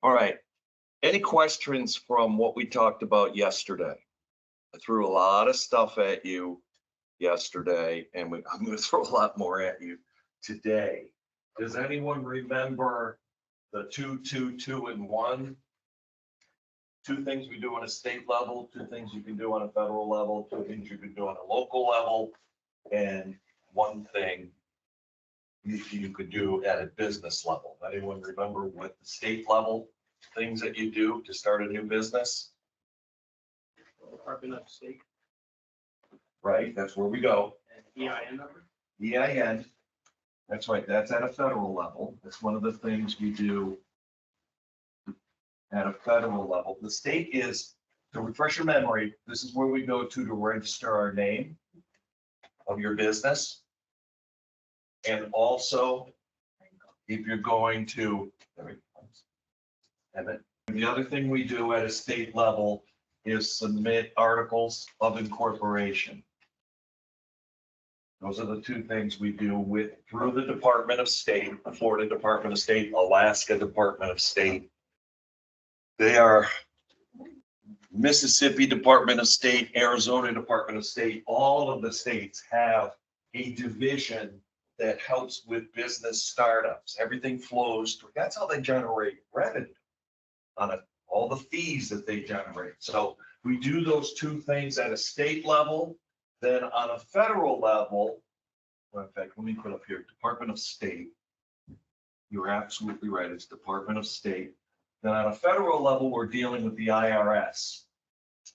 All right. Any questions from what we talked about yesterday? I threw a lot of stuff at you yesterday, and I'm going to throw a lot more at you today. Does anyone remember the 2, 2, 2, and 1? 2 things we do on a state level, 2 things you can do on a federal level, 2 things you can do on a local level, and 1 thing you could do at a business level. Anyone remember what the state level things that you do to start a new business? Department of State. Right, that's where we go. And EIN number? EIN, that's right, that's at a federal level. That's one of the things we do at a federal level. The state is, to refresh your memory, this is where we go to register our name of your business. And also, if you're going to, the other thing we do at a state level is submit articles of incorporation. Those are the 2 things we do through the Department of State, the Florida Department of State, Alaska Department of State. They are Mississippi Department of State, Arizona Department of State. All of the states have a division that helps with business startups. Everything flows through. That's how they generate revenue on all the fees that they generate. So we do those 2 things at a state level. Then on a federal level, well, in fact, let me put up here, Department of State. You're absolutely right, it's Department of State. Then on a federal level, we're dealing with the IRS.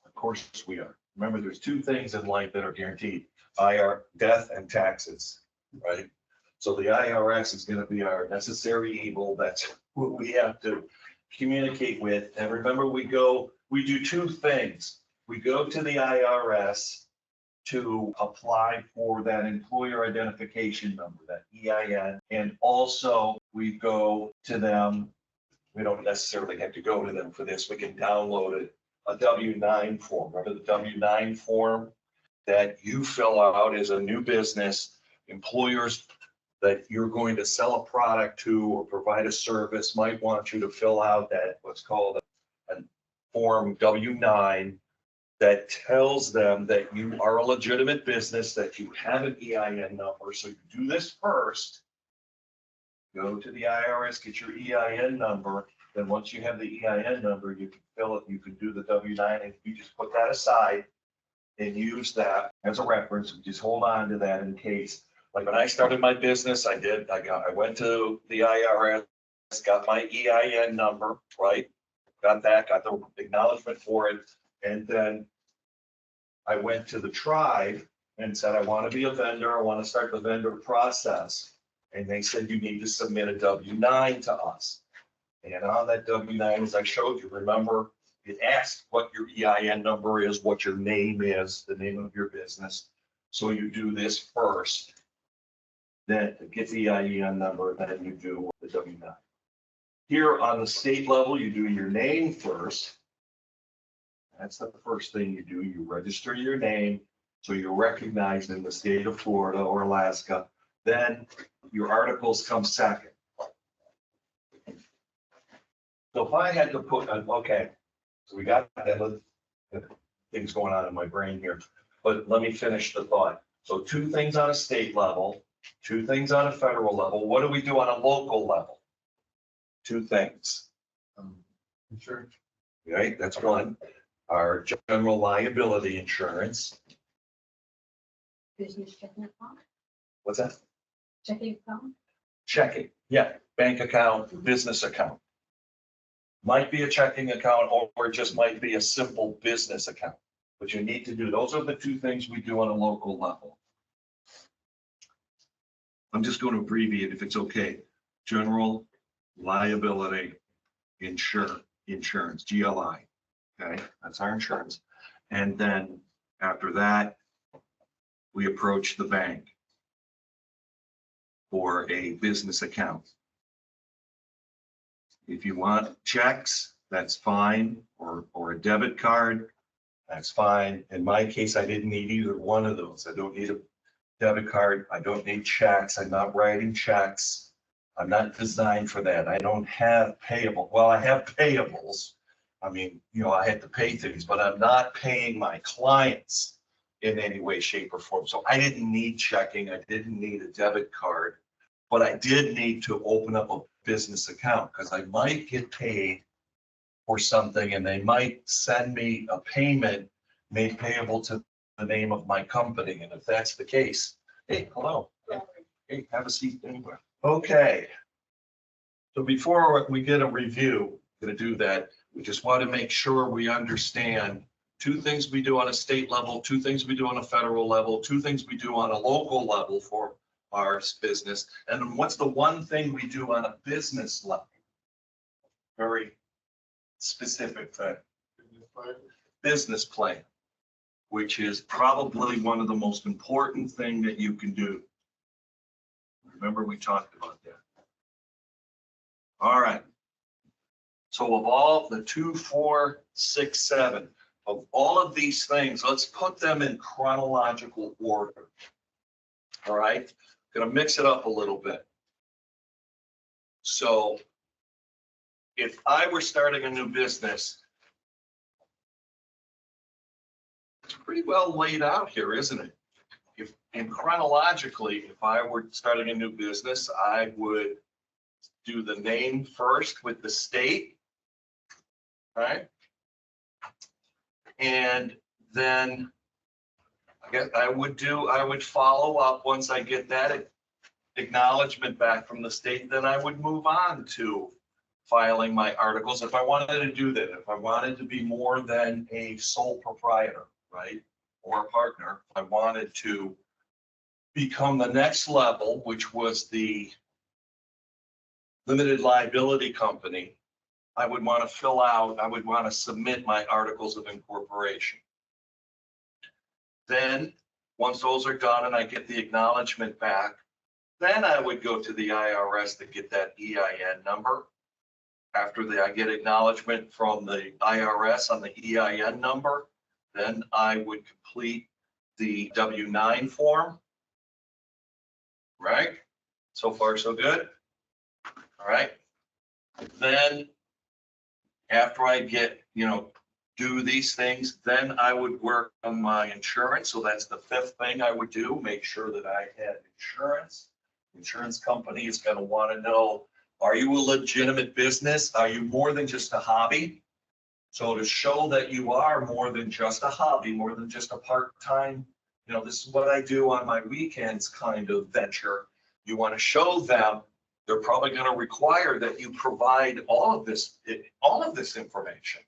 Of course we are. Remember, there's 2 things in life that are guaranteed, death and taxes, right? So the IRS is going to be our necessary evil. That's what we have to communicate with. And remember, we do 2 things. We go to the IRS to apply for that employer identification number, that EIN. And also we go to them. We don't necessarily have to go to them for this. We can download it, a W-9 form. Remember the W-9 form that you fill out as a new business? Employers that you're going to sell a product to or provide a service might want you to fill out that what's called a form W-9 that tells them that you are a legitimate business, that you have an EIN number. So you do this first. Go to the IRS, get your EIN number. Then once you have the EIN number, you can fill it, you can do the W-9, and you just put that aside and use that as a reference. Just hold on to that in case. Like when I started my business, I went to the IRS, got my EIN number, right? Got that, got the acknowledgement for it. And then I went to the tribe and said, I want to be a vendor. I want to start the vendor process. And they said, you need to submit a W-9 to us. And on that W-9, as I showed you, remember, it asks what your EIN number is, what your name is, the name of your business. So you do this first. Then get the EIN number, then you do the W-9. Here on the state level, you do your name first. That's not the first thing you do. You register your name, so you're recognized in the state of Florida or Alaska. Then your articles come second. So if I had to put, okay, so we got that, things going on in my brain here, but let me finish the thought. So 2 things on a state level, 2 things on a federal level. What do we do on a local level? 2 things. Insurance. Right, that's 1. Our general liability insurance. Business checking account, What's that? checking account. Checking, yeah, bank account, business account. Might be a checking account or it just might be a simple business account, but you need to do, those are the 2 things we do on a local level. I'm just going to abbreviate if it's okay. General liability insurance, GLI. Okay, that's our insurance. And then after that, we approach the bank for a business account. If you want checks, that's fine, or a debit card, that's fine. In my case, I didn't need either one of those. I don't need a debit card. I don't need checks. I'm not writing checks. I'm not designed for that. I don't have payable. Well, I have payables. I mean, I had to pay things, but I'm not paying my clients in any way, shape, or form. So I didn't need checking. I didn't need a debit card, but I did need to open up a business account because I might get paid for something and they might send me a payment made payable to the name of my company. And if that's the case, hey, hello. Hey, have a seat anywhere. Okay. So before we get a review, going to do that, we just want to make sure we understand two things we do on a state level, two things we do on a federal level, two things we do on a local level for our business. And then what's the one thing we do on a business level? Very specific thing. Business plan, which is probably one of the most important thing that you can do. Remember, we talked about that. All right. So of all the 2, 4, 6, 7, of all of these things, let's put them in chronological order. All right. Going to mix it up a little bit. So if I were starting a new business, it's pretty well laid out here, isn't it? And chronologically, if I were starting a new business, I would do the name first with the state, right? And then I guess I would follow up once I get that acknowledgement back from the state, then I would move on to filing my articles if I wanted to do that, if I wanted to be more than a sole proprietor, right? Or a partner, if I wanted to become the next level, which was the limited liability company, I would want to submit my articles of incorporation. Then, once those are done and I get the acknowledgement back, then I would go to the IRS to get that EIN number. After I get acknowledgement from the IRS on the EIN number, then I would complete the W-9 form. Right? So far, so good. All right. Then after I get, do these things, then I would work on my insurance. So that's the fifth thing I would do, make sure that I had insurance. Insurance company is going to want to know, are you a legitimate business? Are you more than just a hobby? So to show that you are more than just a hobby, more than just a part-time, this is what I do on my weekends kind of venture. You want to show them, they're probably going to require that you provide all of this information.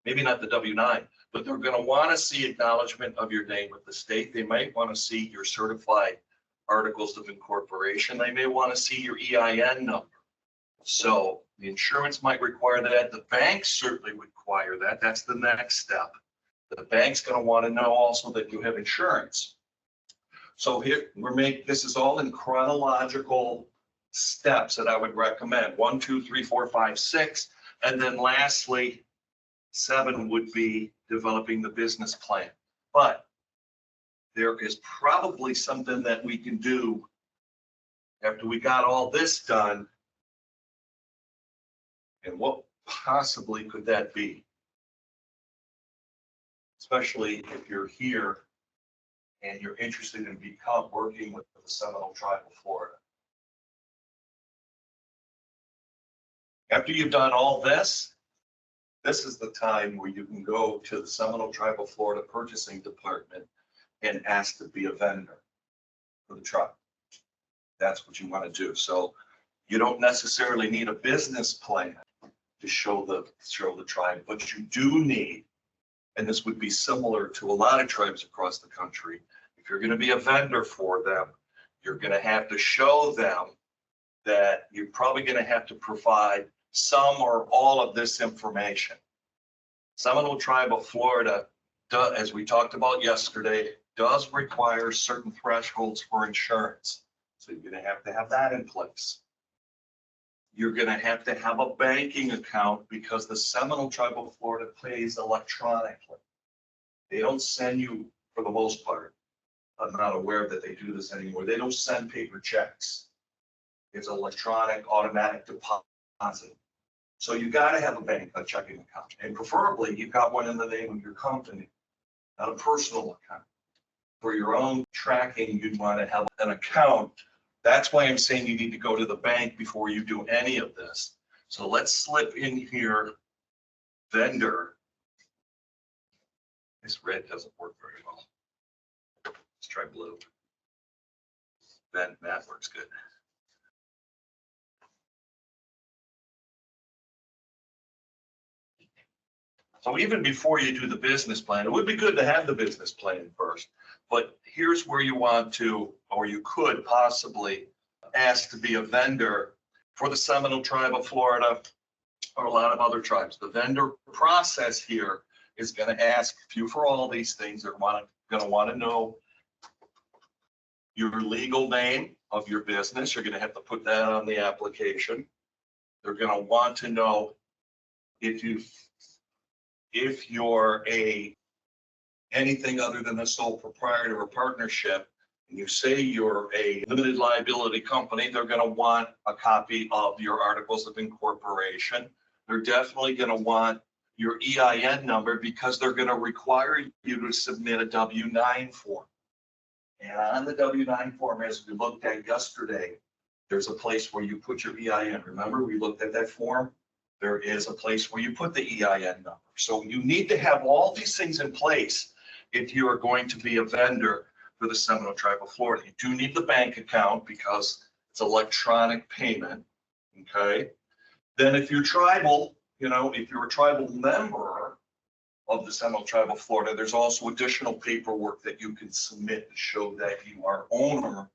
Maybe not the W-9, but they're going to want to see acknowledgement of your name with the state. They might want to see your certified articles of incorporation. They may want to see your EIN number. So the insurance might require that. The bank certainly would require that. That's the next step. The bank's going to want to know also that you have insurance. So here this is all in chronological steps that I would recommend. 1, 2, 3, 4, 5, 6. And then lastly, 7 would be developing the business plan. But there is probably something that we can do after we got all this done. And what possibly could that be? Especially if you're here and you're interested in working with the Seminole Tribe of Florida. After you've done all this, this is the time where you can go to the Seminole Tribe of Florida Purchasing Department and ask to be a vendor for the tribe. That's what you want to do. So you don't necessarily need a business plan to show the tribe, but you do need, and this would be similar to a lot of tribes across the country, if you're going to be a vendor for them, you're going to have to show them that you're probably going to have to provide some or all of this information. Seminole Tribe of Florida, as we talked about yesterday, does require certain thresholds for insurance. So you're going to have that in place. You're going to have a banking account because the Seminole Tribe of Florida pays electronically. They don't send you, for the most part, I'm not aware that they do this anymore. They don't send paper checks. It's electronic automatic deposit. So you gotta have a checking account, and preferably you've got one in the name of your company, not a personal account. For your own tracking, you'd want to have an account. That's why I'm saying you need to go to the bank before you do any of this. So let's slip in here, vendor. This red doesn't work very well. Let's try blue. Then that works good. So even before you do the business plan, it would be good to have the business plan first. But here's where you want to, or you could possibly ask to be a vendor for the Seminole Tribe of Florida or a lot of other tribes. The vendor process here is going to ask you for all these things. They're going to want to know your legal name of your business. You're going to have to put that on the application. They're going to want to know if you're anything other than a sole proprietor or partnership, and you say you're a limited liability company, they're going to want a copy of your articles of incorporation. They're definitely going to want your EIN number because they're going to require you to submit a W-9 form. And on the W-9 form, as we looked at yesterday, there's a place where you put your EIN. Remember, we looked at that form? There is a place where you put the EIN number. So you need to have all these things in place if you are going to be a vendor for the Seminole Tribe of Florida. You do need the bank account because it's electronic payment, okay? Then if you're tribal, if you're a tribal member of the Seminole Tribe of Florida, there's also additional paperwork that you can submit to show that you are owner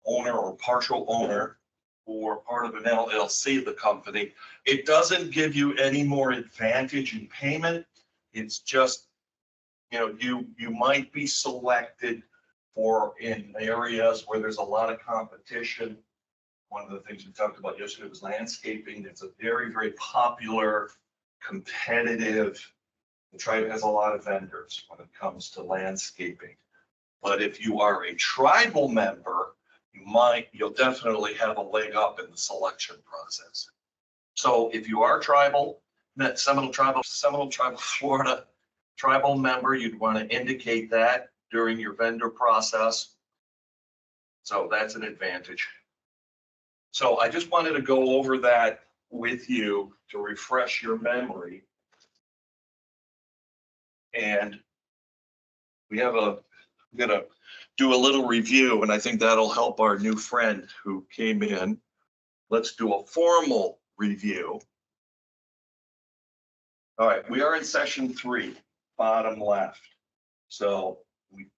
or partial owner or part of an LLC of the company. It doesn't give you any more advantage in payment. It's just, you might be selected for in areas where there's a lot of competition. One of the things we talked about yesterday was landscaping. It's a very, very popular, competitive. The tribe has a lot of vendors when it comes to landscaping. But if you are a tribal member, you'll definitely have a leg up in the selection process. So if you are tribal, that Seminole Tribe of Florida tribal member, you'd want to indicate that during your vendor process. So that's an advantage. So I just wanted to go over that with you to refresh your memory. And I'm gonna do a little review, and I think that'll help our new friend who came in. Let's do a formal review. All right, we are in session 3, bottom left. So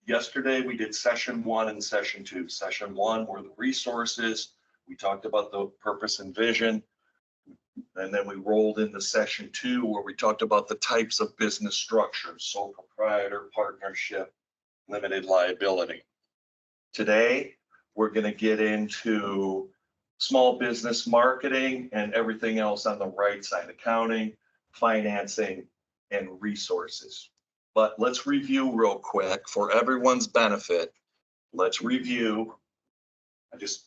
yesterday we did session 1 and session 2. Session 1 were the resources. We talked about the purpose and vision. And then we rolled into session 2 where we talked about the types of business structures, sole proprietor, partnership, limited liability. Today, we're going to get into small business marketing and everything else on the right side, accounting, financing, and resources. But let's review real quick for everyone's benefit. Let's review. I just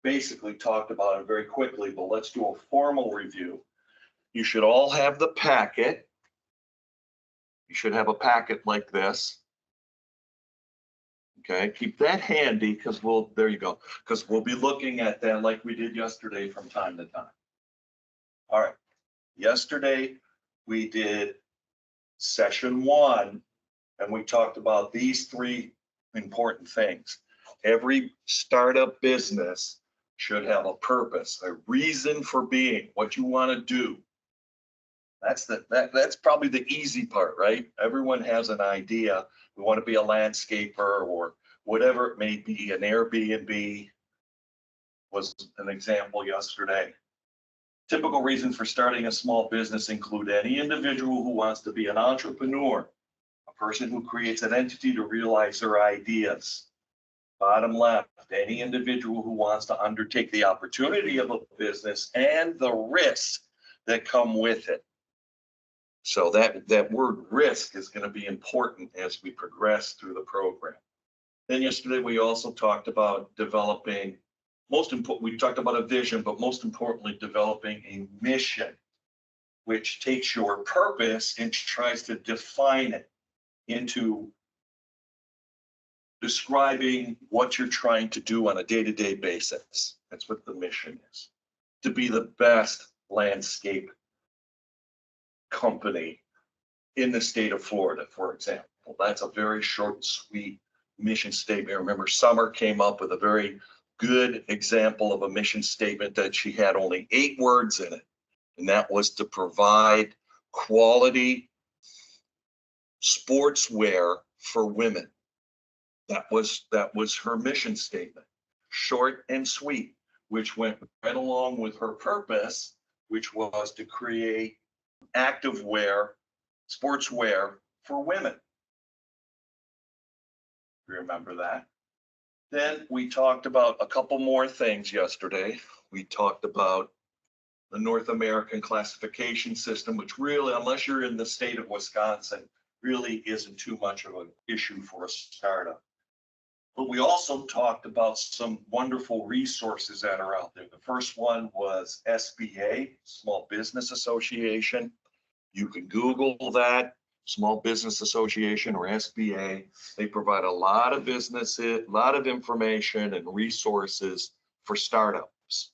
basically talked about it very quickly, but let's do a formal review. You should all have the packet. You should have a packet like this. Okay, keep that handy because there you go, because we'll be looking at that like we did yesterday from time to time. All right, yesterday we did session 1 and we talked about these 3 important things. Every startup business should have a purpose, a reason for being, what you want to do. That's probably the easy part, right? Everyone has an idea. We want to be a landscaper or whatever it may be. An Airbnb was an example yesterday. Typical reasons for starting a small business include any individual who wants to be an entrepreneur, a person who creates an entity to realize their ideas. Bottom left, any individual who wants to undertake the opportunity of a business and the risks that come with it. So that word risk is going to be important as we progress through the program. Then yesterday, we also talked about developing most important, we talked about a vision, but most importantly, developing a mission, which takes your purpose and tries to define it into describing what you're trying to do on a day-to-day basis. That's what the mission is. To be the best landscape company in the state of Florida, for example. That's a very short and sweet mission statement. Remember, Summer came up with a very good example of a mission statement that she had only 8 words in it. And that was to provide quality sportswear for women. That was her mission statement, short and sweet, which went right along with her purpose, which was to create activewear, sportswear for women. Remember that? Then we talked about a couple more things yesterday. We talked about the North American classification system, which really, unless you're in the state of Wisconsin, really isn't too much of an issue for a startup. But we also talked about some wonderful resources that are out there. The first one was SBA, Small Business Association. You can Google that, Small Business Association or SBA. They provide a lot of businesses, a lot of information and resources for startups.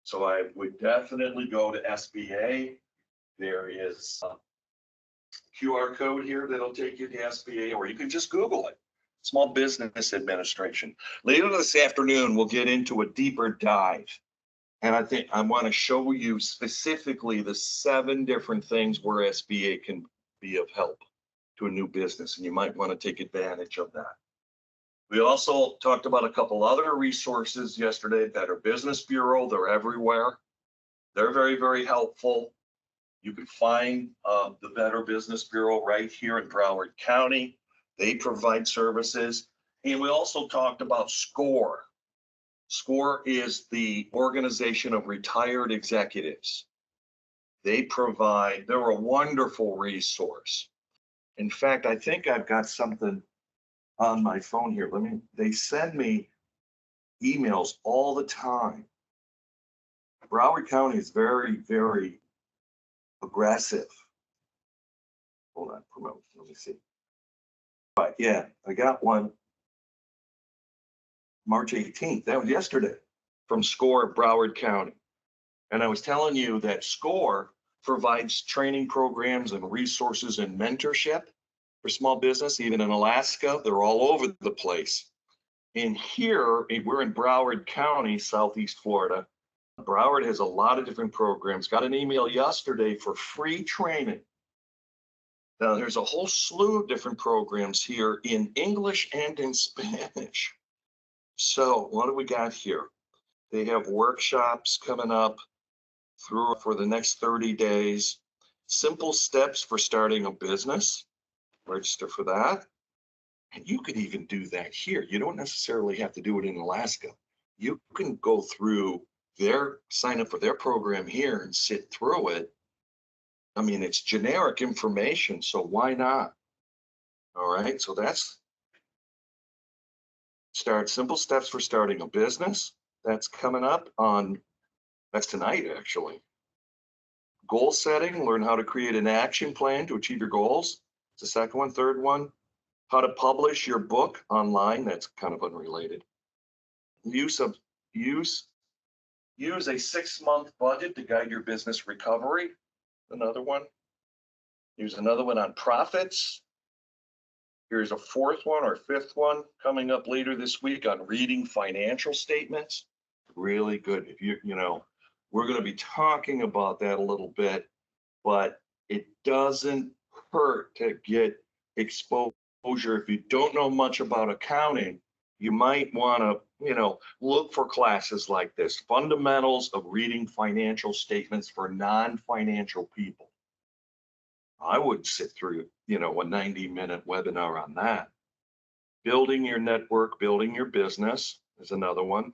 So I would definitely go to SBA. There is a QR code here that'll take you to SBA, or you can just Google it. Small Business Administration. Later this afternoon, we'll get into a deeper dive. And I think I want to show you specifically the 7 different things where SBA can be of help to a new business, and you might want to take advantage of that. We also talked about a couple other resources yesterday. Better Business Bureau, they're everywhere. They're very, very helpful. You could find the Better Business Bureau right here in Broward County. They provide services. And we also talked about SCORE. SCORE is the organization of retired executives. They're a wonderful resource. In fact, I think I've got something on my phone here. They send me emails all the time. Broward County is very, very aggressive. Hold on, promote, let me see. But yeah, I got one March 18th, that was yesterday, from SCORE Broward County. And I was telling you that SCORE provides training programs and resources and mentorship for small business. Even in Alaska, they're all over the place. And here, we're in Broward County, Southeast Florida. Broward has a lot of different programs. Got an email yesterday for free training. Now, there's a whole slew of different programs here in English and in Spanish. So what do we got here? They have workshops coming up for the next 30 days. Simple steps for starting a business. Register for that. And you could even do that here. You don't necessarily have to do it in Alaska. You can go through sign up for their program here and sit through it. I mean, it's generic information, so why not? All right, so that's simple steps for starting a business. That's coming up that's tonight, actually. Goal setting, learn how to create an action plan to achieve your goals. It's the second one. Third one, how to publish your book online. That's kind of unrelated. Use a 6-month budget to guide your business recovery. Another one. Use another one on profits. Here's a 4th one or 5th one coming up later this week on reading financial statements. Really good. If we're going to be talking about that a little bit, but it doesn't hurt to get exposure. If you don't know much about accounting, you might want to, look for classes like this, fundamentals of reading financial statements for non-financial people. I would sit through, a 90-minute webinar on that. Building your network, building your business is another one.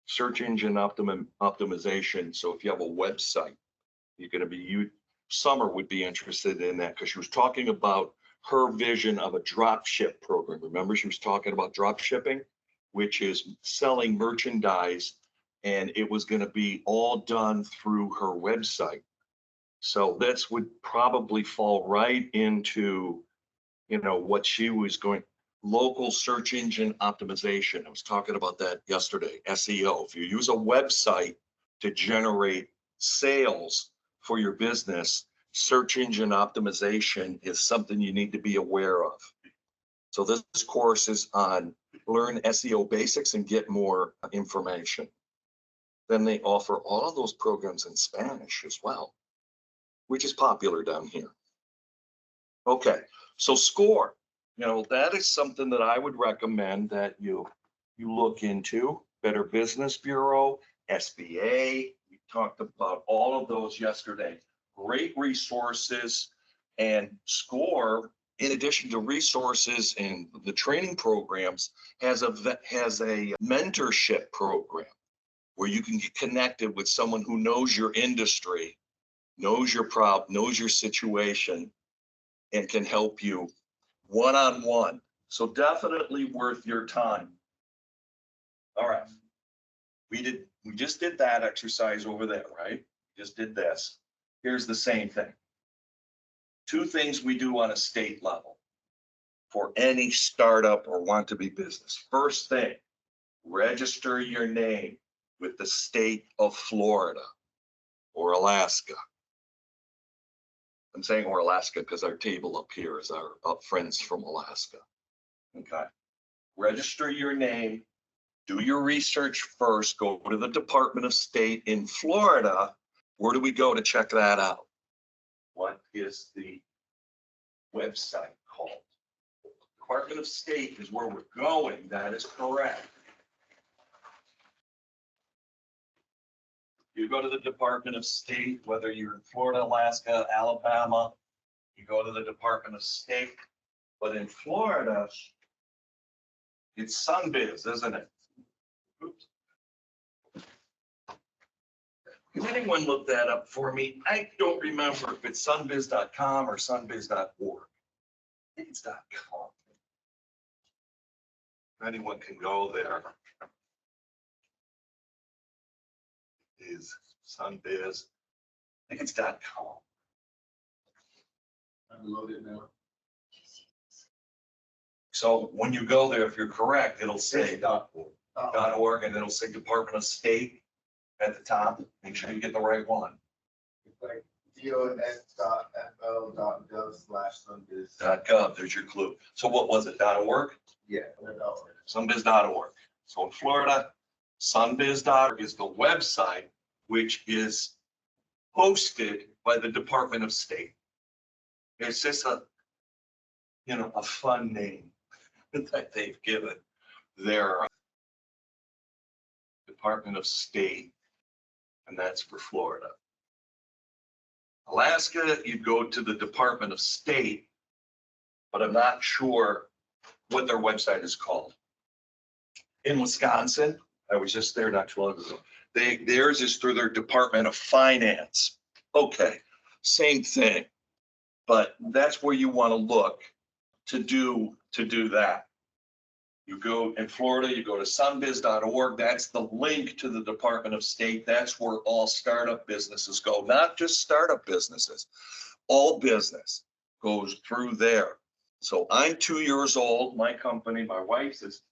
Search engine optimization. So if you have a website, Summer would be interested in that because she was talking about her vision of a drop ship program. Remember, she was talking about drop shipping? which is selling merchandise, and it was going to be all done through her website. So this would probably fall right into, you know, what she was going, local search engine optimization. I was talking about that yesterday, SEO. If you use a website to generate sales for your business, search engine optimization is something you need to be aware of. So this course is on learn SEO basics and get more information. Then they offer all of those programs in Spanish as well, which is popular down here. Okay, so SCORE, you know, that is something that I would recommend that you look into. Better Business Bureau, SBA, we talked about all of those yesterday. Great resources, and SCORE, in addition to resources and the training programs, has a mentorship program where you can get connected with someone who knows your industry, knows your problem, knows your situation, and can help you one-on-one. So definitely worth your time. All right. We just did that exercise over there, right? Just did this. Here's the same thing. Two things we do on a state level for any startup or want to be business. First thing, register your name with the state of Florida or Alaska. I'm saying or Alaska because our table up here is our friends from Alaska. Okay. Register your name, do your research first, go to the Department of State in Florida. Where do we go to check that out? What is the website called? Department of State is where we're going. That is correct. You go to the Department of State, whether you're in Florida, Alaska, Alabama, you go to the Department of State. But in Florida, it's Sunbiz, isn't it? Oops. Can anyone look that up for me? I don't remember if it's sunbiz.com or sunbiz.org. I think it's .com. If anyone can go there. Is Sunbiz. I think it's .com. I'm loaded now. So when you go there, if you're correct, it'll say .org. .org and it'll say Department of State at the top. Make sure you get the right one. It's like dos.fl.gov/sunbiz. .gov, there's your clue. So what was it, .org? Yeah. Sunbiz.org. So in Florida, sunbiz.org is the website, which is hosted by the Department of State. It's just a fun name that they've given their Department of State, and that's for Florida. Alaska, you go to the Department of State, but I'm not sure what their website is called. In Wisconsin, I was just there not too long ago. Theirs is through their Department of Finance. Okay, same thing, but that's where you want to look to do that. You go in Florida, you go to sunbiz.org. That's the link to the Department of State. That's where all startup businesses go, not just startup businesses. All business goes through there. So I'm 2 years old. My company, my wife's is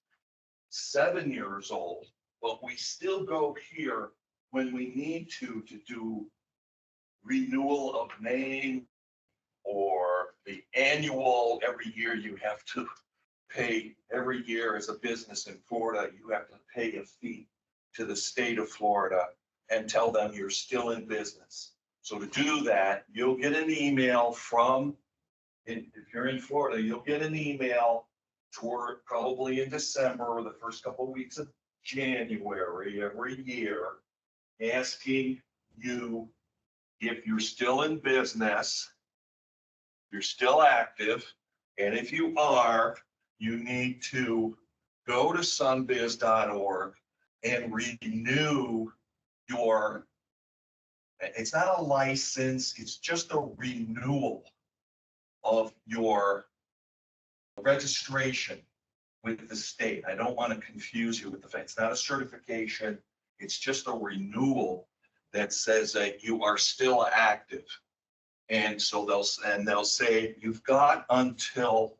7 years old, but we still go here when we need to do renewal of name or the annual. Every year you have to pay, every year as a business in Florida, you have to pay a fee to the state of Florida and tell them you're still in business. So to do that, you'll get an email from, if you're in Florida, you'll get an email toward probably in December or the first couple of weeks of January every year, asking you if you're still in business, you're still active, and if you are, you need to go to sunbiz.org and renew your, it's not a license, it's just a renewal of your registration with the state. I don't want to confuse you with the fact. It's not a certification. It's just a renewal that says that you are still active. And so they'll say, you've got until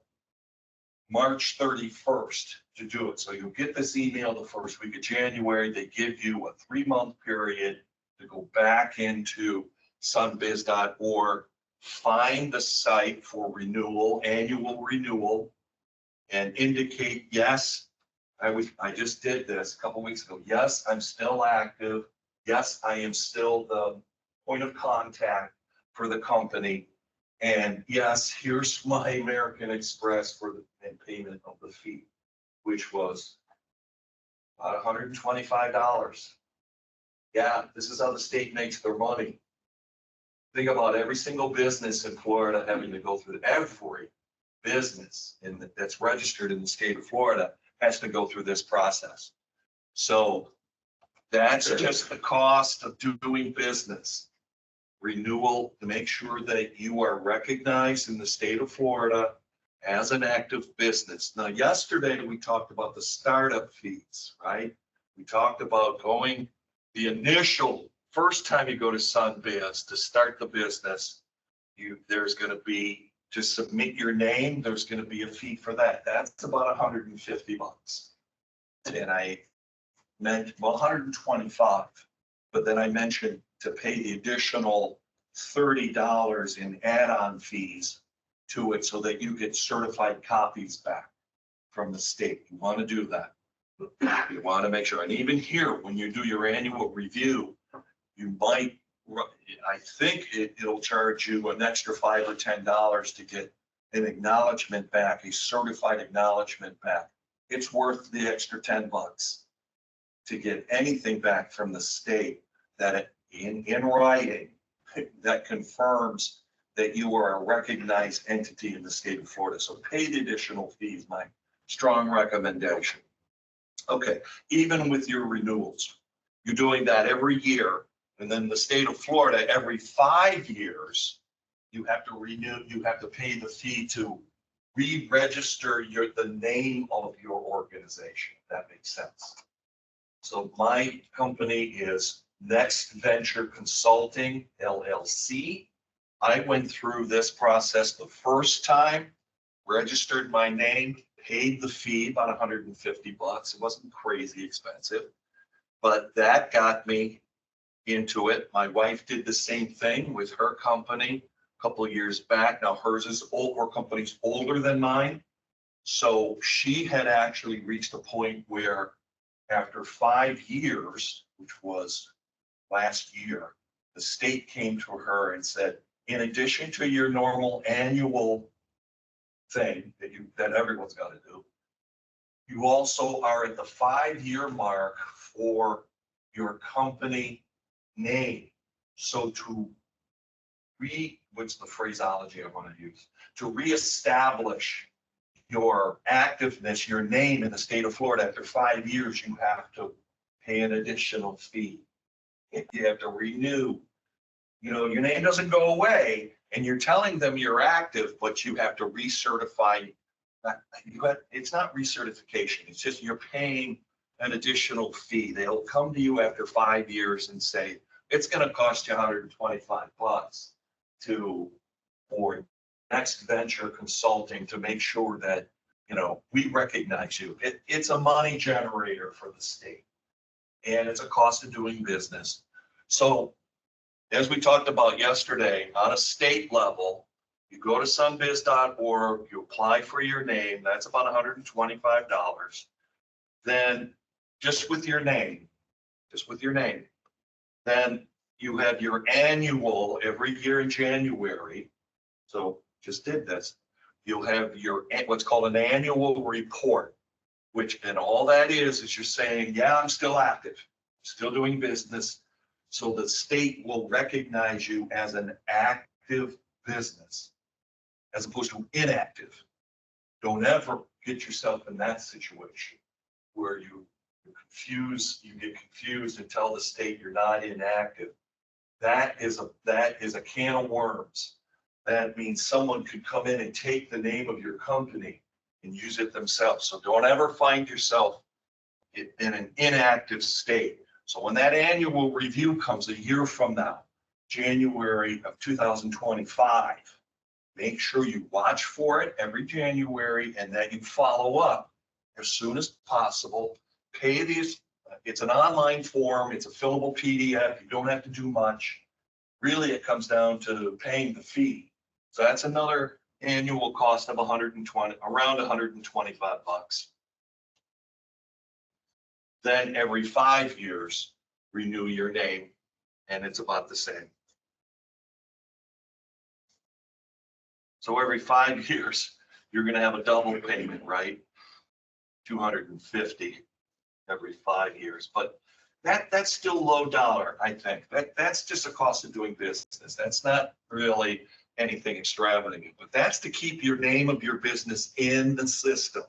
March 31st to do it. So you'll get this email the first week of January. They give you a 3-month period to go back into sunbiz.org, find the site for renewal, annual renewal, and indicate, yes, I just did this a couple weeks ago. Yes, I'm still active. Yes, I am still the point of contact for the company. And yes, here's my American Express for the payment of the fee, which was about $125. Yeah, this is how the state makes their money. Think about every single business in Florida having to go through, every business that's registered in the state of Florida has to go through this process. So that's just the cost of doing business. Renewal to make sure that you are recognized in the state of Florida as an active business. Now, yesterday we talked about the startup fees, right? We talked about going the initial first time you go to Sunbiz to start the business, there's going to be to submit your name. There's going to be a fee for that. That's about $150. And I meant, well, 125, but then I mentioned to pay the additional $30 in add-on fees to it so that you get certified copies back from the state. You want to do that. You want to make sure, and even here, when you do your annual review, you might, I think it'll charge you an extra $5 or $10 to get an acknowledgement back, a certified acknowledgement back. It's worth the extra $10 to get anything back from the state that in writing that confirms that you are a recognized entity in the state of Florida. So pay the additional fees, my strong recommendation. Okay, even with your renewals, you're doing that every year. And then the state of Florida, every 5 years, you have to renew, you have to pay the fee to re-register the name of your organization. If that makes sense. So my company is Next Venture Consulting, LLC. I went through this process the first time, registered my name, paid the fee, about $150. It wasn't crazy expensive, but that got me into it. My wife did the same thing with her company a couple of years back. Now hers is old, her company's older than mine. So she had actually reached a point where after 5 years, which was last year, the state came to her and said, in addition to your normal annual thing that everyone's got to do, you also are at the 5-year mark for your company name. So what's the phraseology I want to use? To reestablish your activeness, your name in the state of Florida after 5 years, you have to pay an additional fee. You have to renew. You know, your name doesn't go away and you're telling them you're active, but you have to recertify. It's not recertification. It's just you're paying an additional fee. They'll come to you after 5 years and say, it's going to cost you $125 for Next Venture Consulting to make sure that, you know, we recognize you. It's a money generator for the state and it's a cost of doing business. So as we talked about yesterday, on a state level, you go to sunbiz.org, you apply for your name, that's about $125. Then just with your name, then you have your annual every year in January. So just did this. You'll have your what's called an annual report, which, and all that is you're saying, yeah, I'm still active, still doing business. So the state will recognize you as an active business as opposed to inactive. Don't ever get yourself in that situation where you get confused and tell the state you're not inactive. That is a can of worms. That means someone could come in and take the name of your company and use it themselves. So don't ever find yourself in an inactive state. So when that annual review comes a year from now, January of 2025, make sure you watch for it every January and that you follow up as soon as possible. Pay these, it's an online form, it's a fillable PDF, you don't have to do much. Really, it comes down to paying the fee. So that's another annual cost of around 125 bucks. Then every 5 years, renew your name, and it's about the same. So every 5 years, you're gonna have a double payment, right? 250 every 5 years, but that's still low dollar, I think. That's just a cost of doing business. That's not really anything extravagant, but that's to keep your name of your business in the system.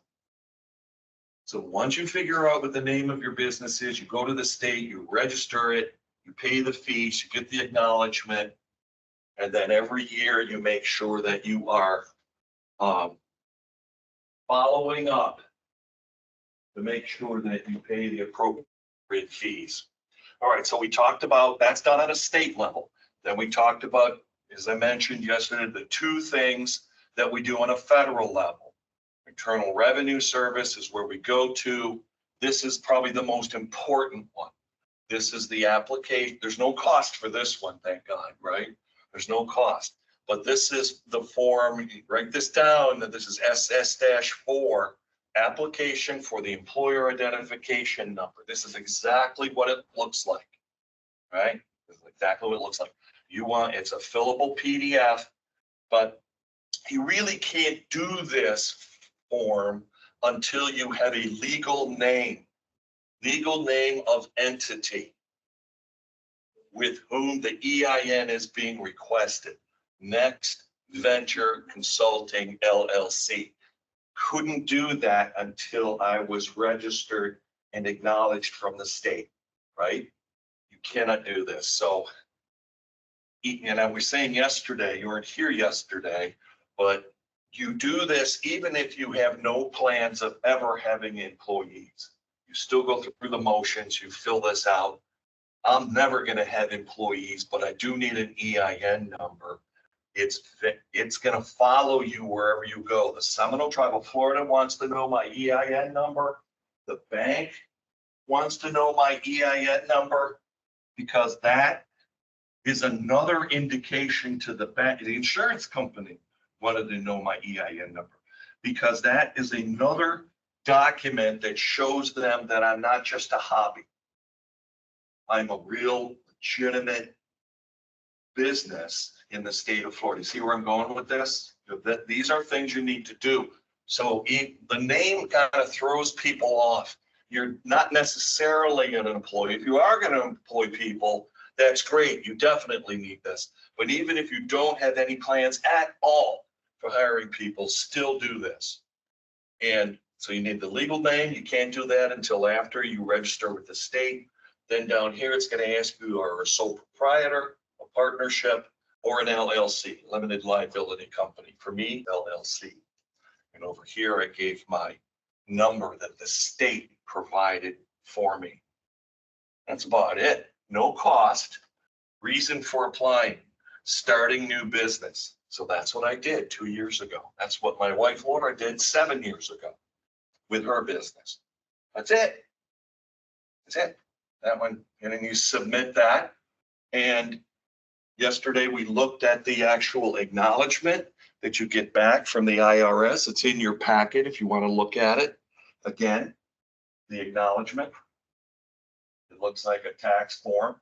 So once you figure out what the name of your business is, you go to the state, you register it, you pay the fees, you get the acknowledgement, and then every year you make sure that you are following up to make sure that you pay the appropriate fees. All right, so we talked about that's done at a state level. Then we talked about, as I mentioned yesterday, the two things that we do on a federal level. Internal Revenue Service is where we go to. This is probably the most important one. This is the application. There's no cost for this one, thank God, right? There's no cost. But this is the form, you write this down, that this is SS-4, application for the employer identification number. This is exactly what it looks like, right? This is exactly what it looks like. It's a fillable PDF, but you really can't do this form until you have a legal name of entity with whom the EIN is being requested. Next Venture Consulting LLC. Couldn't do that until I was registered and acknowledged from the state, right? You cannot do this. So, and I was saying yesterday, you weren't here yesterday, but you do this even if you have no plans of ever having employees. You still go through the motions, you fill this out. I'm never going to have employees, but I do need an EIN number. It's going to follow you wherever you go. The Seminole Tribe of Florida wants to know my EIN number. The bank wants to know my EIN number because that is another indication to the bank. The insurance company wanted to know my EIN number because that is another document that shows them that I'm not just a hobby. I'm a real legitimate business in the state of Florida. See where I'm going with this? These are things you need to do. So the name kind of throws people off. You're not necessarily an employee. If you are going to employ people, that's great. You definitely need this. But even if you don't have any plans at all for hiring people, still do this. And so you need the legal name. You can't do that until after you register with the state. Then down here, it's going to ask you are a sole proprietor, a partnership, or an LLC, limited liability company. For me, LLC. And over here, I gave my number that the state provided for me. That's about it. No cost. Reason for applying, starting new business. So that's what I did 2 years ago. That's what my wife Laura did 7 years ago with her business. That's it. That's it. That one, and then you submit that. And yesterday we looked at the actual acknowledgement that you get back from the IRS. It's in your packet if you want to look at it. Again, the acknowledgement. It looks like a tax form.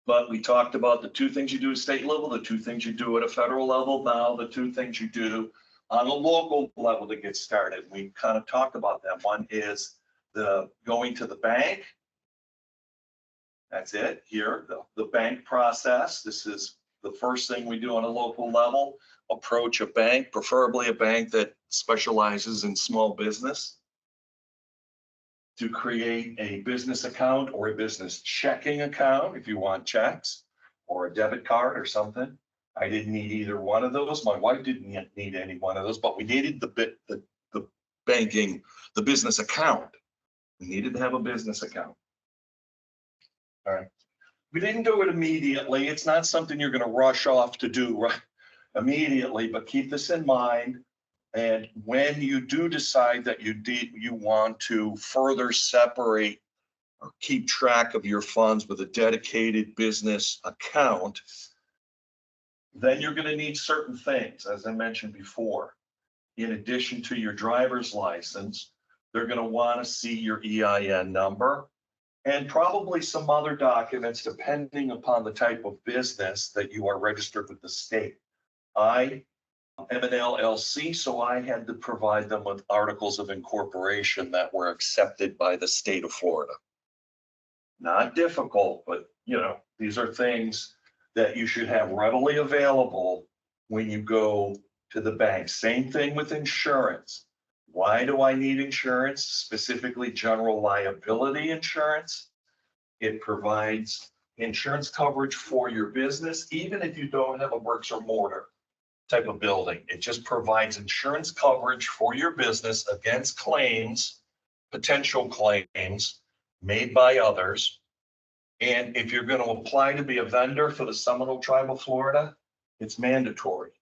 But we talked about the two things you do at state level, the two things you do at a federal level, now the two things you do on a local level to get started. We kind of talked about that. One is the going to the bank. That's it here, the bank process. This is the first thing we do on a local level. Approach a bank, preferably a bank that specializes in small business, to create a business account or a business checking account if you want checks or a debit card or something. I didn't need either one of those. My wife didn't need any one of those, but we needed the banking, the business account. We needed to have a business account. All right. We didn't do it immediately. It's not something you're going to rush off to do right immediately, but keep this in mind. And when you do decide that you want to further separate or keep track of your funds with a dedicated business account, then you're going to need certain things, as I mentioned before. In addition to your driver's license, they're going to want to see your EIN number and probably some other documents depending upon the type of business that you are registered with the state. I am an LLC, so I had to provide them with articles of incorporation that were accepted by the state of Florida. Not difficult, but these are things that you should have readily available when you go to the bank. Same thing with insurance. Why do I need insurance? Specifically, general liability insurance. It provides insurance coverage for your business, even if you don't have a bricks or mortar type of building. It just provides insurance coverage for your business against claims, potential claims made by others. And if you're going to apply to be a vendor for the Seminole Tribe of Florida, it's mandatory.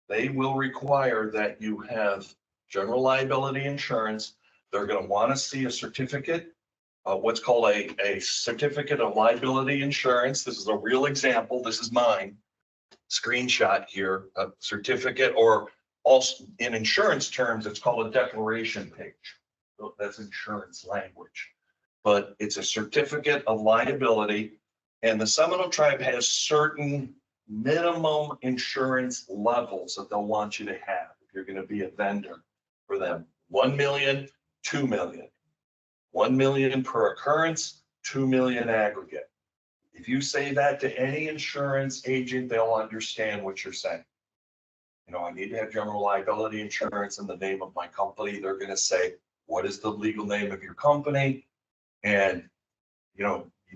They will require that you have general liability insurance. They're going to want to see a certificate, what's called a certificate of liability insurance. This is a real example. This is mine. Screenshot here, a certificate, or also in insurance terms, it's called a declaration page. So that's insurance language. But it's a certificate of liability, and the Seminole Tribe has certain minimum insurance levels that they'll want you to have if you're going to be a vendor for them. 1 million, 2 million. 1 million per occurrence, 2 million aggregate. If you say that to any insurance agent, they'll understand what you're saying. I need to have general liability insurance in the name of my company. They're going to say, what is the legal name of your company? And,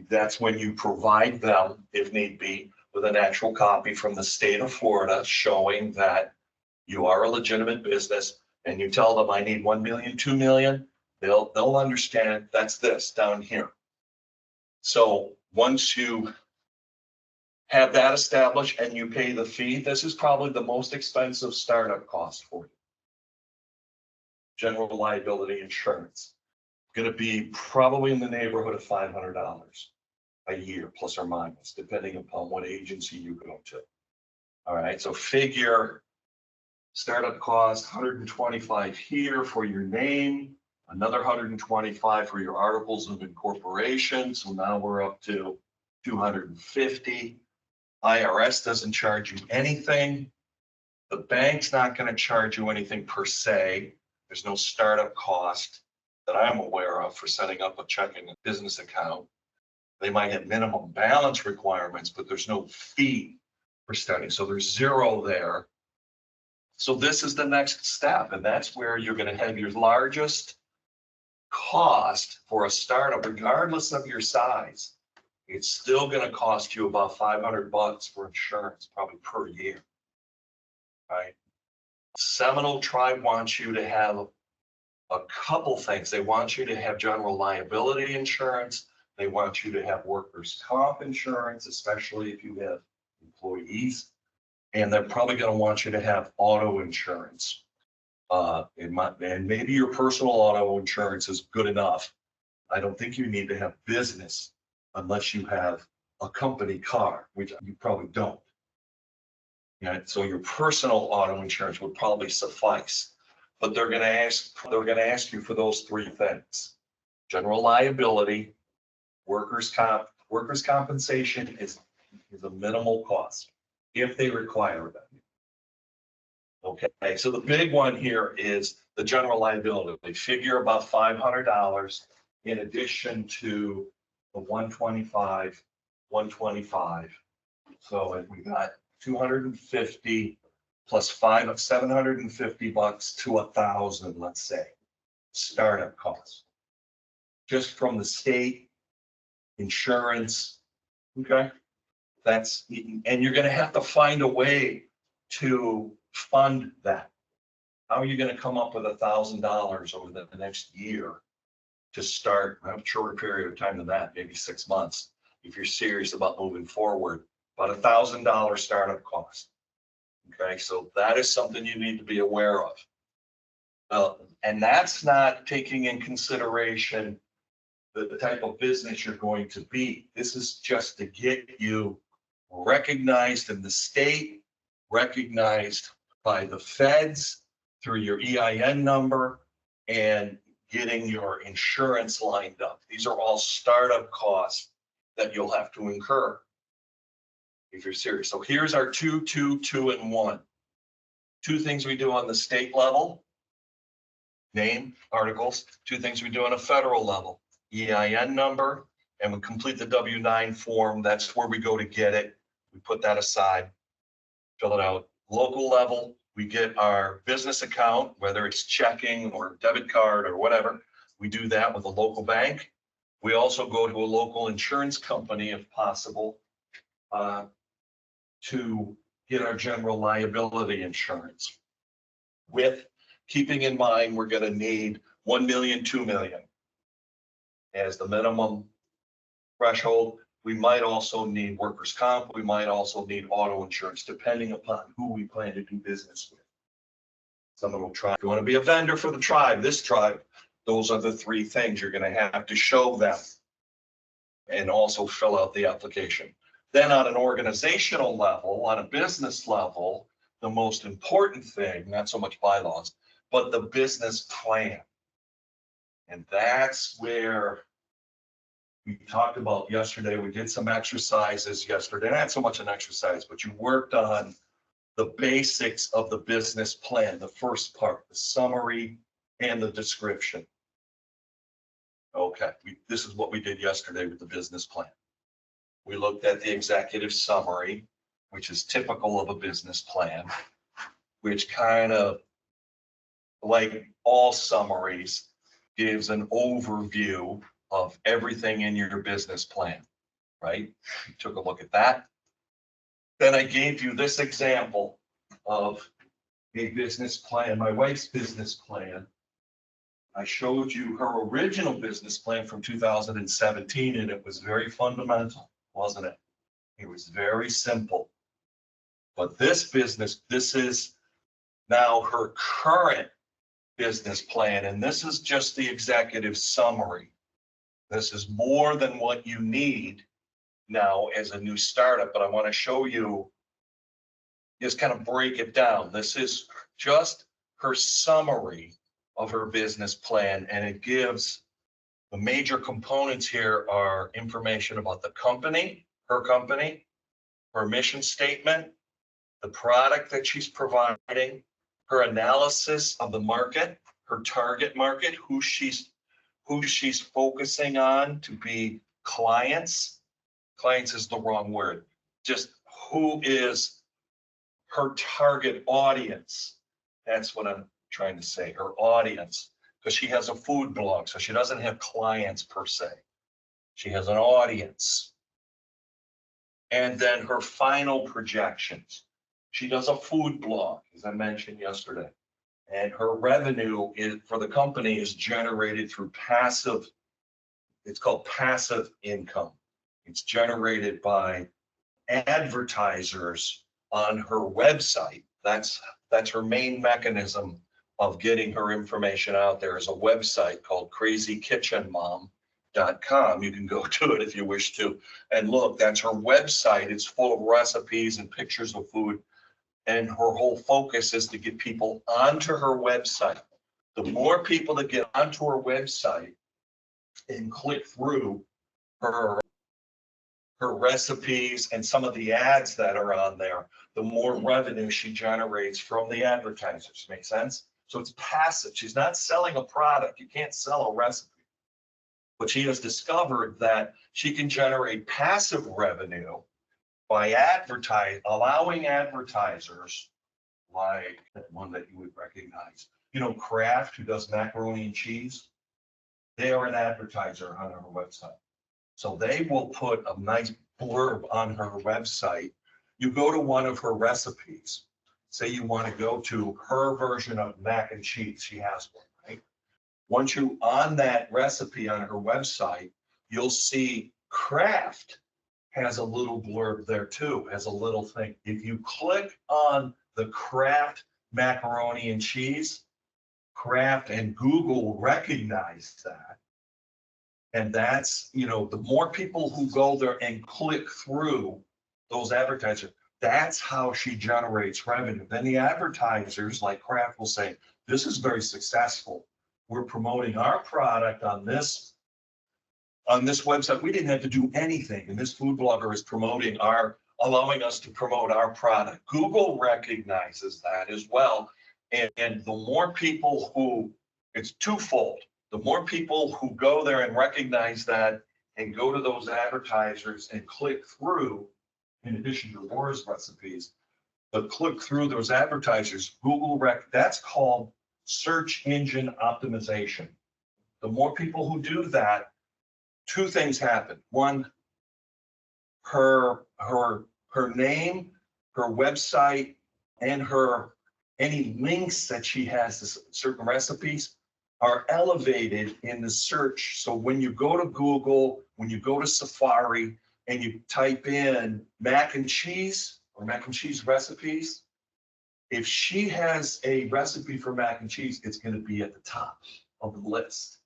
that's when you provide them, if need be, with an actual copy from the state of Florida showing that you are a legitimate business, and you tell them I need 1 million, 2 million, they'll understand that's this down here. So once you have that established and you pay the fee, this is probably the most expensive startup cost for you. General liability insurance. Going to be probably in the neighborhood of $500 a year, plus or minus, depending upon what agency you go to. All right, so figure startup cost 125 here for your name, another 125 for your articles of incorporation. So now we're up to 250. IRS doesn't charge you anything. The bank's not going to charge you anything per se. There's no startup cost that I'm aware of for setting up a checking business account. They might have minimum balance requirements, but there's no fee for starting. So there's zero there. So this is the next step, and that's where you're going to have your largest cost for a startup, regardless of your size. It's still going to cost you about $500 for insurance, probably per year. Right? Seminole Tribe wants you to have a couple things. They want you to have general liability insurance. They want you to have workers' comp insurance, especially if you have employees. And they're probably going to want you to have auto insurance. And maybe your personal auto insurance is good enough. I don't think you need to have business unless you have a company car, which you probably don't. So your personal auto insurance would probably suffice. But they're going to ask you for those three things: general liability, workers' comp. Workers' compensation is a minimal cost if they require that. Okay, so the big one here is the general liability. They figure about $500 in addition to the 125. So we got 250 plus $750 to $1,000, let's say, startup costs, just from the state insurance. Okay, and you're going to have to find a way to fund that. How are you gonna come up with $1,000 over the next year to start, a shorter period of time than that, maybe 6 months, if you're serious about moving forward, about $1,000 startup cost. Okay, so that is something you need to be aware of. And that's not taking in consideration the type of business you're going to be. This is just to get you recognized in the state, recognized by the feds through your EIN number, and getting your insurance lined up. These are all startup costs that you'll have to incur if you're serious. So here's our 2, 2, 2, and 1. 2 things we do on the state level, name, articles. 2 things we do on a federal level, EIN number, and we complete the W-9 form. That's where we go to get it. We put that aside, fill it out. Local level, we get our business account, whether it's checking or debit card or whatever. We do that with a local bank. We also go to a local insurance company if possible to get our general liability insurance. With keeping in mind, we're going to need 1 million, 2 million as the minimum threshold. We might also need workers' comp. We might also need auto insurance, depending upon who we plan to do business with. Someone will try, if you want to be a vendor for the tribe, this tribe, those are the 3 things you're going to have to show them and also fill out the application. Then on an organizational level, on a business level, the most important thing, not so much bylaws, but the business plan. And that's where we talked about yesterday. We did some exercises yesterday, not so much an exercise, but you worked on the basics of the business plan, the first part, the summary and the description. Okay, this is what we did yesterday with the business plan. We looked at the executive summary, which is typical of a business plan, which kind of, like all summaries, gives an overview of everything in your business plan, right? We took a look at that. Then I gave you this example of a business plan, my wife's business plan. I showed you her original business plan from 2017, and it was very fundamental, wasn't it? It was very simple. But this is now her current business plan, and this is just the executive summary. This is more than what you need now as a new startup, but I want to show you, just kind of break it down. This is just her summary of her business plan, and it gives the major components here are information about the company, her mission statement, the product that she's providing, her analysis of the market, her target market, who she's focusing on to be clients. Clients is the wrong word. Just who is her target audience. That's what I'm trying to say, her audience, because she has a food blog, so she doesn't have clients per se. She has an audience. And then her final projections. She does a food blog, as I mentioned yesterday. And her revenue for the company is generated through passive, it's called passive income. It's generated by advertisers on her website. That's her main mechanism of getting her information out there, is a website called crazykitchenmom.com. You can go to it if you wish to. And look, that's her website. It's full of recipes and pictures of food. And her whole focus is to get people onto her website. The more people that get onto her website and click through her recipes and some of the ads that are on there, the more revenue she generates from the advertisers. Make sense? So it's passive. She's not selling a product. You can't sell a recipe. But she has discovered that she can generate passive revenue by allowing advertisers, like one that you would recognize, Kraft, who does macaroni and cheese. They are an advertiser on her website. So they will put a nice blurb on her website. You go to one of her recipes, say you want to go to her version of mac and cheese, she has one, right? Once you on that recipe on her website, you'll see Kraft has a little blurb there too, has a little thing. If you click on the Kraft macaroni and cheese, Kraft and Google recognize that. And that's, you know, the more people who go there and click through those advertisers, that's how she generates revenue. Then the advertisers like Kraft will say, this is very successful. We're promoting our product on this website. We didn't have to do anything. And this food blogger is promoting allowing us to promote our product. Google recognizes that as well. And the more people who, it's twofold. The more people who go there and recognize that and go to those advertisers and click through, in addition to Laura's recipes, but click through those advertisers, that's called search engine optimization. The more people who do that, two things happen. One, her name, her website, and any links that she has to certain recipes are elevated in the search. So when you go to Google, when you go to Safari and you type in mac and cheese or mac and cheese recipes, if she has a recipe for mac and cheese, it's going to be at the top of the list.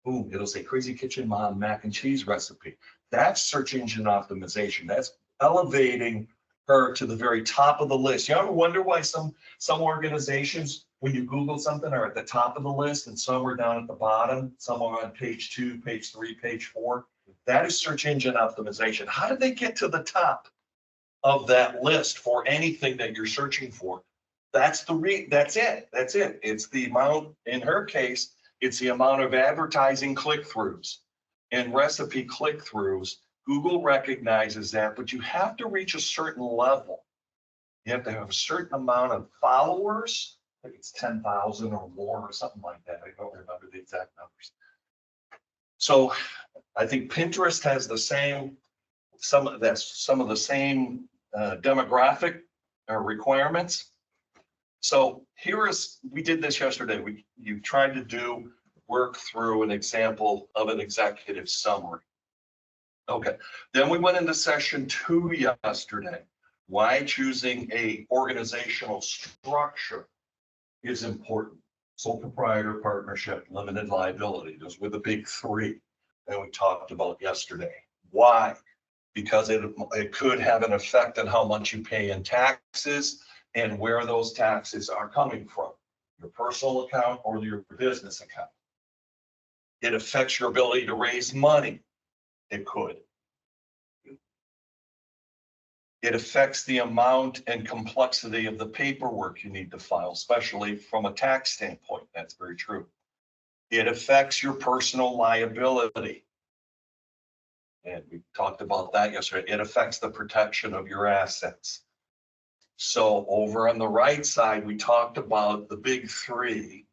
Boom, it'll say Crazy Kitchen Mom mac and cheese recipe. That's search engine optimization. That's elevating her to the very top of the list. You ever wonder why some organizations, when you Google something, are at the top of the list and some are down at the bottom, some are on page 2, page 3, page 4? That is search engine optimization. How did they get to the top of that list for anything that you're searching for? That's it. It's the amount, in her case, it's the amount of advertising click-throughs and recipe click-throughs. Google recognizes that, but you have to reach a certain level. You have to have a certain amount of followers. I think it's 10,000 or more or something like that. I don't remember the exact numbers. So I think Pinterest has the same, some of the same demographic requirements. So we did this yesterday. You tried to work through an example of an executive summary. Okay, then we went into session 2 yesterday. Why choosing a organizational structure is important. Sole proprietor, partnership, limited liability. Those were the big 3 that we talked about yesterday. Why? Because it could have an effect on how much you pay in taxes and where those taxes are coming from, your personal account or your business account. It affects your ability to raise money. It could. It affects the amount and complexity of the paperwork you need to file, especially from a tax standpoint. That's very true. It affects your personal liability. And we talked about that yesterday. It affects the protection of your assets. So over on the right side, we talked about the big 3,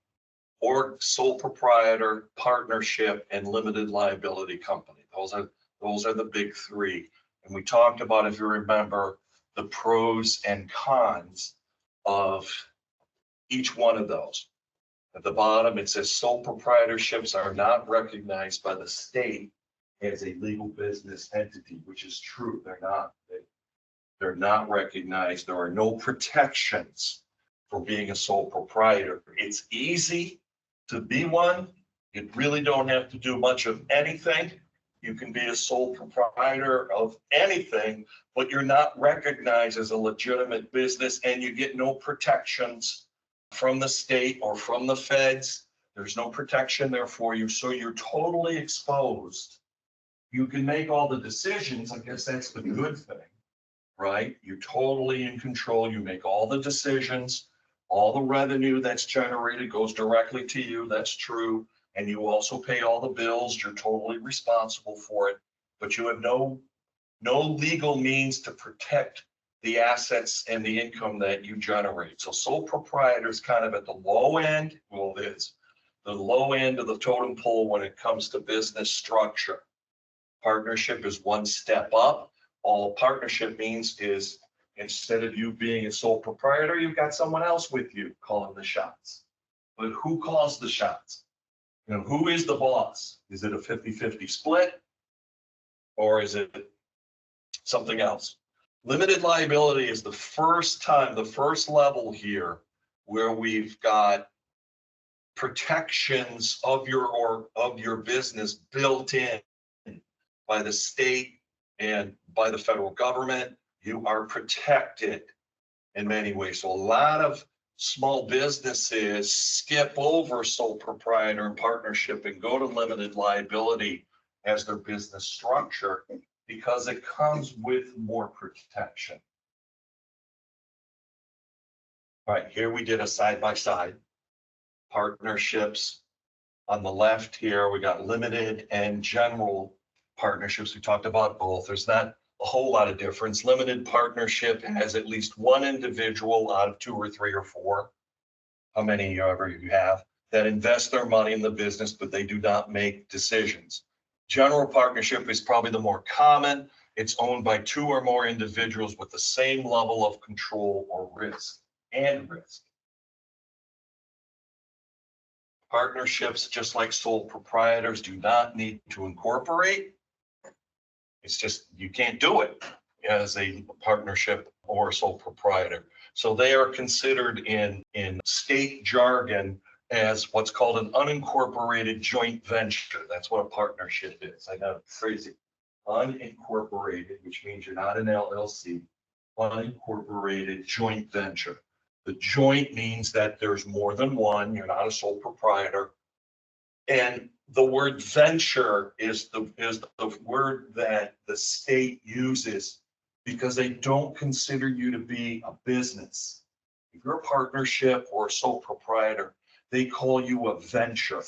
or sole proprietor, partnership, and limited liability company. Those are the big 3. And we talked about, if you remember, the pros and cons of each one of those. At the bottom, it says sole proprietorships are not recognized by the state as a legal business entity, which is true. They're not recognized. There are no protections for being a sole proprietor. It's easy to be one. You really don't have to do much of anything. You can be a sole proprietor of anything, but you're not recognized as a legitimate business and you get no protections from the state or from the feds. There's no protection there for you. So you're totally exposed. You can make all the decisions. I guess that's the good thing, right? You're totally in control. You make all the decisions. All the revenue that's generated goes directly to you. That's true. And you also pay all the bills. You're totally responsible for it, but you have no legal means to protect the assets and the income that you generate. So sole proprietor is kind of at the low end. Well, it is the low end of the totem pole when it comes to business structure. Partnership is one step up. All partnership means is Instead of you being a sole proprietor, you've got someone else with you calling the shots. But who calls the shots? You know, who is the boss? Is it a 50-50 split? Or is it something else? Limited liability is the first time, the first level here where we've got protections of your business built in by the state and by the federal government. You are protected in many ways. So a lot of small businesses skip over sole proprietor and partnership and go to limited liability as their business structure because it comes with more protection. All right, here we did a side-by-side. Partnerships on the left here, we got limited and general partnerships. We talked about both. There's not a whole lot of difference. Limited partnership has at least one individual out of 2 or 3 or 4, how many ever you have, that invest their money in the business, but they do not make decisions. General partnership is probably the more common. It's owned by 2 or more individuals with the same level of control or risk. Partnerships, just like sole proprietors, do not need to incorporate. It's just, you can't do it as a partnership or sole proprietor. So they are considered in state jargon as what's called an unincorporated joint venture. That's what a partnership is. I know it's crazy. Unincorporated, which means you're not an LLC, unincorporated joint venture. The joint means that there's more than one, you're not a sole proprietor. And the word venture is the word that the state uses because they don't consider you to be a business. If you're a partnership or a sole proprietor, they call you a venture,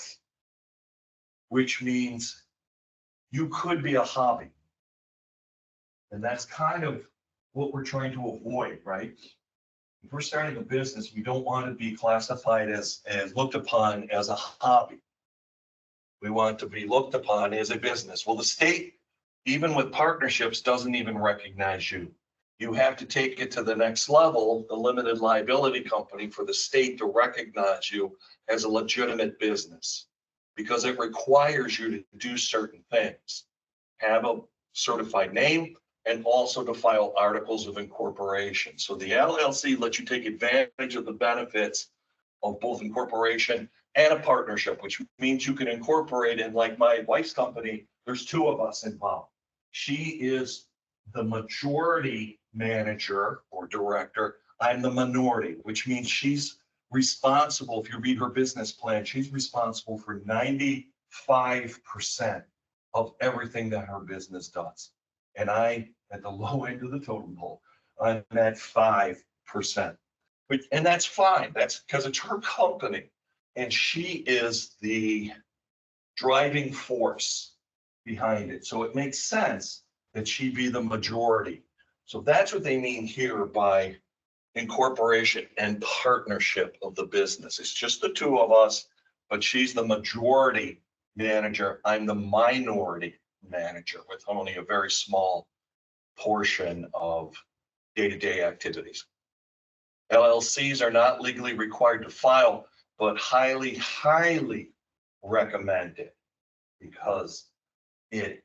which means you could be a hobby. And that's kind of what we're trying to avoid, right? If we're starting a business, we don't want to be classified as looked upon as a hobby. We want to be looked upon as a business. Well, the state, even with partnerships, doesn't even recognize you. You have to take it to the next level, the limited liability company, for the state to recognize you as a legitimate business, because it requires you to do certain things. Have a certified name, and also to file articles of incorporation. So the LLC lets you take advantage of the benefits of both incorporation and a partnership, which means you can incorporate. And like my wife's company, there's 2 of us involved. She is the majority manager or director. I'm the minority, which means she's responsible. If you read her business plan, she's responsible for 95% of everything that her business does. And I, at the low end of the totem pole, I'm at 5%. And that's fine. That's because it's her company. And she is the driving force behind it. So it makes sense that she be the majority. So that's what they mean here by incorporation and partnership of the business. It's just the 2 of us, but she's the majority manager. I'm the minority manager with only a very small portion of day-to-day activities. LLCs are not legally required to file, but highly, highly recommended because it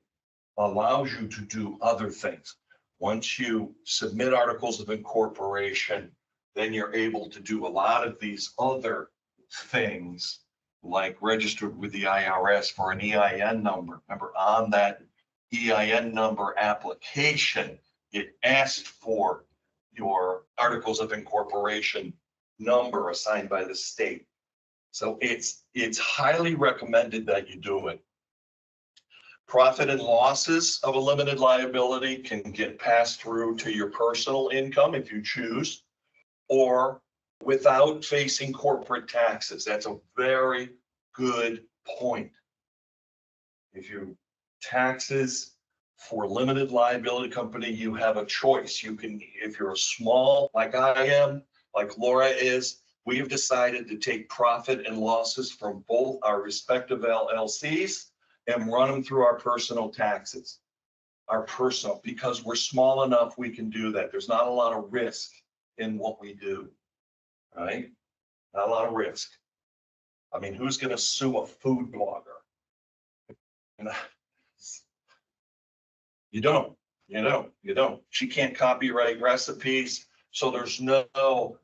allows you to do other things. Once you submit articles of incorporation, then you're able to do a lot of these other things, like registered with the IRS for an EIN number. Remember, on that EIN number application, it asked for your articles of incorporation number assigned by the state. So it's highly recommended that you do it. Profit and losses of a limited liability can get passed through to your personal income if you choose, or without facing corporate taxes. That's a very good point. If you taxes for limited liability company, you have a choice. You can, if you're a small, like I am, like Laura is, we have decided to take profit and losses from both our respective LLCs and run them through our personal taxes. our personal, because we're small enough, we can do that. There's not a lot of risk in what we do, right? Not a lot of risk. I mean, who's going to sue a food blogger? You don't. She can't copyright recipes, so there's no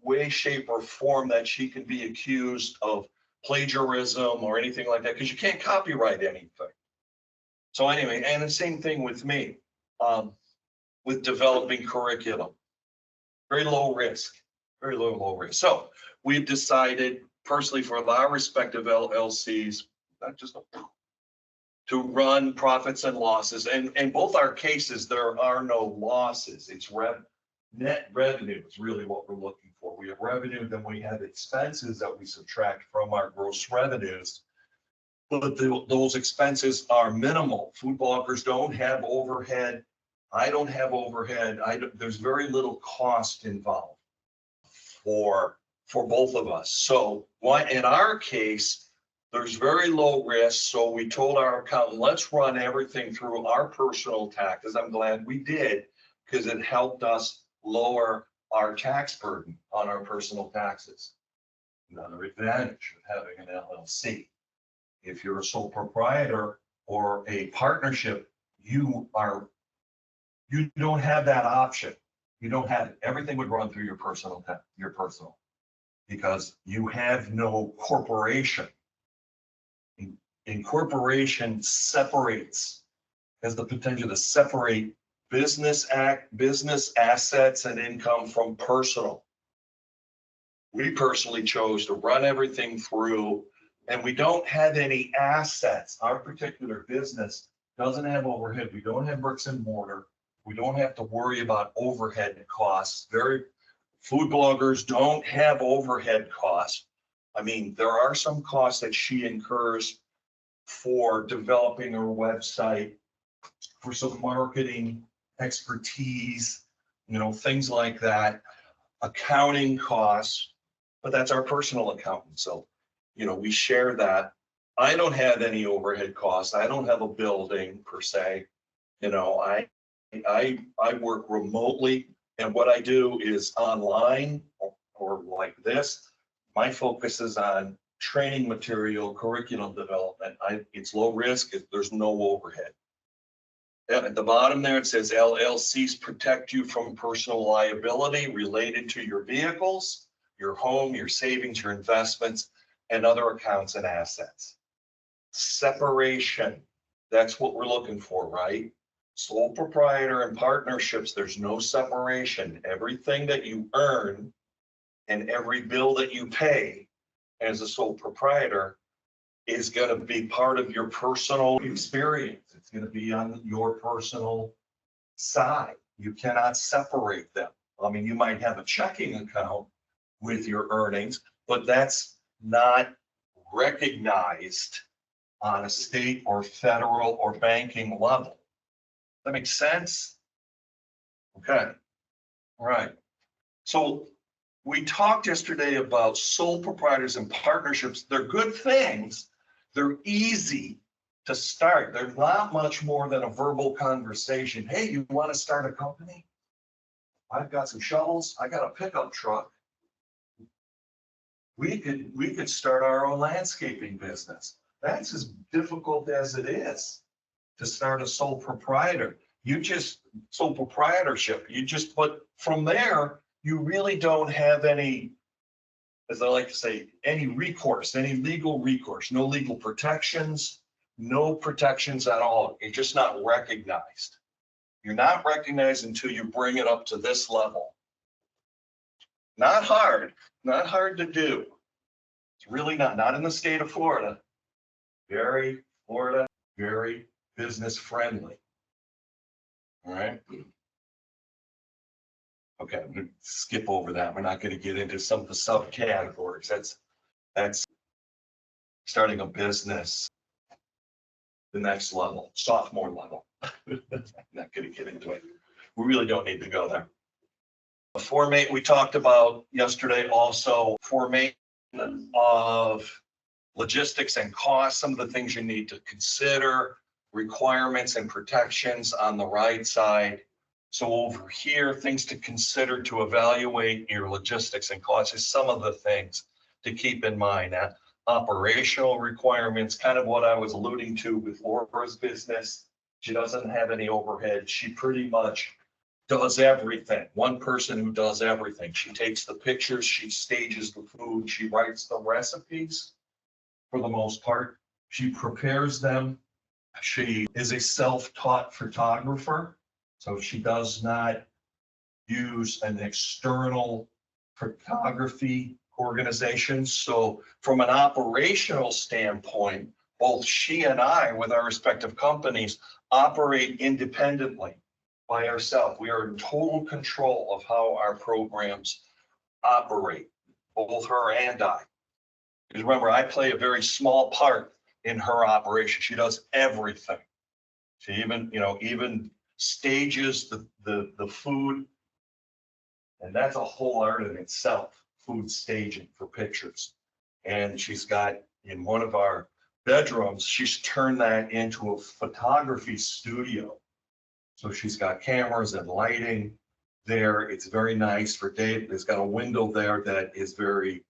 way, shape, or form that she can be accused of plagiarism or anything like that, because you can't copyright anything. So anyway, and the same thing with me, with developing curriculum. Very low risk, very low risk. So we've decided personally for our respective LLCs, not just to run profits and losses. And in both our cases, there are no losses. It's net revenue is really what we're looking for. We have revenue, then we have expenses that we subtract from our gross revenues. But those expenses are minimal. Food bloggers don't have overhead. I don't have overhead. There's very little cost involved for both of us. So why in our case, there's very low risk. So we told our accountant, let's run everything through our personal taxes. I'm glad we did, because it helped us lower our tax burden on our personal taxes. Another advantage of having an LLC. If you're a sole proprietor or a partnership, you don't have that option. You don't have it. Everything would run through your personal, because you have no corporation. Incorporation separates, has the potential to separate business assets and income from personal. We personally chose to run everything through, and we don't have any assets. Our particular business doesn't have overhead. We don't have bricks and mortar. We don't have to worry about overhead costs. Food bloggers don't have overhead costs. I mean, there are some costs that she incurs for developing her website, for some marketing expertise, things like that, accounting costs, but that's our personal accountant. So, we share that. I don't have any overhead costs. I don't have a building per se. I work remotely, and what I do is online or like this. My focus is on training material, curriculum development. It's low risk. There's no overhead. At the bottom there, it says LLCs protect you from personal liability related to your vehicles, your home, your savings, your investments, and other accounts and assets. Separation. That's what we're looking for, right? Sole proprietor and partnerships, there's no separation. Everything that you earn and every bill that you pay as a sole proprietor is going to be part of your personal experience. It's going to be on your personal side. You cannot separate them. I mean, you might have a checking account with your earnings, but that's not recognized on a state or federal or banking level. That makes sense? Okay. All right. So we talked yesterday about sole proprietors and partnerships. They're good things. They're easy to start. They're not much more than a verbal conversation. Hey, you want to start a company? I've got some shovels. I got a pickup truck. We could start our own landscaping business. That's as difficult as it is to start a sole proprietor. Sole proprietorship, you just put from there, you really don't have any, as I like to say, any recourse, any legal recourse, no legal protections, no protections at all. You're just not recognized. You're not recognized until you bring it up to this level. Not hard to do. It's really not in the state of Florida. Very business friendly. All right. Okay, I'm going to skip over that. We're not going to get into some of the subcategories. That's starting a business, the next level, sophomore level. Not going to get into it. We really don't need to go there. We talked about yesterday also formation of logistics and costs, some of the things you need to consider. requirements and protections on the right side. So over here, things to consider to evaluate your logistics and costs is some of the things to keep in mind. Now, operational requirements, kind of what I was alluding to with Laura's business. She doesn't have any overhead. She pretty much does everything. One person who does everything. She takes the pictures, she stages the food, she writes the recipes for the most part. She prepares them. She is a self-taught photographer, so she does not use an external photography organization. So from an operational standpoint, both she and I, with our respective companies, operate independently by ourselves. We are in total control of how our programs operate, both her and I. Because remember, I play a very small part in her operation. She does everything. She even stages the food. And that's a whole art in itself, food staging for pictures. And she's got, in one of our bedrooms, she's turned that into a photography studio. So she's got cameras and lighting there. It's very nice for Dave. There's got a window there that is very,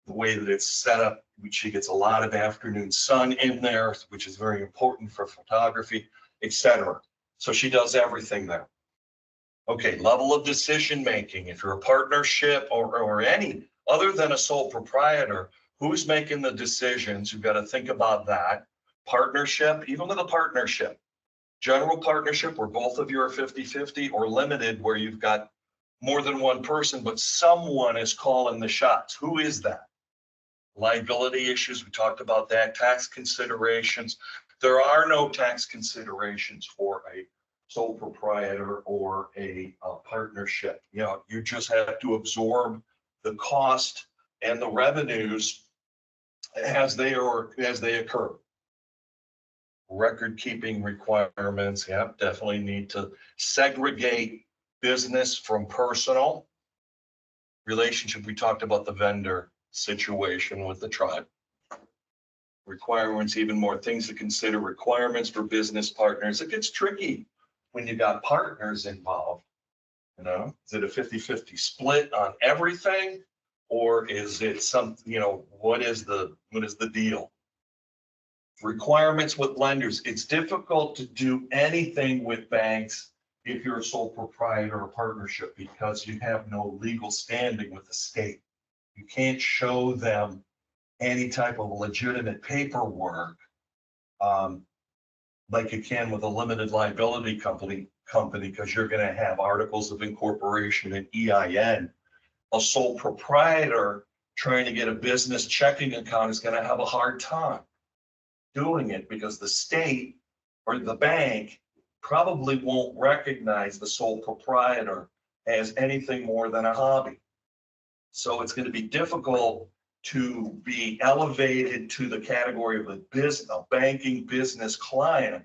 the way that it's set up, she gets a lot of afternoon sun in there, which is very important for photography, etc. So she does everything there. Okay, level of decision making. If you're a partnership or any other than a sole proprietor, who's making the decisions? You've got to think about that. Partnership, even with a partnership, general partnership where both of you are 50-50, or limited where you've got more than one person, but someone is calling the shots. Who is that? Liability issues, we talked about that. Tax considerations. There are no tax considerations for a sole proprietor or a partnership. You just have to absorb the cost and the revenues as they occur. Record keeping requirements, definitely need to segregate business from personal. Relationship, we talked about the vendor situation with the tribe. Requirements, even more things to consider. Requirements for business partners. It gets tricky when you got partners involved. Is it a 50-50 split on everything, or is it what is the deal? Requirements with lenders. It's difficult to do anything with banks if you're a sole proprietor or partnership because you have no legal standing with the state. You can't show them any type of legitimate paperwork like you can with a limited liability company because you're going to have articles of incorporation and EIN. A sole proprietor trying to get a business checking account is going to have a hard time doing it because the state or the bank probably won't recognize the sole proprietor as anything more than a hobby. So it's going to be difficult to be elevated to the category of a banking business client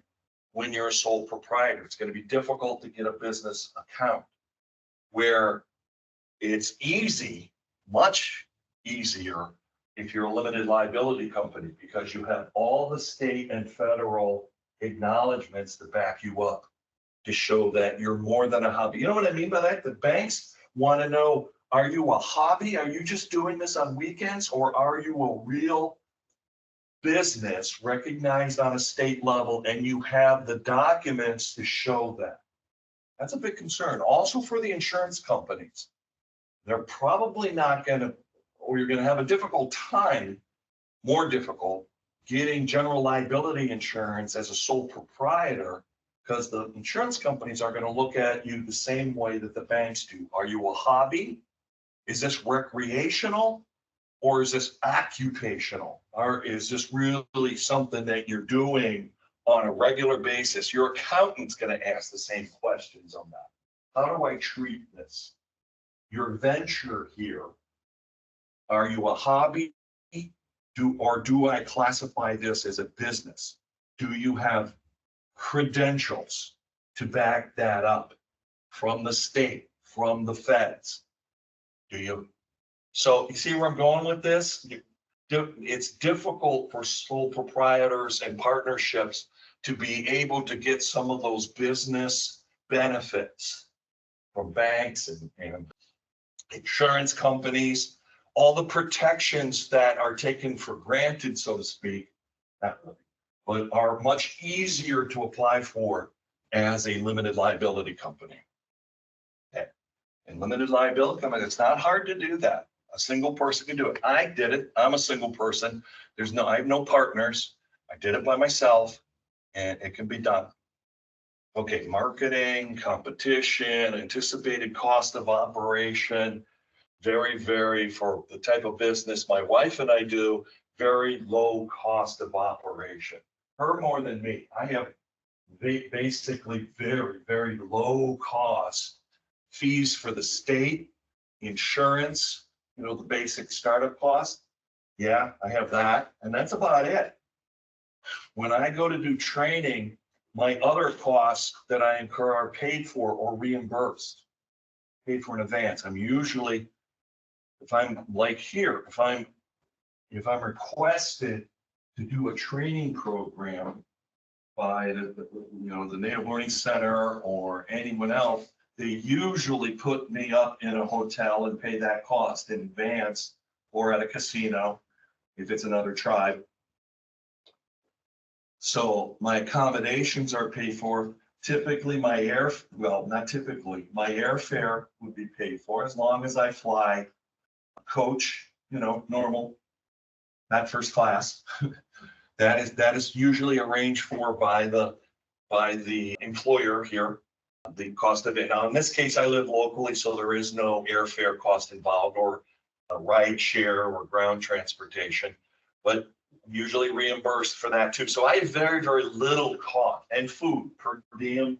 when you're a sole proprietor. It's going to be difficult to get a business account where it's easy, much easier if you're a limited liability company because you have all the state and federal acknowledgments to back you up to show that you're more than a hobby. You know what I mean by that? The banks want to know, are you a hobby? Are you just doing this on weekends? Or are you a real business recognized on a state level and you have the documents to show that? That's a big concern. Also for the insurance companies. They're probably not going to, or you're going to have a difficult time, more difficult, getting general liability insurance as a sole proprietor because the insurance companies are going to look at you the same way that the banks do. Are you a hobby? Is this recreational or is this occupational? Or is this really something that you're doing on a regular basis? Your accountant's going to ask the same questions on that. How do I treat this? Your venture here, are you a hobby? Do I classify this as a business? Do you have credentials to back that up from the state, from the feds? Do you? So you see where I'm going with this? It's difficult for sole proprietors and partnerships to be able to get some of those business benefits from banks and insurance companies, all the protections that are taken for granted, so to speak, not really, but are much easier to apply for as a limited liability company. Okay. And limited liability company, it's not hard to do that. A single person can do it. I did it. I'm a single person. I have no partners. I did it by myself and it can be done. Okay, marketing, competition, anticipated cost of operation, very, for the type of business my wife and I do, very low cost of operation. Her more than me. I have basically very low cost fees for the state, insurance, the basic startup cost. Yeah, I have that, and that's about it. When I go to do training, my other costs that I incur are paid for or reimbursed, paid for in advance. I'm usually, if I'm like here, if I'm requested to do a training program by the Native Learning Center or anyone else, they usually put me up in a hotel and pay that cost in advance or at a casino if it's another tribe. So my accommodations are paid for. Typically my not typically, my airfare would be paid for as long as I fly a coach, normal, not first class. That is usually arranged for by the employer here, the cost of it. Now, in this case, I live locally, so there is no airfare cost involved or a ride share or ground transportation, but usually reimbursed for that too. So I have very little cost, and food per diem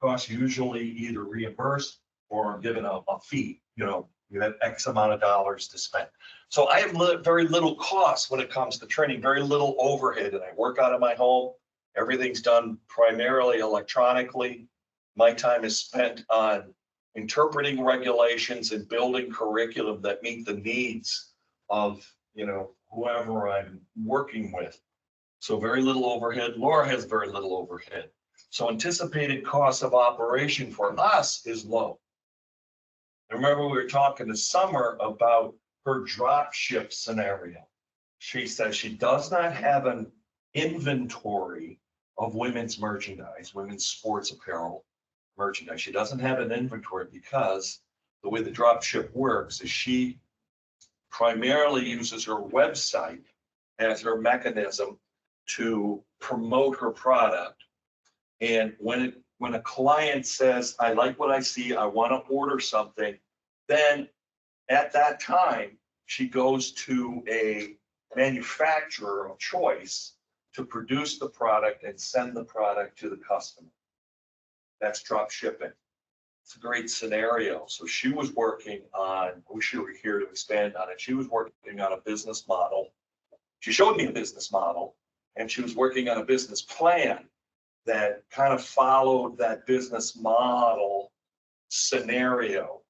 costs usually either reimbursed or given a fee. You have X amount of dollars to spend. So I have very little cost when it comes to training, very little overhead, and I work out of my home. Everything's done primarily electronically. My time is spent on interpreting regulations and building curriculum that meet the needs of, whoever I'm working with. So very little overhead. Laura has very little overhead. So anticipated cost of operation for us is low. I remember we were talking this summer about her drop ship scenario. She says she does not have an inventory of women's merchandise, women's sports apparel merchandise. She doesn't have an inventory because the way the drop ship works is she primarily uses her website as her mechanism to promote her product. And when a client says, I like what I see, I want to order something, then at that time, she goes to a manufacturer of choice to produce the product and send the product to the customer. That's drop shipping. It's a great scenario. So she was working on, I wish you were here to expand on it. She was working on a business model. She showed me a business model, and she was working on a business plan that kind of followed that business model scenario.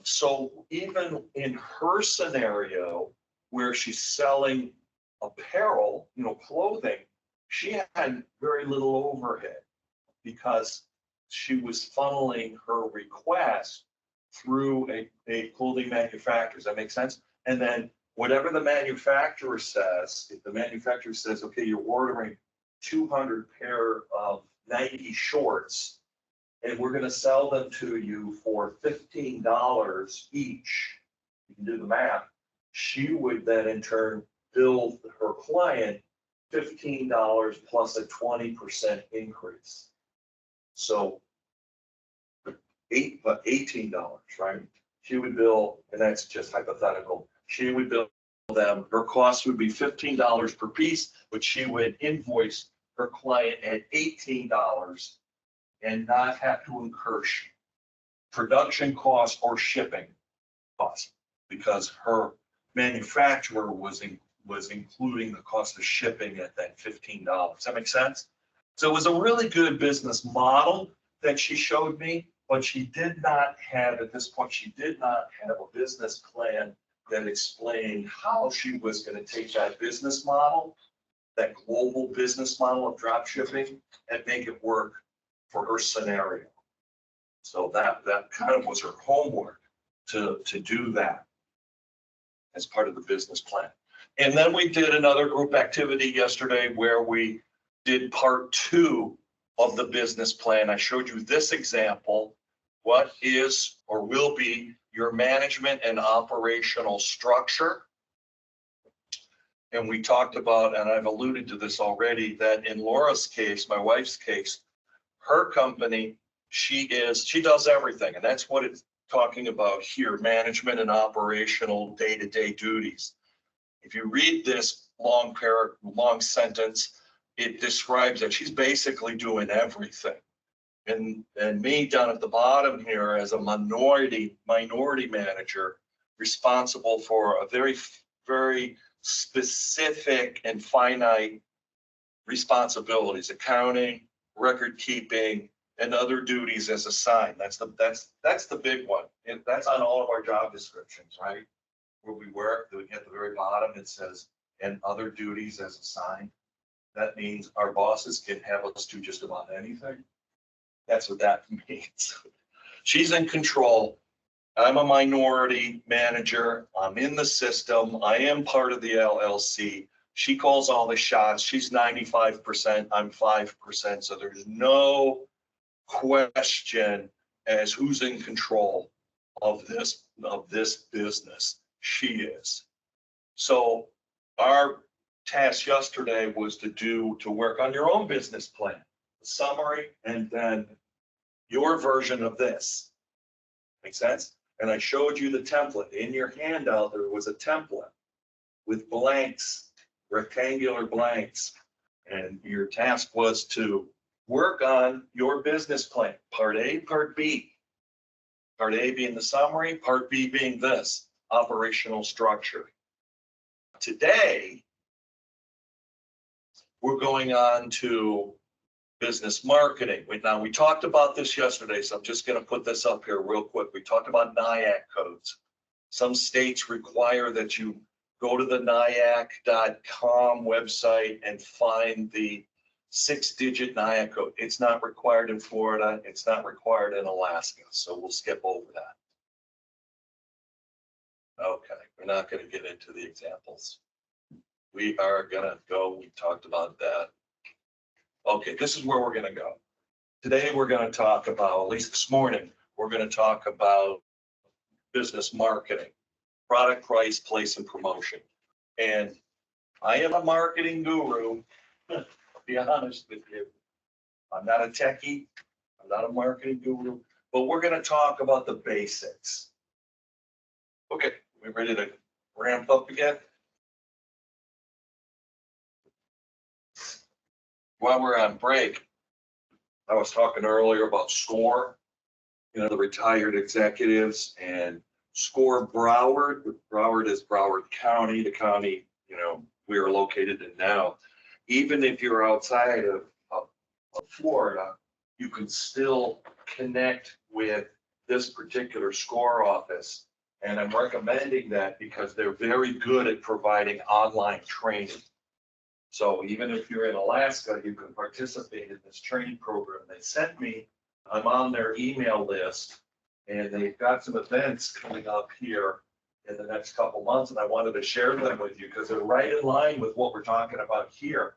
So even in her scenario, where she's selling apparel, clothing, she had very little overhead because she was funneling her request through a clothing manufacturer. Does that make sense? And then whatever the manufacturer says, if the manufacturer says, okay, you're ordering 200 pair of Nike shorts, and we're going to sell them to you for $15 each, you can do the math, she would then in turn bill her client $15 plus a 20% increase. So $18, right? She would bill, and that's just hypothetical, she would bill them, her cost would be $15 per piece, but she would invoice her client at $18 and not have to incur production costs or shipping costs because her manufacturer was including the cost of shipping at that $15. Does that make sense? So it was a really good business model that she showed me, but she did not have, at this point, she did not have a business plan that explained how she was going to take that business model that global business model of drop shipping and make it work for her scenario. So that kind of was her homework to do that as part of the business plan. And then we did another group activity yesterday where we did part 2 of the business plan. I showed you this example. What is or will be your management and operational structure? And we talked about, and I've alluded to this already, that in Laura's case, my wife's case, her company, she does everything. And that's what it's talking about here, management and operational day-to-day duties. If you read this long sentence, it describes that she's basically doing everything. And me down at the bottom here as a minority manager, responsible for a very, very specific and finite responsibilities, accounting, record keeping, and other duties as assigned. That's the big one. And that's on all of our job descriptions, right? Where we work, at the very bottom, it says, and other duties as assigned. That means our bosses can have us do just about anything. That's what that means. She's in control. I'm a minority manager. I'm in the system. I am part of the LLC. She calls all the shots. She's 95%. I'm 5%. So there's no question as who's in control of this business. She is. So our task yesterday was to work on your own business plan, the summary, and then your version of this. Make sense? And I showed you the template. In your handout, there was a template with blanks, rectangular blanks. And your task was to work on your business plan, part A, part B. Part A being the summary, part B being this, operational structure. Today, we're going on to business marketing. Now, we talked about this yesterday, so I'm just going to put this up here real quick. We talked about NAHAC codes. Some states require that you go to the NAHAC.com website and find the 6-digit NAHAC code. It's not required in Florida. It's not required in Alaska, so we'll skip over that. Okay, we're not going to get into the examples. We are going to go, we talked about that. Okay, this is where we're going to go. Today, we're going to talk about, at least this morning, we're going to talk about business marketing, product, price, place, and promotion. And I am a marketing guru, to be honest with you. I'm not a techie. I'm not a marketing guru, but we're going to talk about the basics. Okay, we ready to ramp up again? While we're on break, I was talking earlier about SCORE, the retired executives, and SCORE Broward. Broward is Broward County, the county, we are located in now. Even if you're outside of Florida, you can still connect with this particular SCORE office. And I'm recommending that because they're very good at providing online training. So even if you're in Alaska, you can participate in this training program they sent me. I'm on their email list, and they've got some events coming up here in the next couple months, and I wanted to share them with you because they're right in line with what we're talking about here.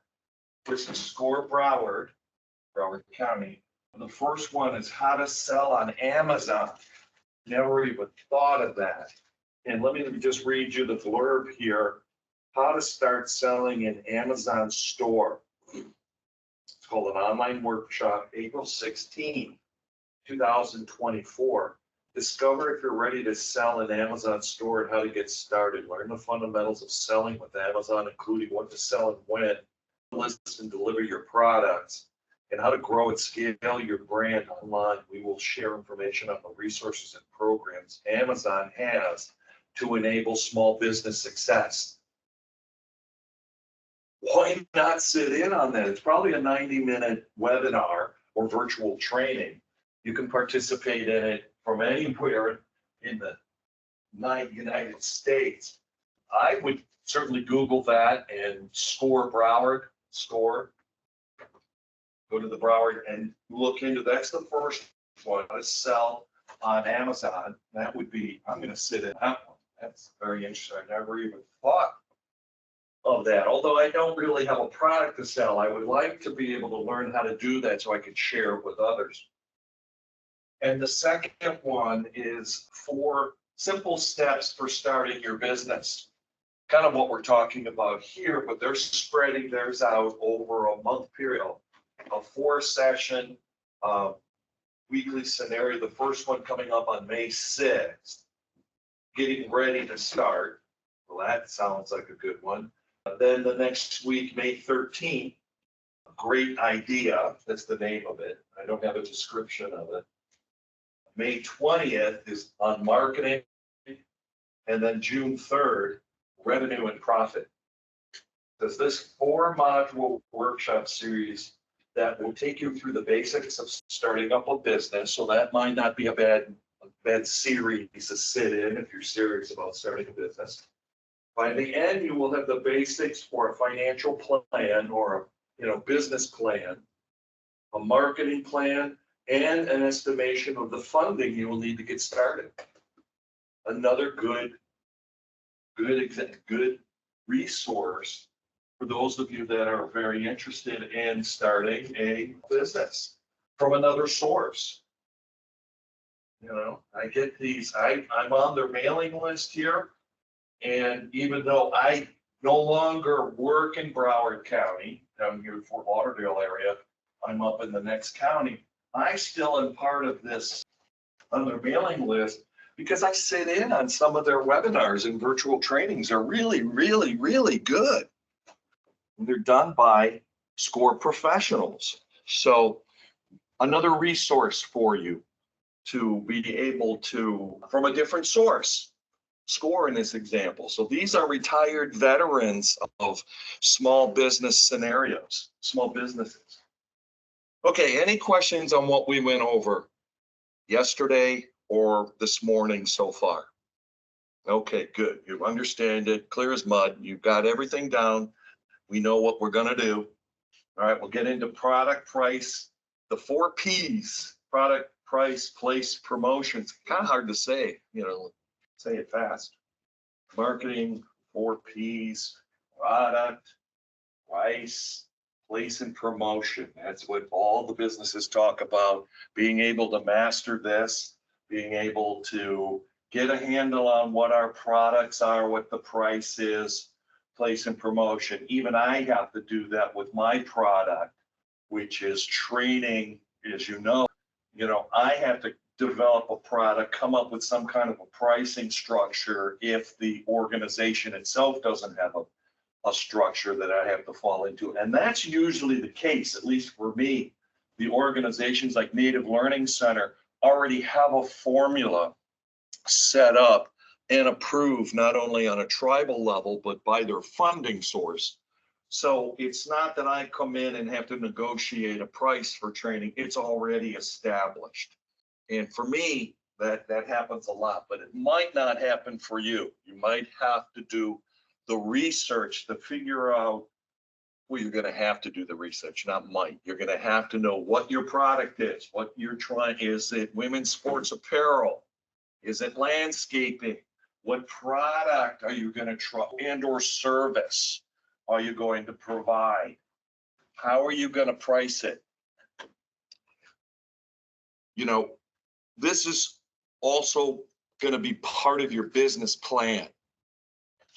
This is SCORE Broward County. And the first one is how to sell on Amazon. Never even thought of that. And let me just read you the blurb here. How to start selling in Amazon store. It's called an online workshop, April 16, 2024. Discover if you're ready to sell in Amazon store and how to get started. Learn the fundamentals of selling with Amazon, including what to sell and when, list and deliver your products, and how to grow and scale your brand online. We will share information on the resources and programs Amazon has to enable small business success. Why not sit in on that? It's probably a 90-minute webinar or virtual training. You can participate in it from anywhere in the United States. I would certainly Google that and score Broward, score. Go to the Broward and look into, that's the first one, to sell on Amazon. That would be, I'm gonna sit in that one. That's very interesting. I never even thought of that. Although I don't really have a product to sell, I would like to be able to learn how to do that so I could share it with others. And the second one is 4 simple steps for starting your business. Kind of what we're talking about here, but they're spreading theirs out over a month period. A 4-session weekly scenario. The first one coming up on May 6th. Getting ready to start. Well, that sounds like a good one. Then the next week, May 13th, great idea. That's the name of it. I don't have a description of it. May 20th is on marketing. And then June 3rd, revenue and profit. There's this 4-module workshop series that will take you through the basics of starting up a business. So that might not be a bad series to sit in if you're serious about starting a business. By the end, you will have the basics for a financial plan or a business plan, a marketing plan, and an estimation of the funding you will need to get started. Another good resource for those of you that are very interested in starting a business from another source. I get these, I'm on their mailing list here. And even though I no longer work in Broward County, down here in Fort Lauderdale area, I'm up in the next county, I still am part of this on their mailing list because I sit in on some of their webinars and virtual trainings are really, really, really good. And they're done by SCORE professionals. So another resource for you to be able to, from a different source, SCORE in this example. So these are retired veterans of small business scenarios, small businesses. Okay, any questions on what we went over yesterday or this morning so far? Okay, good. You understand it, clear as mud. You've got everything down. We know what we're gonna do. All right, we'll get into product, price, the 4 Ps, product, price, place, promotions. Kind of hard to say, say it fast. Marketing, 4 Ps, product, price, place, and promotion. That's what all the businesses talk about, being able to master this, being able to get a handle on what our products are, what the price is, place and promotion. Even I have to do that with my product, which is training, as you know, I have to develop a product, come up with some kind of a pricing structure if the organization itself doesn't have a structure that I have to fall into. And that's usually the case, at least for me. The organizations like Native Learning Center already have a formula set up and approved not only on a tribal level, but by their funding source. So it's not that I come in and have to negotiate a price for training. It's already established. And for me, that happens a lot, but it might not happen for you. You might have to do the research to figure out, well, you're going to have to do the research, not might. You're going to have to know what your product is, what you're trying. Is it women's sports apparel? Is it landscaping? What product are you going to try and or service are you going to provide? How are you going to price it? This is also going to be part of your business plan.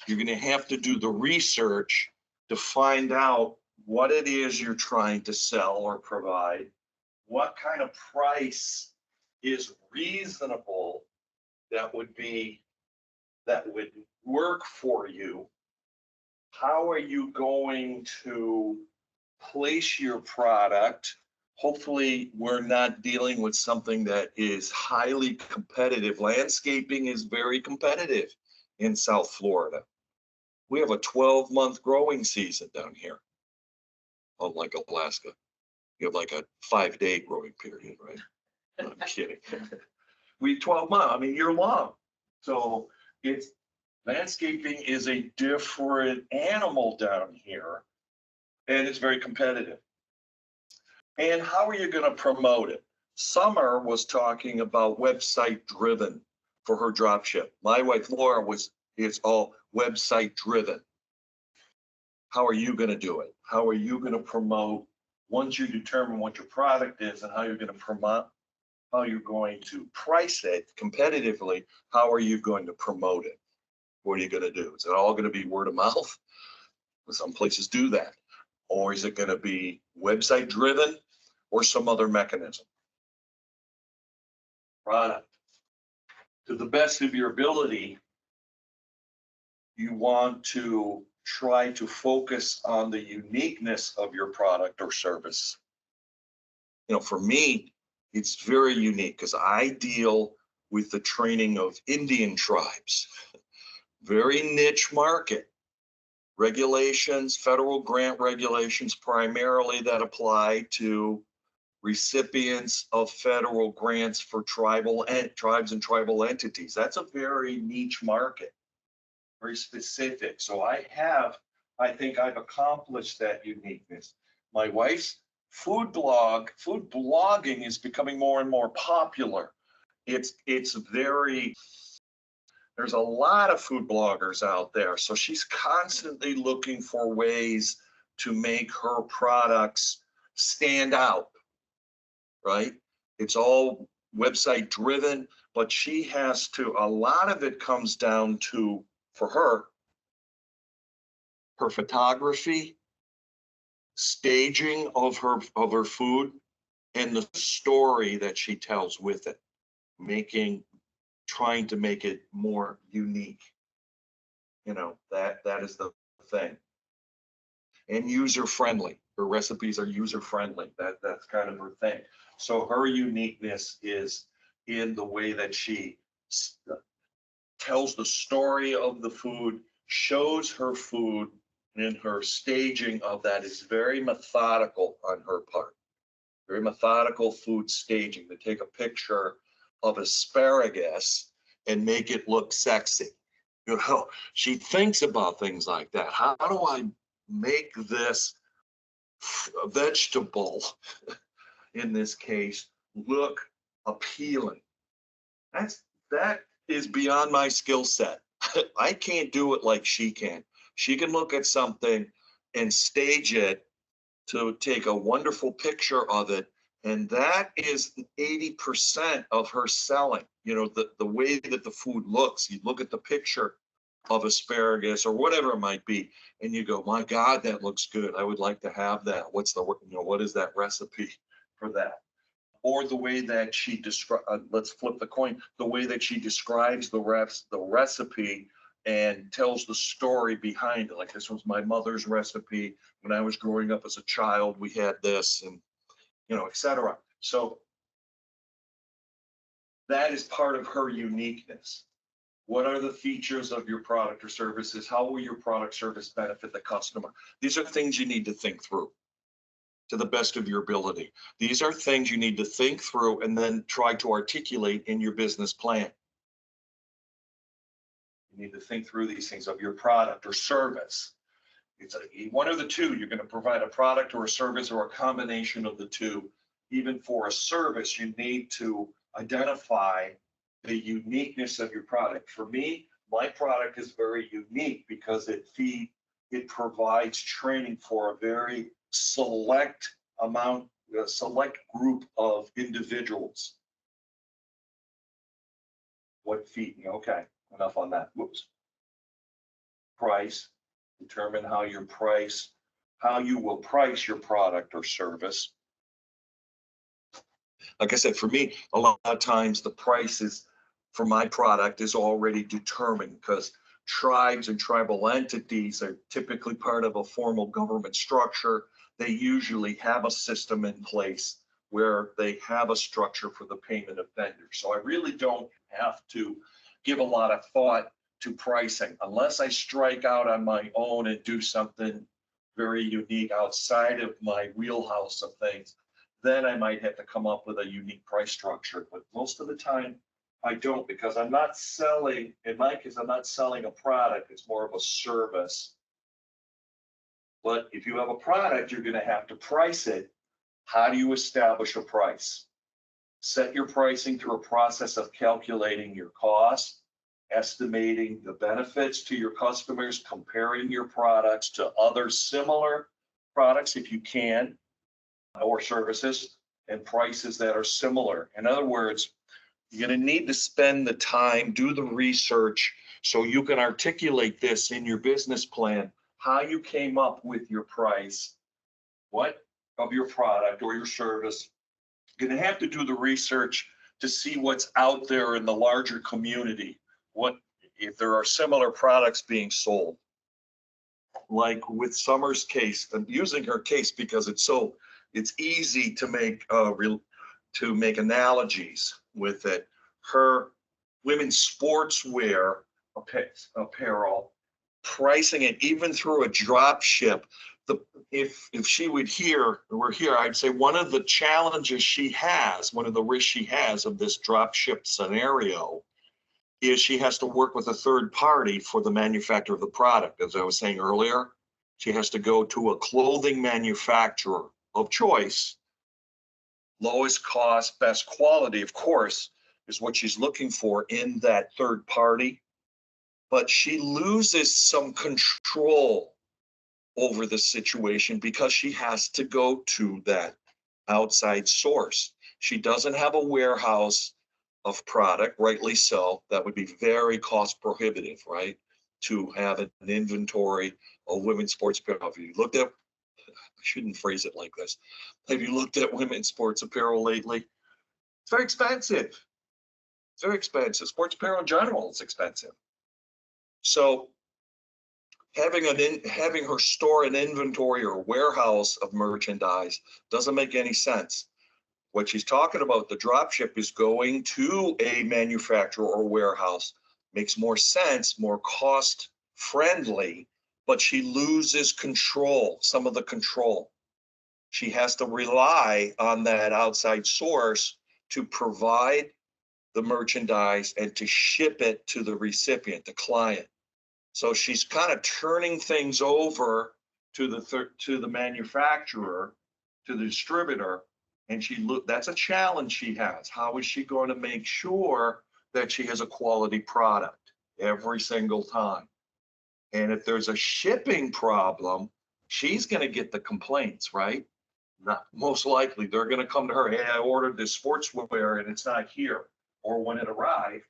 You're going to have to do the research to find out what it is you're trying to sell or provide, what kind of price is reasonable that would work for you. How are you going to place your product? Hopefully, we're not dealing with something that is highly competitive. Landscaping is very competitive in South Florida. We have a 12-month growing season down here. Unlike Alaska, you have like a 5-day growing period, right? I'm kidding. We 12 months, year long. So Landscaping is a different animal down here, and it's very competitive. And how are you going to promote it? Summer was talking about website driven for her dropship. My wife Laura it's all website driven. How are you going to do it? How are you going to promote once you determine what your product is and how you're going to promote, how you're going to price it competitively? How are you going to promote it? What are you going to do? Is it all going to be word of mouth? Some places do that. Or is it going to be website driven or some other mechanism? Product. To the best of your ability, you want to try to focus on the uniqueness of your product or service. You know, for me, it's very unique because I deal with the training of Indian tribes. Very niche market. Regulations, federal grant regulations primarily that apply to recipients of federal grants for tribes and tribal entities. That's a very niche market, very specific. So I think I've accomplished that uniqueness. My wife's food blogging is becoming more and more popular. There's a lot of food bloggers out there. So she's constantly looking for ways to make her products stand out, right? It's all website driven, but she has to, a lot of it comes down to, for her photography, staging of her food, and the story that she tells with it, trying to make it more unique. You know, that is the thing. And user friendly. Her recipes are user friendly. That's kind of her thing. So her uniqueness is in the way that she tells the story of the food, shows her food, and her staging of that is very methodical on her part. Very methodical food staging, to take a picture of asparagus and make it look sexy. You know, she thinks about things like that. How do I make this vegetable, in this case, look appealing? That is beyond my skill set. I can't do it like she can. She can look at something and stage it to take a wonderful picture of it. And that is 80% of her selling. You know, the way that the food looks. You look at the picture of asparagus or whatever it might be, and you go, my God, that looks good. I would like to have that. What is that recipe for that? Or the way that she describes, let's flip the coin, the way that she describes the recipe and tells the story behind it. Like, this was my mother's recipe. When I was growing up as a child, we had this, and, you know, et cetera. So that is part of her uniqueness. What are the features of your product or services? How will your product service benefit the customer? These are things you need to think through to the best of your ability. These are things you need to think through and then try to articulate in your business plan. You need to think through these things of your product or service. It's one of the two. You're going to provide a product or a service or a combination of the two. Even for a service, you need to identify the uniqueness of your product. For me, my product is very unique because it provides training for a very select group of individuals. What feet? Okay, enough on that. Whoops. Price. Determine how you will price your product or service. Like I said, for me, a lot of times the prices for my product is already determined because tribes and tribal entities are typically part of a formal government structure. They usually have a system in place where they have a structure for the payment of vendors. So I really don't have to give a lot of thought to pricing unless I strike out on my own and do something very unique outside of my wheelhouse of things. Then I might have to come up with a unique price structure. But most of the time, I don't, because I'm not selling, in my case, I'm not selling a product, it's more of a service. But if you have a product, you're gonna have to price it. How do you establish a price? Set your pricing through a process of calculating your cost, estimating the benefits to your customers, comparing your products to other similar products if you can, or services, and prices that are similar. In other words, you're gonna need to spend the time, do the research, so you can articulate this in your business plan, how you came up with your price, what of your product or your service. You're gonna have to do the research to see what's out there in the larger community. What, if there are similar products being sold. Like with Summer's case, I'm using her case because it's easy to make analogies with it. Her women's sportswear apparel, pricing it even through a drop ship. If she were here, I'd say one of the challenges she has, one of the risks she has of this drop ship scenario is she has to work with a third party for the manufacture of the product. As I was saying earlier, she has to go to a clothing manufacturer of choice. Lowest cost, best quality, of course, is what she's looking for in that third party. But she loses some control over the situation because she has to go to that outside source. She doesn't have a warehouse of product, rightly so. That would be very cost prohibitive, right? To have an inventory of women's sports apparel. If you looked at, I shouldn't phrase it like this. Have you looked at women's sports apparel lately? It's very expensive. It's very expensive. Sports apparel in general is expensive. So having her store an inventory or warehouse of merchandise doesn't make any sense. What she's talking about, the drop ship, is going to a manufacturer or warehouse. Makes more sense, more cost friendly, but she loses control, some of the control. She has to rely on that outside source to provide the merchandise and to ship it to the recipient, the client. So she's kind of turning things over to the manufacturer, to the distributor, and that's a challenge she has. How is she going to make sure that she has a quality product every single time? And if there's a shipping problem, she's going to get the complaints, right? Not most likely, they're going to come to her. Hey, I ordered this sportswear and it's not here. Or when it arrived,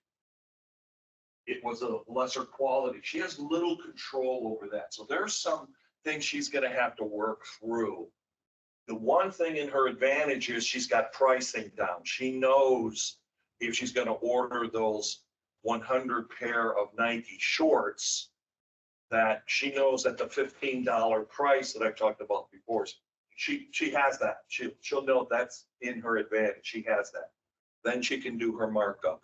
it was a lesser quality. She has little control over that. So there's some things she's going to have to work through. The one thing in her advantage is she's got pricing down. She knows if she's going to order those 100 pair of Nike shorts, that she knows that the $15 price that I've talked about before, she has that. She'll know that's in her advantage. She has that. Then she can do her markup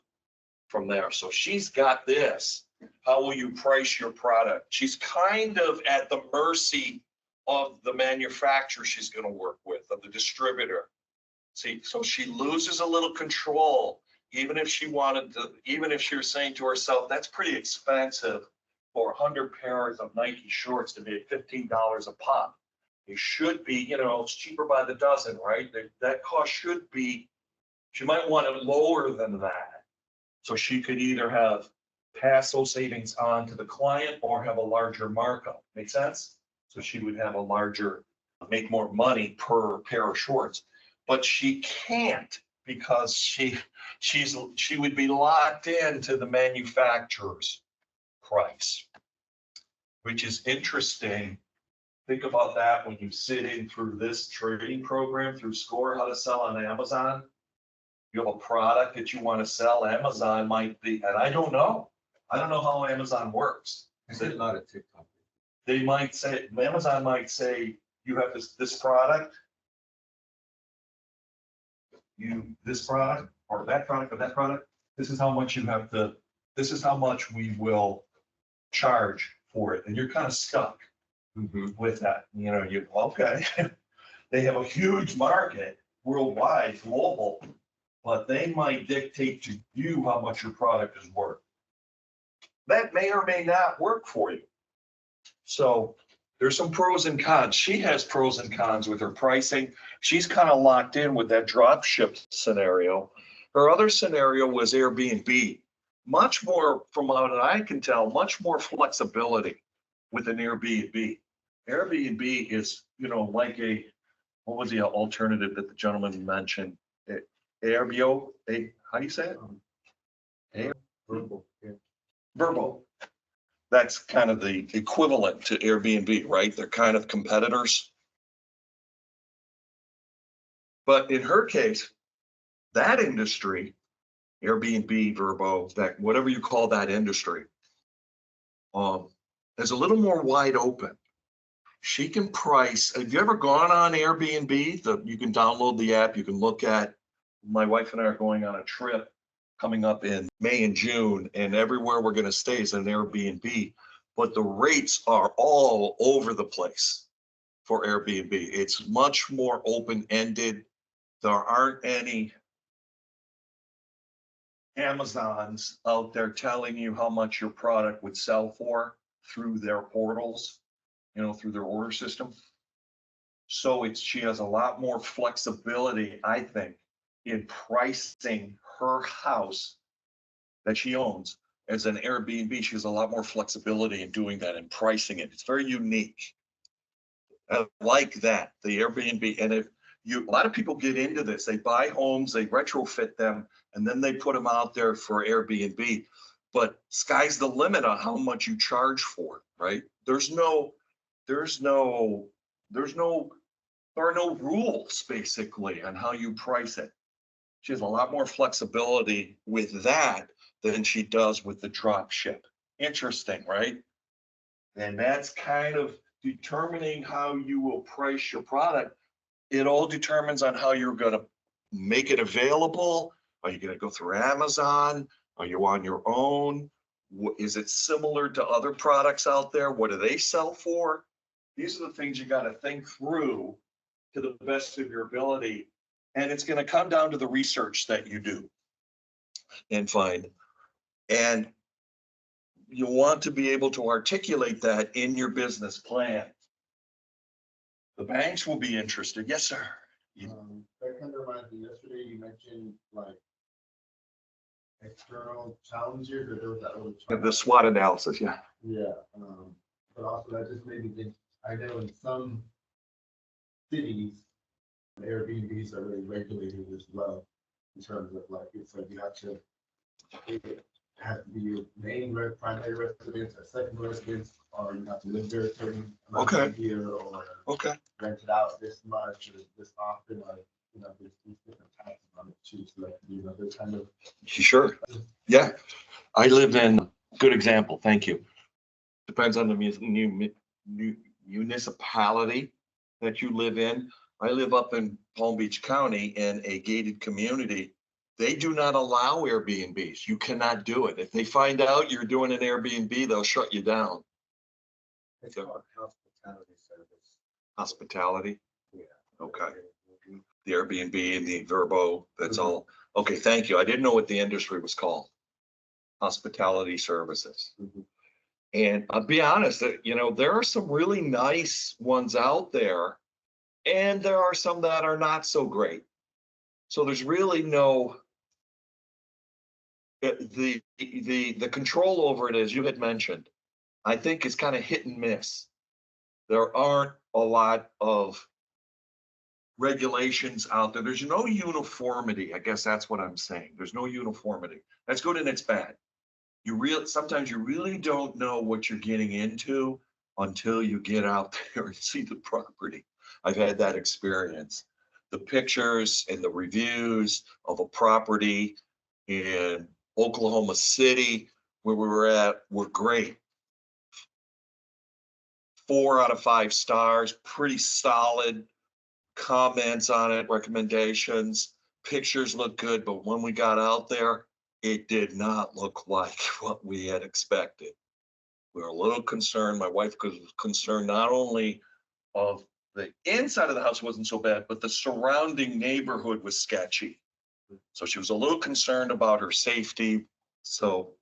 from there. So she's got this. How will you price your product? She's kind of at the mercy of the manufacturer she's going to work with, of the distributor. See, so she loses a little control, even if she was saying to herself, that's pretty expensive for 100 pairs of Nike shorts to be at $15 a pop. It should be, it's cheaper by the dozen, right? That cost should be, she might want it lower than that. So she could either pass those savings on to the client or have a larger markup. Make sense? So she would have make more money per pair of shorts, but she can't because she would be locked into the manufacturer's price, which is interesting. Think about that when you sit in through this training program through SCORE, how to sell on Amazon. You have a product that you want to sell, Amazon might be, and I don't know how Amazon works. It's not a TikTok. Amazon might say, you have this product, this product, or that product, this is how much this is how much we will charge for it. And you're kind of stuck with that. Okay. They have a huge market worldwide, global, but they might dictate to you how much your product is worth. That may or may not work for you. So there's some pros and cons. She has pros and cons with her pricing. She's kind of locked in with that drop ship scenario. Her other scenario was Airbnb. Much more, from what I can tell, much more flexibility with an Airbnb. Airbnb is, like what was the alternative that the gentleman mentioned? Airbnb, how do you say it? Verbal, yeah. Verbo. That's kind of the equivalent to Airbnb, right? They're kind of competitors. But in her case, that industry, Airbnb, Verbo, that whatever you call that industry, is a little more wide open. She can price. Have you ever gone on Airbnb? You can download the app. You can look at. My wife and I are going on a trip coming up in May and June, and everywhere we're going to stay is an Airbnb. But the rates are all over the place for Airbnb. It's much more open-ended. There aren't any Amazons out there telling you how much your product would sell for through their portals, through their order system. So she has a lot more flexibility, I think, in pricing her house that she owns as an Airbnb. She has a lot more flexibility in doing that and pricing it. It's very unique. I like that, the Airbnb. And a lot of people get into this, they buy homes, they retrofit them, and then they put them out there for Airbnb. But sky's the limit on how much you charge for it, right? There are no rules basically on how you price it. She has a lot more flexibility with that than she does with the drop ship. Interesting, right? And that's kind of determining how you will price your product. It all determines on how you're going to make it available. Are you going to go through Amazon? Are you on your own? Is it similar to other products out there? What do they sell for? These are the things you got to think through to the best of your ability. And it's going to come down to the research that you do and find. And you want to be able to articulate that in your business plan. The banks will be interested. Yes, sir. That kind of reminds me, yesterday you mentioned like external challenges, or there was that other The SWOT analysis, yeah. Yeah, but also that just made me think, I know in some cities, Airbnbs are really regulated as well, in terms of like, it's like you have to, it has to be your main primary residence, a secondary residence, or you have to live there a certain amount of year, or rent it out this much, or this often, or, there's these different taxes on it too, so like, they're kind of. Sure, yeah. I live in, good example, thank you. Depends on the municipality that you live in. I live up in Palm Beach County in a gated community. They do not allow Airbnbs. You cannot do it. If they find out you're doing an Airbnb, they'll shut you down. It's called hospitality service. Hospitality? Yeah. Okay. The Airbnb and the Verbo, that's all. Okay, thank you. I didn't know what the industry was called. Hospitality services. And I'll be honest, there are some really nice ones out there, and there are some that are not so great. So there's really no, the control over it, as you had mentioned, I think is kind of hit and miss. There aren't a lot of regulations out there. There's no uniformity. I guess that's what I'm saying. There's no uniformity. That's good and it's bad. Sometimes you really don't know what you're getting into until you get out there and see the property. I've had that experience. The pictures and the reviews of a property in Oklahoma City where we were at were great. 4 out of 5 stars, pretty solid comments on it, recommendations, pictures look good, but when we got out there, it did not look like what we had expected. We were a little concerned. My wife was concerned not only of the inside of the house wasn't so bad, but the surrounding neighborhood was sketchy. So she was a little concerned about her safety. So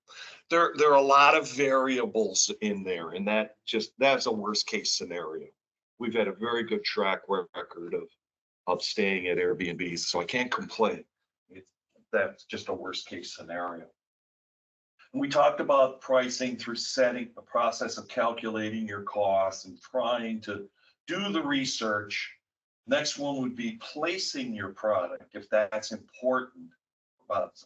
there are a lot of variables in there, and that's a worst case scenario. We've had a very good track record of staying at Airbnbs, so I can't complain. That's just a worst case scenario. We talked about pricing through setting the process of calculating your costs and trying to do the research. Next one would be placing your product, if that's important.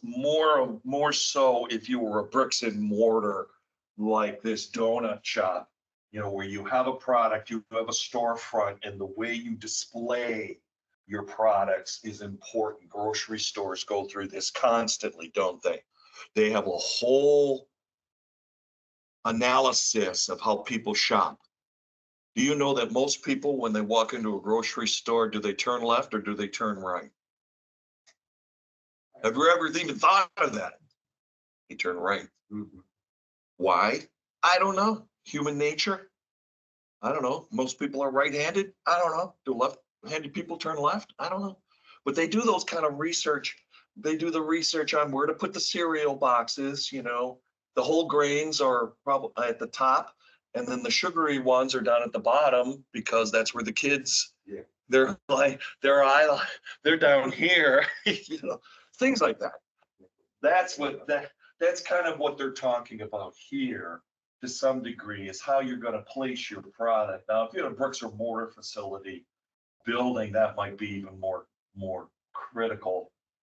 More so if you were a bricks and mortar like this donut shop, where you have a product, you have a storefront, and the way you display your products is important. Grocery stores go through this constantly, don't they? They have a whole analysis of how people shop. Do you know that most people, when they walk into a grocery store, do they turn left or do they turn right? Have you ever even thought of that? You turn right. Mhm. Why? I don't know. Human nature? I don't know. Most people are right-handed. I don't know. Do left-handed people turn left? I don't know. But they do those kind of research. They do the research on where to put the cereal boxes, the whole grains are probably at the top, and then the sugary ones are down at the bottom because that's where the kids, Yeah. they're down here, things like that. That's kind of what they're talking about here to some degree, is how you're going to place your product. Now, if you had a bricks or mortar facility building, that might be even more critical.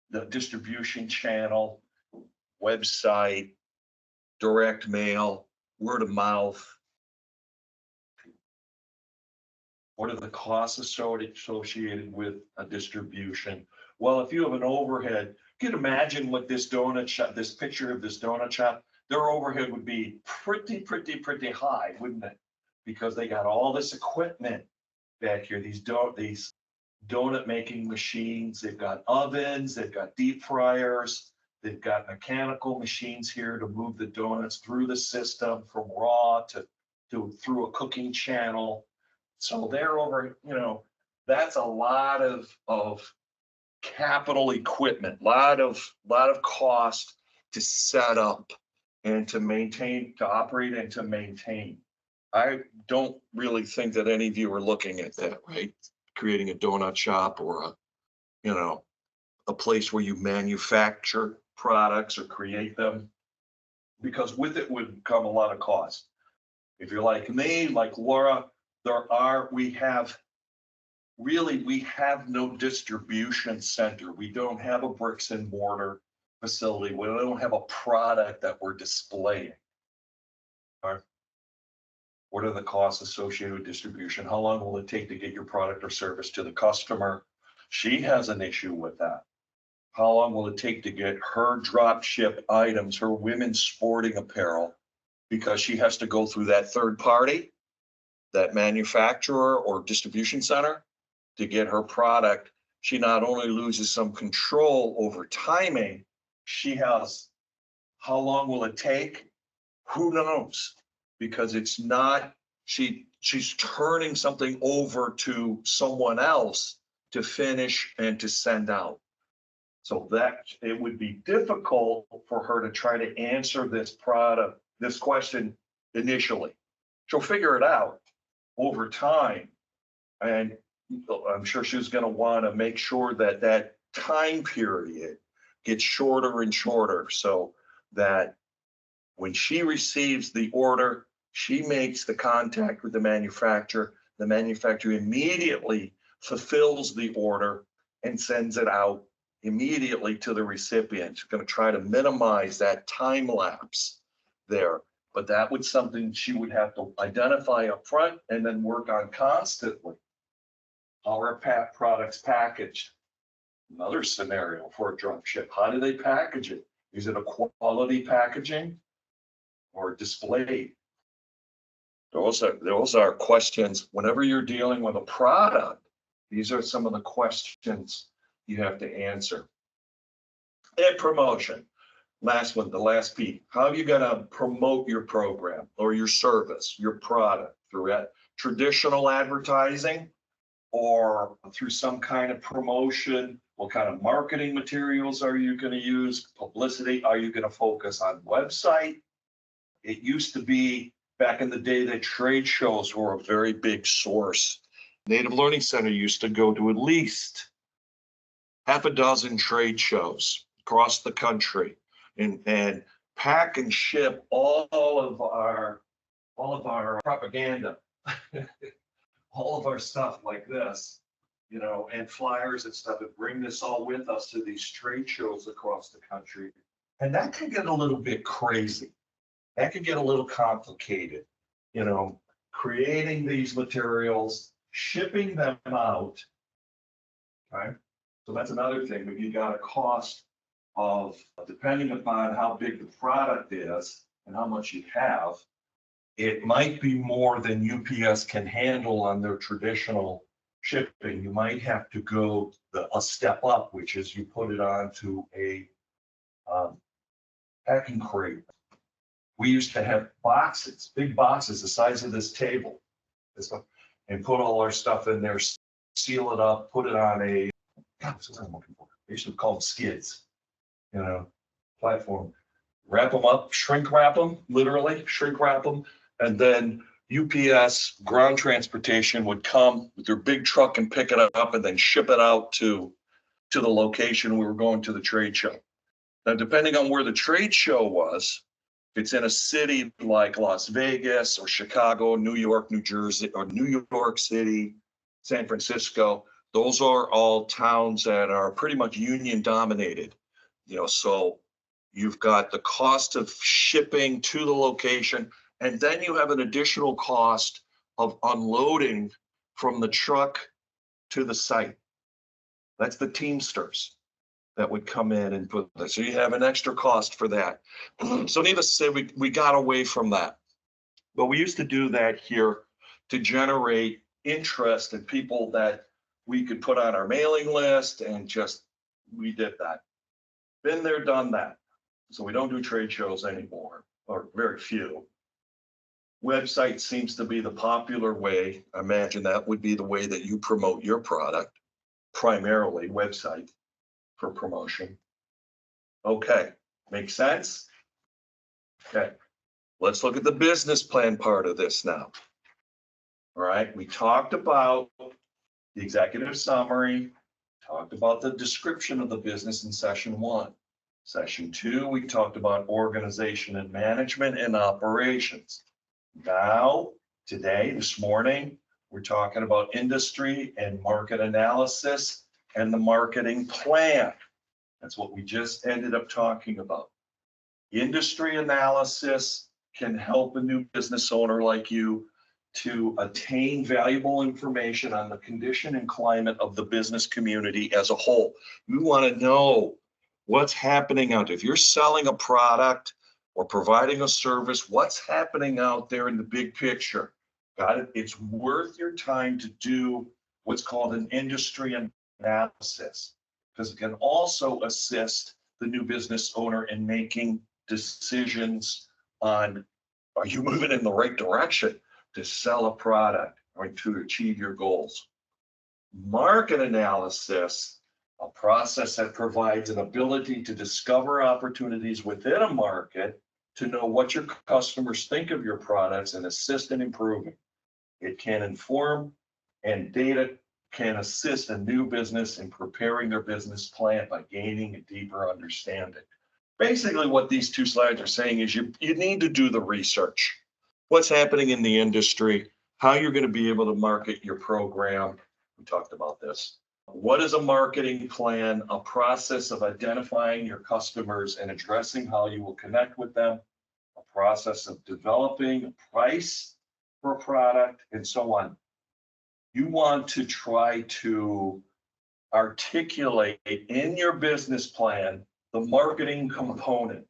The distribution channel, website, direct mail, word of mouth. What are the costs associated with a distribution? Well, if you have an overhead, you can imagine what this donut shop, this picture of this donut shop, their overhead would be pretty high, wouldn't it? Because they got all this equipment back here, these donut making machines, they've got ovens, they've got deep fryers, they've got mechanical machines here to move the donuts through the system from raw to through a cooking channel. So they're over, that's a lot of capital equipment, lot of cost to set up and to maintain, to operate and to maintain. I don't really think that any of you are looking at that, right? Creating a donut shop or a place where you manufacture products or create them, because with it would come a lot of cost. If you're like me, like Laura, we have no distribution center. We don't have a bricks and mortar facility. We don't have a product that we're displaying. What are the costs associated with distribution? How long will it take to get your product or service to the customer? She has an issue with that. How long will it take to get her drop ship items, her women's sporting apparel, because she has to go through that third party, that manufacturer or distribution center to get her product? She not only loses some control over timing, she has, how long will it take? Who knows? Because it's not, she's turning something over to someone else to finish and to send out. So that it would be difficult for her to try to answer this question initially. She'll figure it out over time. And I'm sure she's going to want to make sure that that time period gets shorter and shorter, so that when she receives the order, she makes the contact with the manufacturer immediately fulfills the order and sends it out immediately to the recipient. She's going to try to minimize that time lapse there. But that was something she would have to identify up front and then work on constantly. How are products packaged? Another scenario for a drop ship. How do they package it? Is it a quality packaging or displayed? Those are questions. Whenever you're dealing with a product, these are some of the questions you have to answer. And promotion. Last one, the last P. How are you going to promote your program or your service, your product? Through traditional advertising or through some kind of promotion? What kind of marketing materials are you going to use? Publicity? Are you going to focus on website? It used to be back in the day that trade shows were a very big source. Native Learning Center used to go to at least half a dozen trade shows across the country and pack and ship all of our propaganda, all of our stuff like this, you know, and flyers and stuff, and bring this all with us to these trade shows across the country. And that can get a little bit crazy. That can get a little complicated, you know, creating these materials, shipping them out. Right. So that's another thing, but you got a cost of, depending upon how big the product is and how much you have, it might be more than UPS can handle on their traditional shipping. You might have to go a step up, which is you put it onto a packing crate. We used to have boxes, big boxes the size of this table, this one, and put all our stuff in there, seal it up, put it on a, God, what's what I'm looking for? They used to call them skids, you know, platform. Wrap them up, shrink wrap them, literally shrink wrap them, and then UPS ground transportation would come with their big truck and pick it up and then ship it out to the location we were going to the trade show. Now, depending on where the trade show was, if it's in a city like Las Vegas or Chicago, New York, New Jersey, or New York City, San Francisco, those are all towns that are pretty much union dominated. You know, so you've got the cost of shipping to the location, and then you have an additional cost of unloading from the truck to the site. That's the Teamsters that would come in and put that. So you have an extra cost for that. So needless to say, we got away from that. But we used to do that here to generate interest in people that we could put on our mailing list, and just, we did that. Been there, done that. So we don't do trade shows anymore, or very few. Website seems to be the popular way. I imagine that would be the way that you promote your product, primarily website for promotion. Okay, makes sense? Okay, let's look at the business plan part of this now. All right, we talked about the executive summary, talked about the description of the business in session 1. Session 2, we talked about organization and management and operations. Now, today, this morning, we're talking about industry and market analysis and the marketing plan. That's what we just ended up talking about. Industry analysis can help a new business owner like you to attain valuable information on the condition and climate of the business community as a whole. You want to know what's happening out there. If you're selling a product or providing a service, what's happening out there in the big picture? Got it? It's worth your time to do what's called an industry analysis, because it can also assist the new business owner in making decisions on, are you moving in the right direction to sell a product or to achieve your goals? Market analysis, a process that provides an ability to discover opportunities within a market, to know what your customers think of your products and assist in improving. It can inform, and data can assist a new business in preparing their business plan by gaining a deeper understanding. Basically, what these 2 slides are saying is you need to do the research. What's happening in the industry, how you're going to be able to market your program. We talked about this. What is a marketing plan? A process of identifying your customers and addressing how you will connect with them. A process of developing a price for a product, and so on. You want to try to articulate in your business plan the marketing component,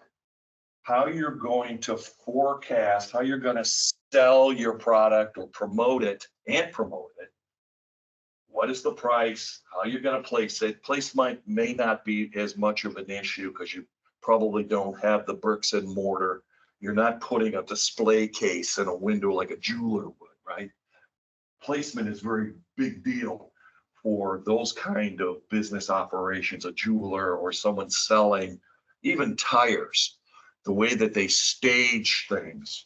how you're going to forecast, how you're going to sell your product or promote it and promote it. What is the price? How you're going to place it? Placement may not be as much of an issue because you probably don't have the bricks and mortar. You're not putting a display case in a window like a jeweler would, right? Placement is a very big deal. for those kind of business operations, a jeweler or someone selling even tires, the way that they stage things.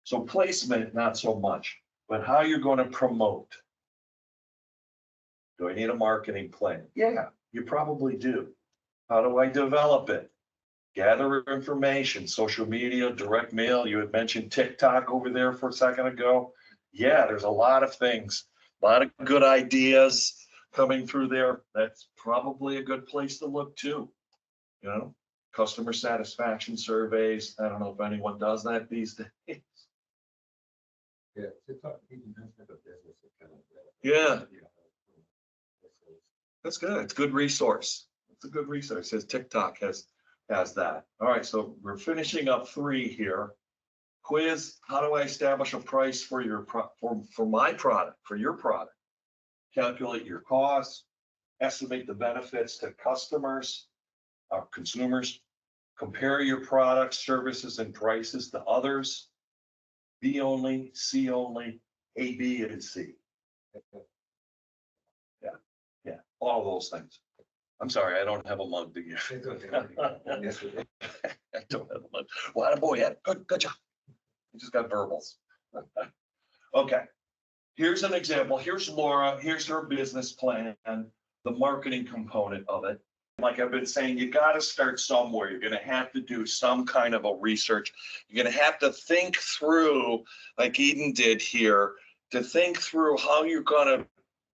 So placement, not so much, but how you're going to promote. Do I need a marketing plan? Yeah, you probably do. How do I develop it? Gather information, social media, direct mail. You had mentioned TikTok over there for a second ago. Yeah, there's a lot of things, a lot of good ideas coming through there. That's probably a good place to look too. You know, customer satisfaction surveys. I don't know if anyone does that these days. Yeah, TikTok, even that type of business, it kind of. Yeah. That's good. It's a good resource. It's a good resource. Says TikTok has that. All right, so we're finishing up 3 here. Quiz, how do I establish a price for your for my product, for your product? Calculate your costs, estimate the benefits to customers, consumers, compare your products, services, and prices to others. B only, C only, A, B, and C. Yeah, all those things. I'm sorry, I don't have a mug to give. Yes, we did. I don't have a mug. Well, boy, yeah, good job. You just got verbals. Okay, here's an example. Here's Laura. Here's her business plan and the marketing component of it. Like I've been saying, you got to start somewhere. You're going to have to do some kind of a research. You're going to have to think through, like Eden did here, to think through how you're going to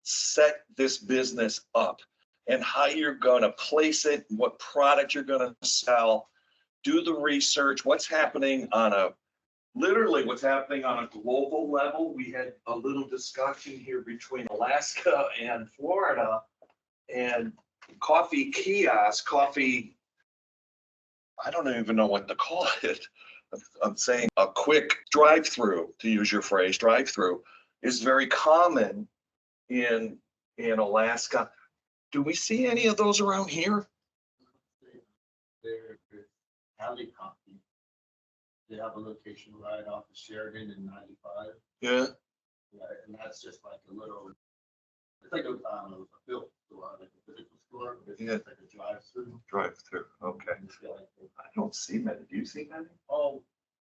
set this business up and how you're going to place it, what product you're going to sell, do the research, what's happening on a, literally what's happening on a global level. We had a little discussion here between Alaska and Florida and coffee kiosk, coffee, I don't even know what to call it. I'm saying a quick drive-through, to use your phrase, drive-through, is very common in Alaska. Do we see any of those around here? They're Alley Coffee. They have a location right off of Sheridan in 95. Yeah. Yeah, and that's just like a little, it's like a built store, like a physical store, but it's Yeah. just like a drive-through. Drive-through, okay. I don't see many. Do you see many? Oh,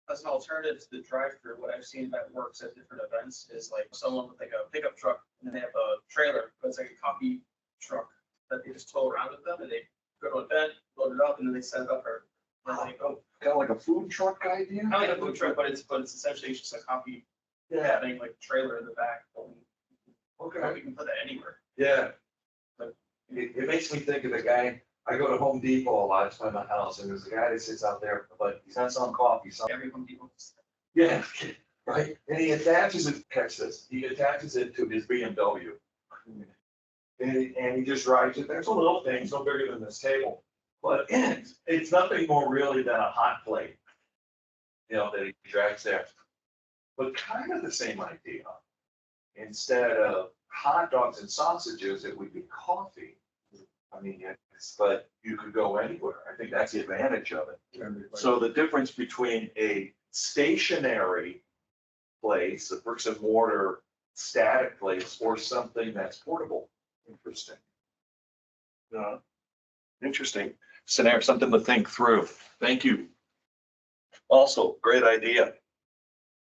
as an alternative to the drive-through, what I've seen that works at different events is like someone with like a pickup truck and then they have a trailer, but it's like a coffee truck that they just tow around with them and they go to an event, load it up, and then they set it up for, and then they go. Kind of like a food truck idea? Kind of like a food truck, but it's essentially just a coffee Yeah, thing, like trailer in the back. okay. We can put that anywhere. Yeah. But it makes me think of the guy, I go to Home Depot a lot, it's by my house, and there's a guy that sits out there, but he's not selling coffee, he's selling. Every Home Depot. Yeah, right, and he attaches it, catch this, he attaches it to his BMW. And he just drives it, there's a little thing, it's no bigger than this table, but in it, it's nothing more really than a hot plate. You know, that he drags there. But kind of the same idea. Instead of hot dogs and sausages, it would be coffee. I mean, yes, but you could go anywhere. I think that's the advantage of it. So the difference between a stationary place, a bricks and mortar static place, or something that's portable. Interesting. Interesting scenario, something to think through. Thank you. Also, great idea.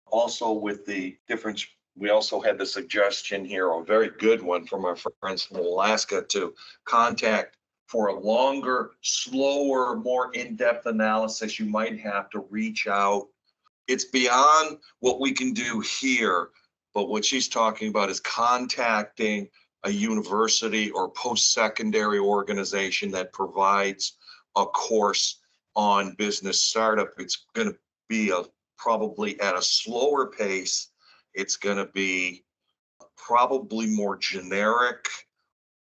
Also with the difference, we also had the suggestion here, a very good one from our friends from Alaska, to contact for a longer, slower, more in-depth analysis. You might have to reach out. It's beyond what we can do here, but what she's talking about is contacting a university or post-secondary organization that provides a course on business startup. It's going to be probably at a slower pace. It's going to be probably more generic,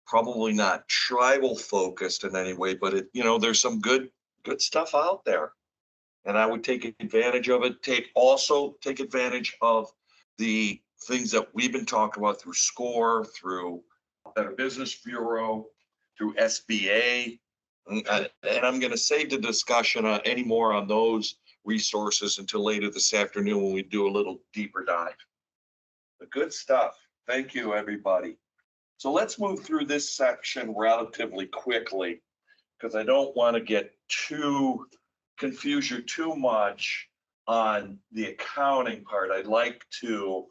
probably not tribal focused in any way, but there's some good stuff out there. And I would take advantage of it. Also take advantage of the things that we've been talking about through SCORE, through Better Business Bureau, through SBA. And I'm going to save the discussion on any more on those resources until later this afternoon when we do a little deeper dive. The good stuff. Thank you, everybody. So let's move through this section relatively quickly, because I don't want to get confuse you too much on the accounting part. I'd like to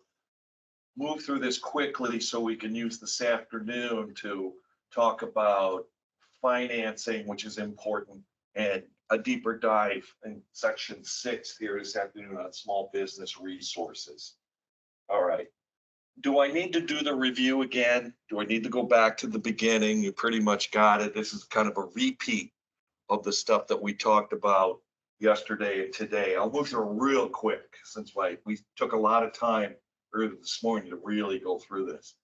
move through this quickly so we can use this afternoon to talk about financing, which is important, and a deeper dive in section 6 here this afternoon on small business resources. All right. Do I need to do the review again? Do I need to go back to the beginning? You pretty much got it. This is kind of a repeat of the stuff that we talked about yesterday and today. I'll move through real quick since we took a lot of time earlier this morning to really go through this.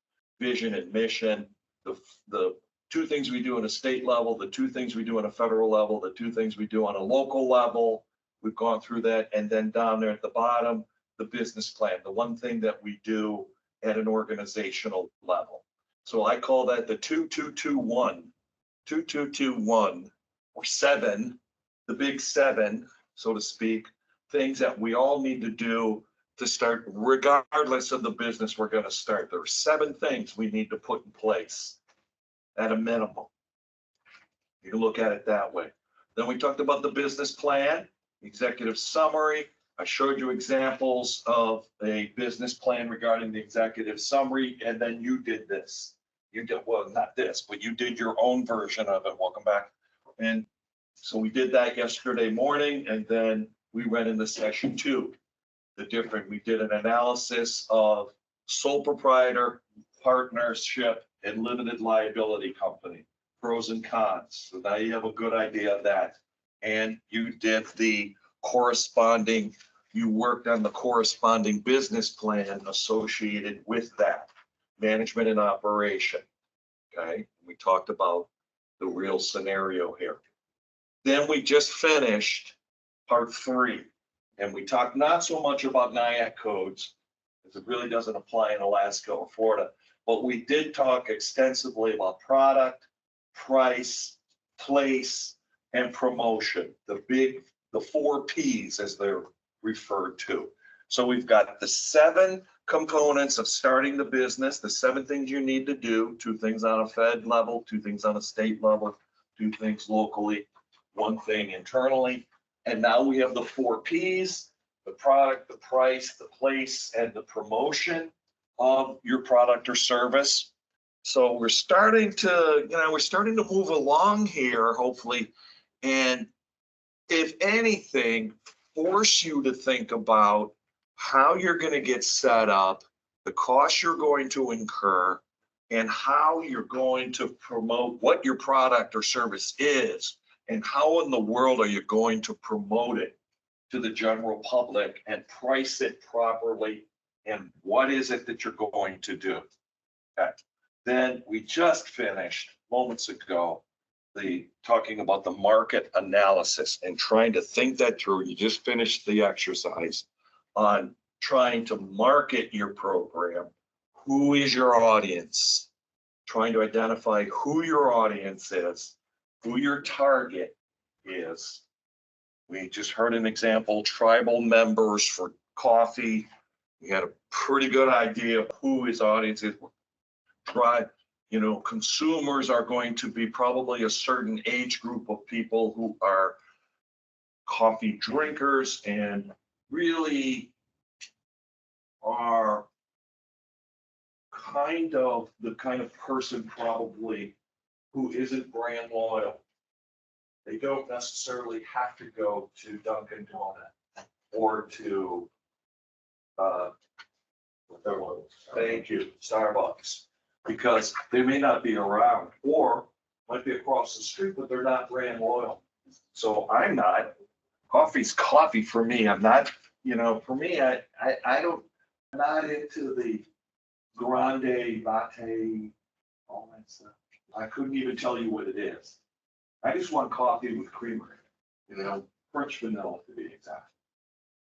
Vision and mission, the two things we do on a state level, the two things we do on a federal level, the two things we do on a local level. We've gone through that. And then down there at the bottom, the business plan, the one thing that we do at an organizational level. So I call that the 2221, 2221, or 7, the big 7, so to speak, things that we all need to do to start, regardless of the business we're going to start. There are 7 things we need to put in place at a minimum. You can look at it that way. Then we talked about the business plan, executive summary. I showed you examples of a business plan regarding the executive summary, and then you did this. You did, well, not this, but you did your own version of it. Welcome back. And so we did that yesterday morning, and then we went into session 2. We did an analysis of sole proprietor, partnership, and limited liability company, pros and cons. So now you have a good idea of that. And you did the corresponding, you worked on the corresponding business plan associated with that, management and operation. Okay, we talked about the real scenario here. Then we just finished part 3, and we talked not so much about NIAC codes, because it really doesn't apply in Alaska or Florida, but we did talk extensively about product, price, place, and promotion, the 4 Ps as they're referred to. So we've got the 7 components of starting the business, the 7 things you need to do, 2 things on a Fed level, 2 things on a state level, 2 things locally, 1 thing internally. And now we have the 4 Ps, the product, the price, the place, and the promotion of your product or service. So we're starting to move along here, hopefully. And if anything, force you to think about how you're going to get set up, the costs you're going to incur, and how you're going to promote what your product or service is, and how in the world are you going to promote it to the general public and price it properly, and what is it that you're going to do. Okay. Then we just finished moments ago talking about the market analysis and trying to think that through. You just finished the exercise on trying to market your program. Who is your audience? Trying to identify who your audience is, who your target is. We just heard an example, tribal members for coffee. We had a pretty good idea of who his audience is. Consumers are going to be probably a certain age group of people who are coffee drinkers and really are the kind of person probably who isn't brand loyal. They don't necessarily have to go to Dunkin' Donut or to thank you, Starbucks, because they may not be around, or might be across the street, but they're not brand loyal. So I'm not. Coffee's coffee for me. I'm not, for me, I'm not into the grande, latte, all that stuff. I couldn't even tell you what it is. I just want coffee with creamer, French vanilla to be exact.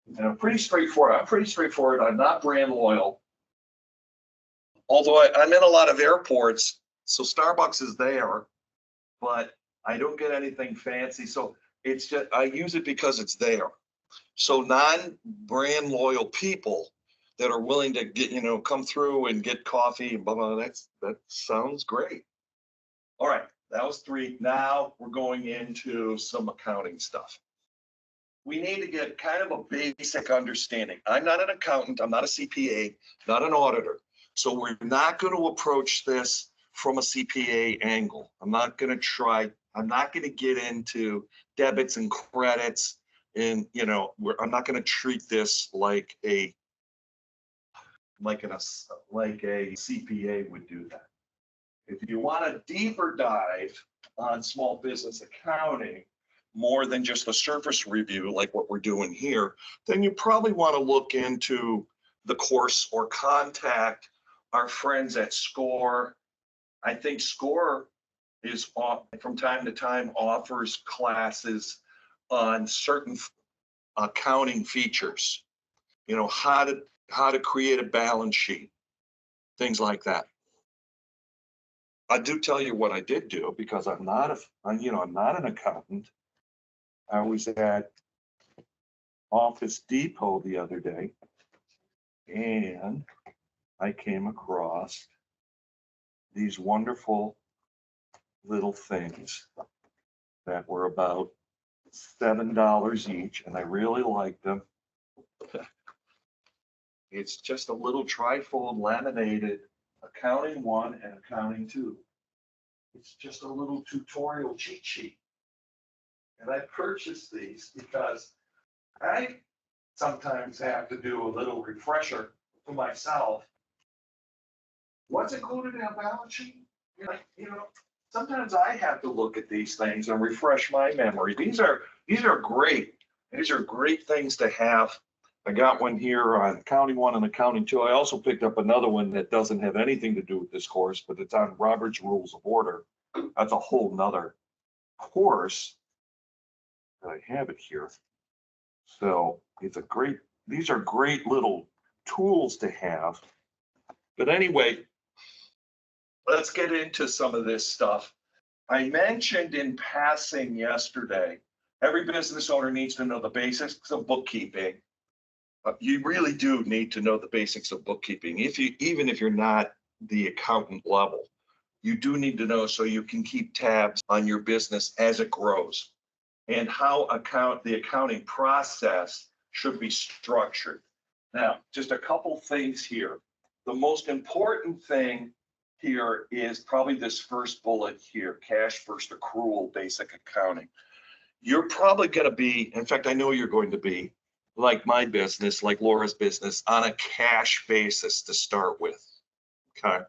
And I'm pretty straightforward. I'm not brand loyal. Although I'm in a lot of airports, so Starbucks is there, but I don't get anything fancy. So it's just, I use it because it's there. So non-brand loyal people that are willing to get, come through and get coffee and blah, blah, that sounds great. All right, that was 3. Now we're going into some accounting stuff. We need to get kind of a basic understanding. I'm not an accountant, I'm not a CPA, not an auditor. So we're not going to approach this from a CPA angle. I'm not going to get into debits and credits and, I'm not going to treat this like a CPA would do that. If you want a deeper dive on small business accounting, more than just a surface review like what we're doing here, then you probably want to look into the course or contact our friends at SCORE. I think SCORE is from time to time offers classes on certain accounting features, how to create a balance sheet, things like that. I do tell you what I did do, because I'm not an accountant. I was at Office Depot the other day, and I came across these wonderful little things that were about $7 each, and I really liked them. It's just a little trifold laminated accounting 1 and accounting 2. It's just a little tutorial cheat sheet. And I purchased these because I sometimes have to do a little refresher for myself. What's included in a balance sheet? Sometimes I have to look at these things and refresh my memory. These are great. These are great things to have. I got one here on accounting 1 and accounting 2. I also picked up another one that doesn't have anything to do with this course, but it's on Robert's Rules of Order. That's a whole nother course. I have it here. So these are great little tools to have. But anyway, let's get into some of this stuff. I mentioned in passing yesterday, every business owner needs to know the basics of bookkeeping. You really do need to know the basics of bookkeeping. Even if you're not the accountant level, you do need to know so you can keep tabs on your business as it grows, and how the accounting process should be structured. Now, just a couple things here. The most important thing here is probably this first bullet here, cash first accrual basic accounting. You're probably going to be, in fact, I know you're going to be, like my business, like Laura's business, on a cash basis to start with, okay,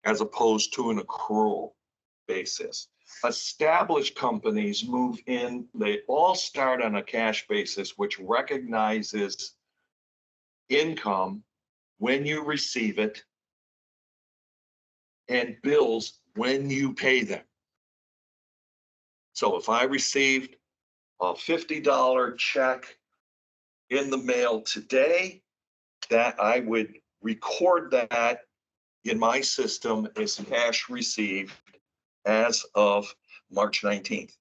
as opposed to an accrual basis. Established companies move in, they all start on a cash basis, which recognizes income when you receive it and bills when you pay them. So if I received a $50 check in the mail today, that I would record that in my system as cash received as of March 19th.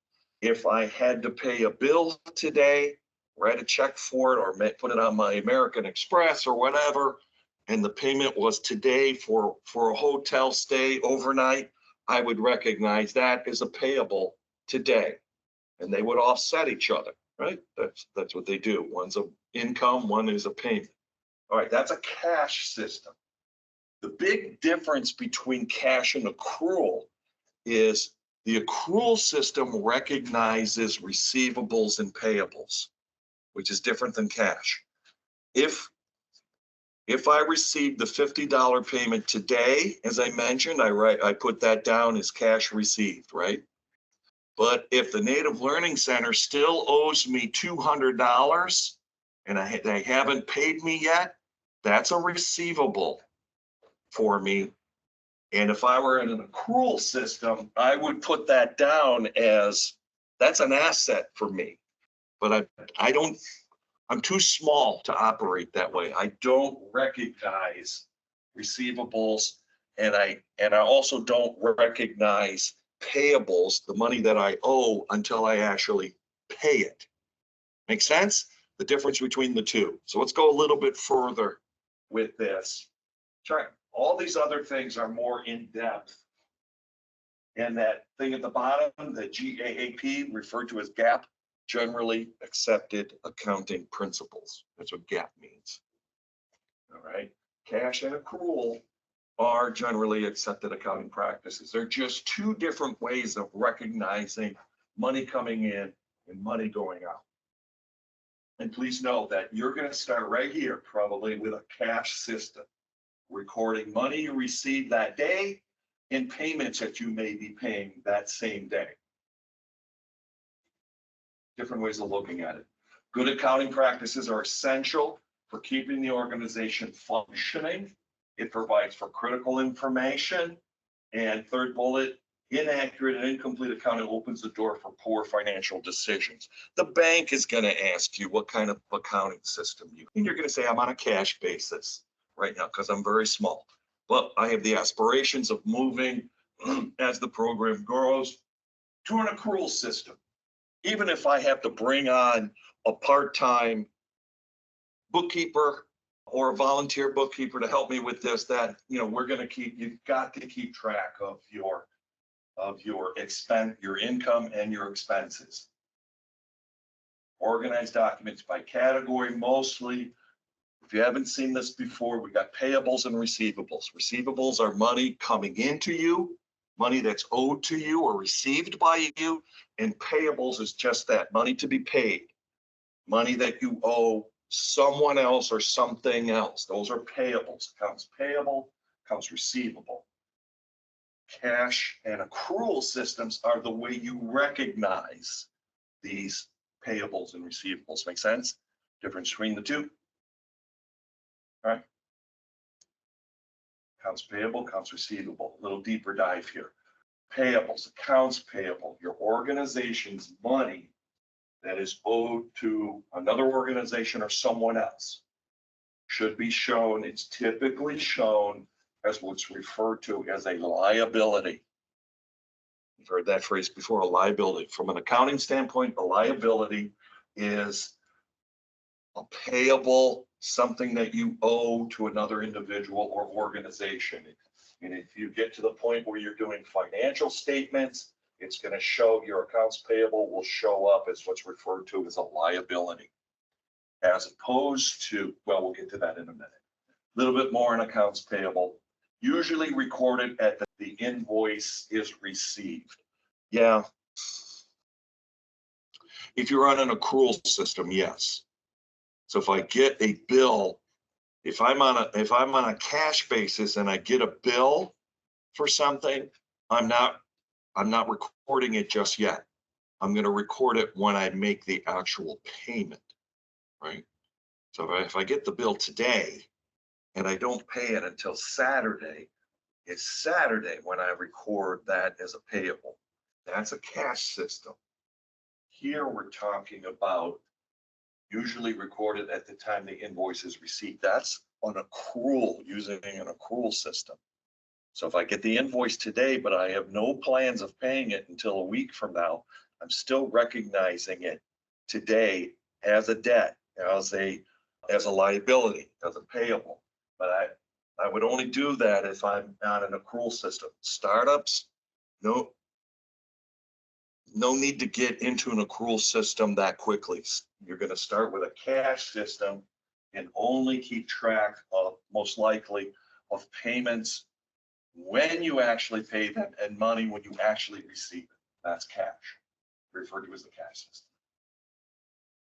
If I had to pay a bill today, write a check for it, or put it on my American Express or whatever, and the payment was today for a hotel stay overnight, I would recognize that as a payable today, and they would offset each other, right? That's what they do. One's an income, one is a payment. All right, that's a cash system. The big difference between cash and accrual is the accrual system recognizes receivables and payables, which is different than cash. If I received the $50 payment today, as I mentioned, I put that down as cash received, right? But if the Native Learning Center still owes me $200 and they haven't paid me yet, that's a receivable for me. And if I were in an accrual system, I would put that down as that's an asset for me. But I'm too small to operate that way. I don't recognize receivables, and I also don't recognize payables, the money that I owe, until I actually pay it. Make sense? The difference between the two. So let's go a little bit further with this. Try, all these other things are more in depth. And that thing at the bottom, the GAAP, referred to as GAAP, generally accepted accounting principles. That's what GAAP means. All right, cash and accrual are generally accepted accounting practices. They're just two different ways of recognizing money coming in and money going out. And please know that you're going to start right here, probably with a cash system, recording money you received that day and payments that you may be paying that same day. Different ways of looking at it. Good accounting practices are essential for keeping the organization functioning. It provides for critical information. And third bullet, inaccurate and incomplete accounting opens the door for poor financial decisions. The bank is going to ask you what kind of accounting system you, and you're going to say, I'm on a cash basis right now because I'm very small. But I have the aspirations of moving as the program grows to an accrual system. Even if I have to bring on a part-time bookkeeper or a volunteer bookkeeper to help me with this, that, you know, we're going to keep, you've got to keep track of your expense, your income and your expenses. Organize documents by category mostly. If you haven't seen this before, we got payables and receivables. Receivables are money coming into you, money that's owed to you or received by you, and payables is just that, money to be paid, money that you owe someone else or something else. Those are payables. Accounts payable, accounts receivable. Cash and accrual systems are the way you recognize these payables and receivables. Make sense? Difference between the two. All right. Accounts payable, accounts receivable. A little deeper dive here. Payables, accounts payable, your organization's money that is owed to another organization or someone else should be shown. It's typically shown as what's referred to as a liability. You've heard that phrase before, a liability. From an accounting standpoint, a liability is a payable, something that you owe to another individual or organization. And if you get to the point where you're doing financial statements, it's going to show your accounts payable will show up as what's referred to as a liability, as opposed to, well, we'll get to that in a minute. A little bit more on accounts payable, usually recorded at the invoice is received. Yeah. If you're on an accrual system, yes. So if I get a bill, if I'm on a cash basis and I get a bill for something, I'm not recording it just yet. I'm going to record it when I make the actual payment, right? So if I get the bill today and I don't pay it until Saturday, it's Saturday when I record that as a payable. That's a cash system. Here we're talking about usually recorded at the time the invoice is received. That's an accrual, using an accrual system. So if I get the invoice today, but I have no plans of paying it until a week from now, I'm still recognizing it today as a debt, as a liability, as a payable. But I would only do that if I'm on an accrual system. Startups, no need to get into an accrual system that quickly. You're going to start with a cash system and only keep track of, most likely, of payments when you actually pay them and money when you actually receive it. That's cash, referred to as the cash system.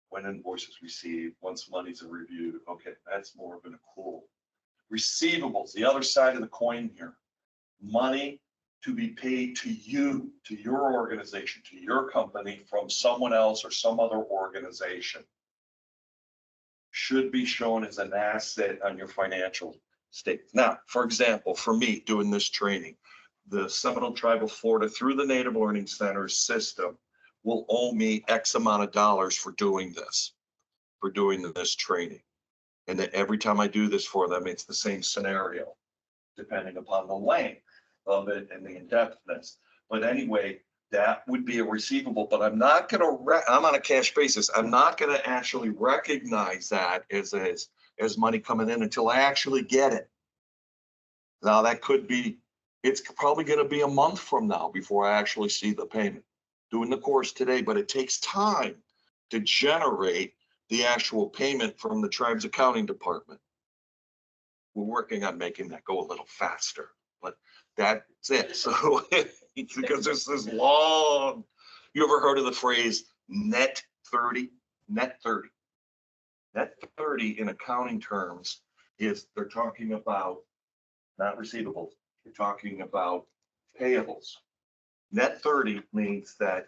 When invoices received, once monies are reviewed, okay, that's more of an accrual. Receivables, the other side of the coin here. Money to be paid to you, to your organization, to your company from someone else or some other organization. Should be shown as an asset on your financial statement. Now, for example, for me doing this training, the Seminole Tribe of Florida through the Native Learning Center system will owe me X amount of dollars for doing this training. And that every time I do this for them, it's the same scenario, depending upon the length of it and the in-depthness. But anyway, that would be a receivable, but I'm not going to, I'm on a cash basis. I'm not going to actually recognize that as as money coming in until I actually get it. Now that could be, it's probably gonna be a month from now before I actually see the payment. Doing the course today, but it takes time to generate the actual payment from the tribe's accounting department. We're working on making that go a little faster, but that's it. So, because there's this long, you ever heard of the phrase net 30? Net 30. Net 30 in accounting terms is they're talking about not receivables, they're talking about payables. Net 30 means that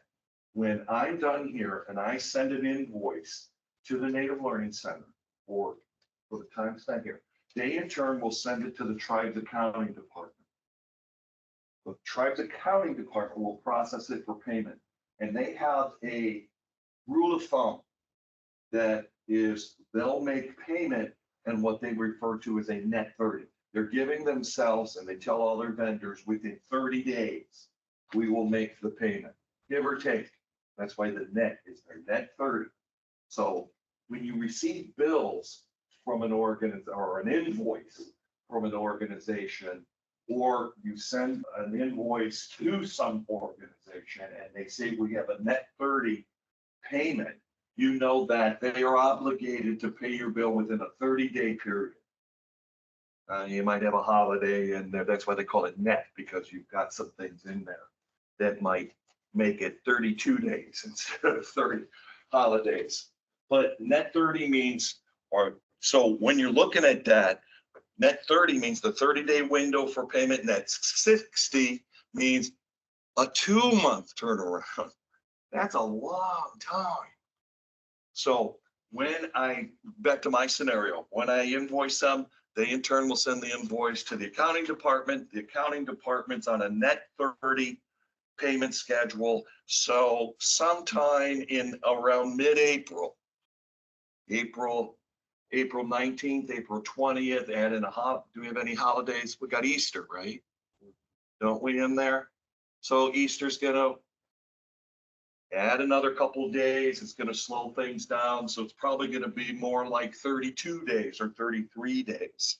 when I'm done here and I send an invoice to the Native Learning Center for the time spent here, they in turn will send it to the tribe's accounting department. The tribe's accounting department will process it for payment. And they have a rule of thumb that is they'll make payment and what they refer to as a net 30. They're giving themselves, and they tell all their vendors, within 30 days, we will make the payment, give or take. That's why the net is their net 30. So when you receive bills from an organization or an invoice from an organization, or you send an invoice to some organization and they say we have a net 30 payment, you know that they are obligated to pay your bill within a 30-day period. You might have a holiday in there. That's why they call it net, because you've got some things in there that might make it 32 days instead of 30 holidays. But net 30 means, or so when you're looking at that, net 30 means the 30-day window for payment. Net 60 means a 2-month turnaround. That's a long time. So when back to my scenario, when I invoice them, they in turn will send the invoice to the accounting department. The accounting department's on a net 30 payment schedule. So sometime in around mid-April, April 19th, April 20th, and do we have any holidays? We got Easter, right? Don't we in there? So Easter's gonna add another couple of days. It's gonna slow things down. So it's probably gonna be more like 32 days or 33 days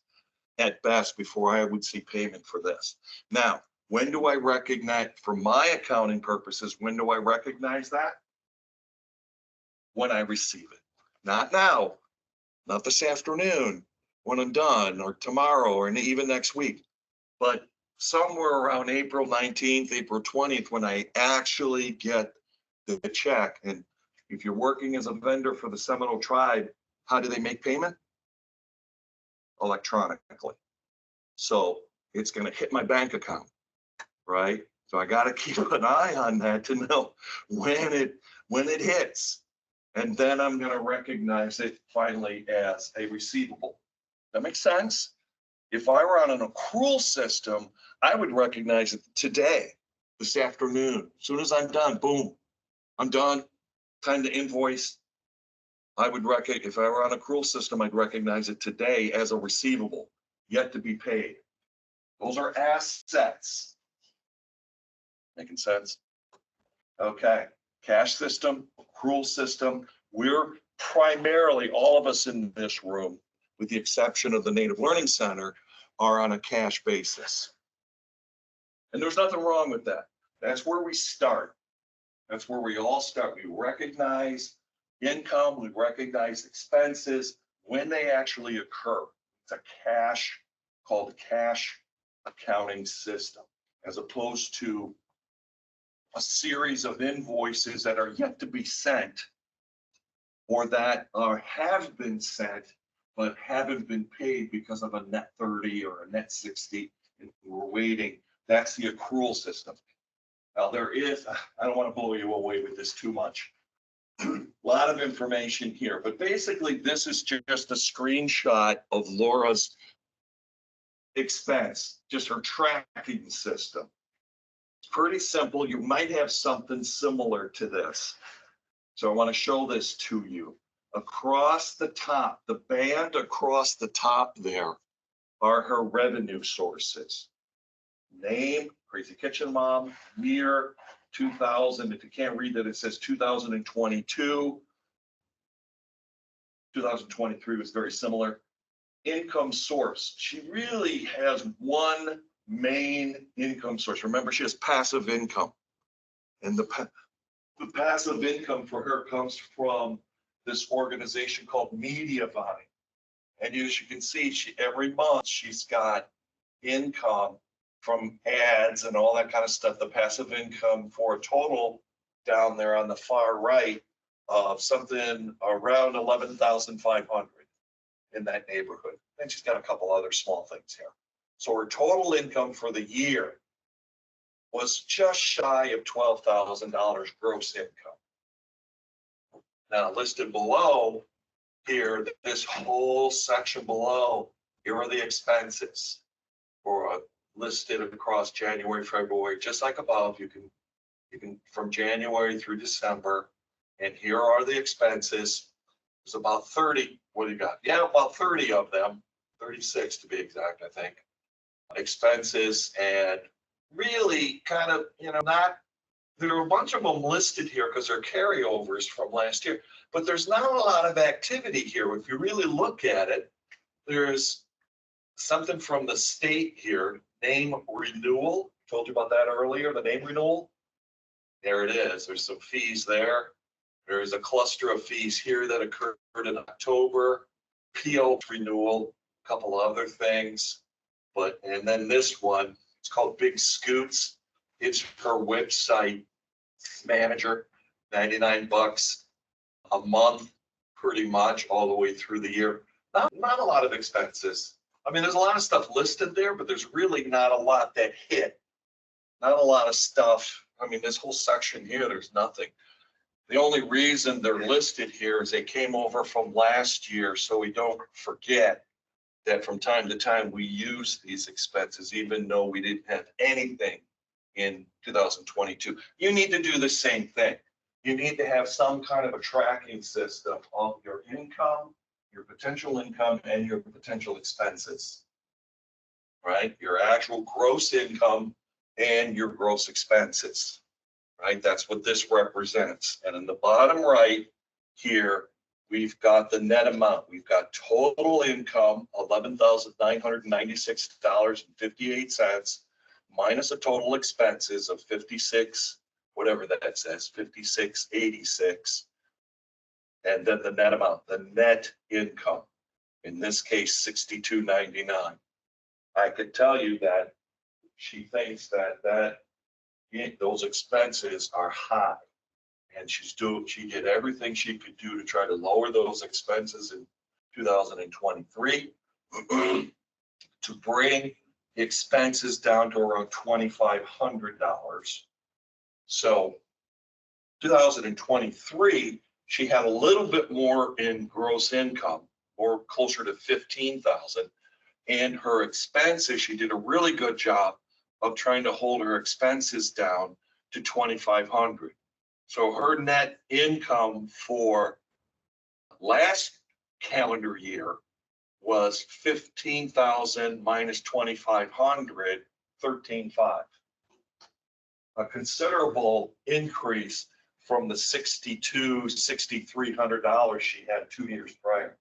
at best before I would see payment for this. Now, when do I recognize, for my accounting purposes, when do I recognize that? When I receive it. Not now, not this afternoon, when I'm done, or tomorrow, or even next week, but somewhere around April 19th, April 20th, when I actually get the check. And if you're working as a vendor for the Seminole Tribe, how do they make payment? Electronically. So it's going to hit my bank account, right? So I got to keep an eye on that to know when it hits. And then I'm going to recognize it finally as a receivable. That makes sense? If I were on an accrual system, I would recognize it today, this afternoon. As soon as I'm done, boom, I'm done. Time to invoice. I would recognize, if I were on an accrual system, I'd recognize it today as a receivable, yet to be paid. Those are assets. Making sense? Okay. Cash system, accrual system. We're primarily, all of us in this room, with the exception of the Native Learning Center, are on a cash basis. And there's nothing wrong with that. That's where we start. That's where we all start. We recognize income, we recognize expenses when they actually occur. It's a cash, called a cash accounting system, as opposed to a series of invoices that are yet to be sent, or that have been sent but haven't been paid because of a net 30 or a net 60, and we're waiting. That's the accrual system. Now there is, I don't want to blow you away with this too much. A lot of information here, but basically this is just a screenshot of Laura's expense, just her tracking system. It's pretty simple. You might have something similar to this. So I want to show this to you. Across the top, the band across the top there are her revenue sources. Name, Crazy Kitchen Mom, year 2000. If you can't read that, it says 2022. 2023 was very similar. income source. She really has one main income source. Remember, she has passive income. And the passive income for her comes from this organization called Media Buying. And as you can see, every month she's got income from ads and all that kind of stuff, the passive income for a total down there on the far right of something around 11,500 in that neighborhood. And she's got a couple other small things here. So her total income for the year was just shy of $12,000 gross income. Now listed below here, this whole section below, here are the expenses for listed across January, February, just like above. You can from January through December, and here are the expenses. There's about 30. What do you got? Yeah, about 30 of them, 36 to be exact, I think. Expenses, and really kind of, not, there are a bunch of them listed here because they're carryovers from last year, but there's not a lot of activity here. If you really look at it, there's something from the state here, name renewal. Told you about that earlier, the name renewal. There it is. There's some fees there. There's a cluster of fees here that occurred in October, PO renewal, a couple other things. And then this one, it's called Big Scoots. It's her website manager, $99 a month, pretty much all the way through the year. Not a lot of expenses. I mean, there's a lot of stuff listed there, but there's really not a lot that hit. Not a lot of stuff. I mean, this whole section here, there's nothing. The only reason they're listed here is they came over from last year, so we don't forget that from time to time we use these expenses, even though we didn't have anything in 2022. You need to do the same thing. You need to have some kind of a tracking system of your income, your potential income, and your potential expenses, right? Your actual gross income and your gross expenses, right? That's what this represents. And in the bottom right here, we've got the net amount. We've got total income, $11,996.58, minus a total expenses of 56, whatever that says, 56.86. And then the net amount, the net income, in this case, $62.99. I could tell you that she thinks that those expenses are high. And she did everything she could do to try to lower those expenses in 2023 to bring expenses down to around $2,500. So 2023, she had a little bit more in gross income, or closer to 15,000. And her expenses, she did a really good job of trying to hold her expenses down to 2,500. So her net income for last calendar year was 15,000 minus 2,500, 13,500. A considerable increase from the $6,300 she had 2 years prior.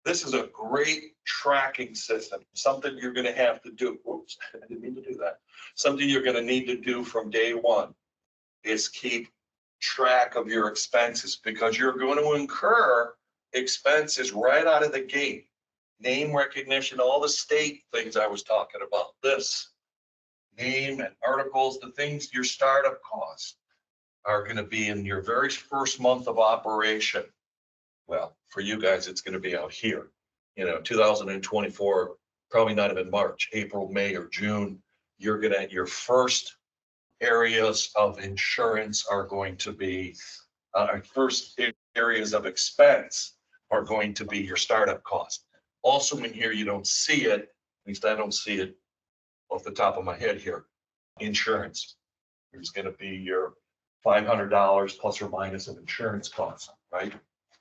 This is a great tracking system, something you're going to have to do. Oops, I didn't mean to do that. Something you're going to need to do from day one is keep track of your expenses, because you're going to incur expenses right out of the gate. Name recognition, all the state things I was talking about, this name and articles, the things, your startup costs are going to be in your very first month of operation. Well, for you guys, it's going to be out here, 2024, probably not even March, April, May, or June. You're going to, your first areas of insurance are going to be, first areas of expense are going to be your startup cost. Also in here, you don't see it, at least I don't see it off the top of my head here, insurance. There's going to be your $500 plus or minus of insurance costs, right?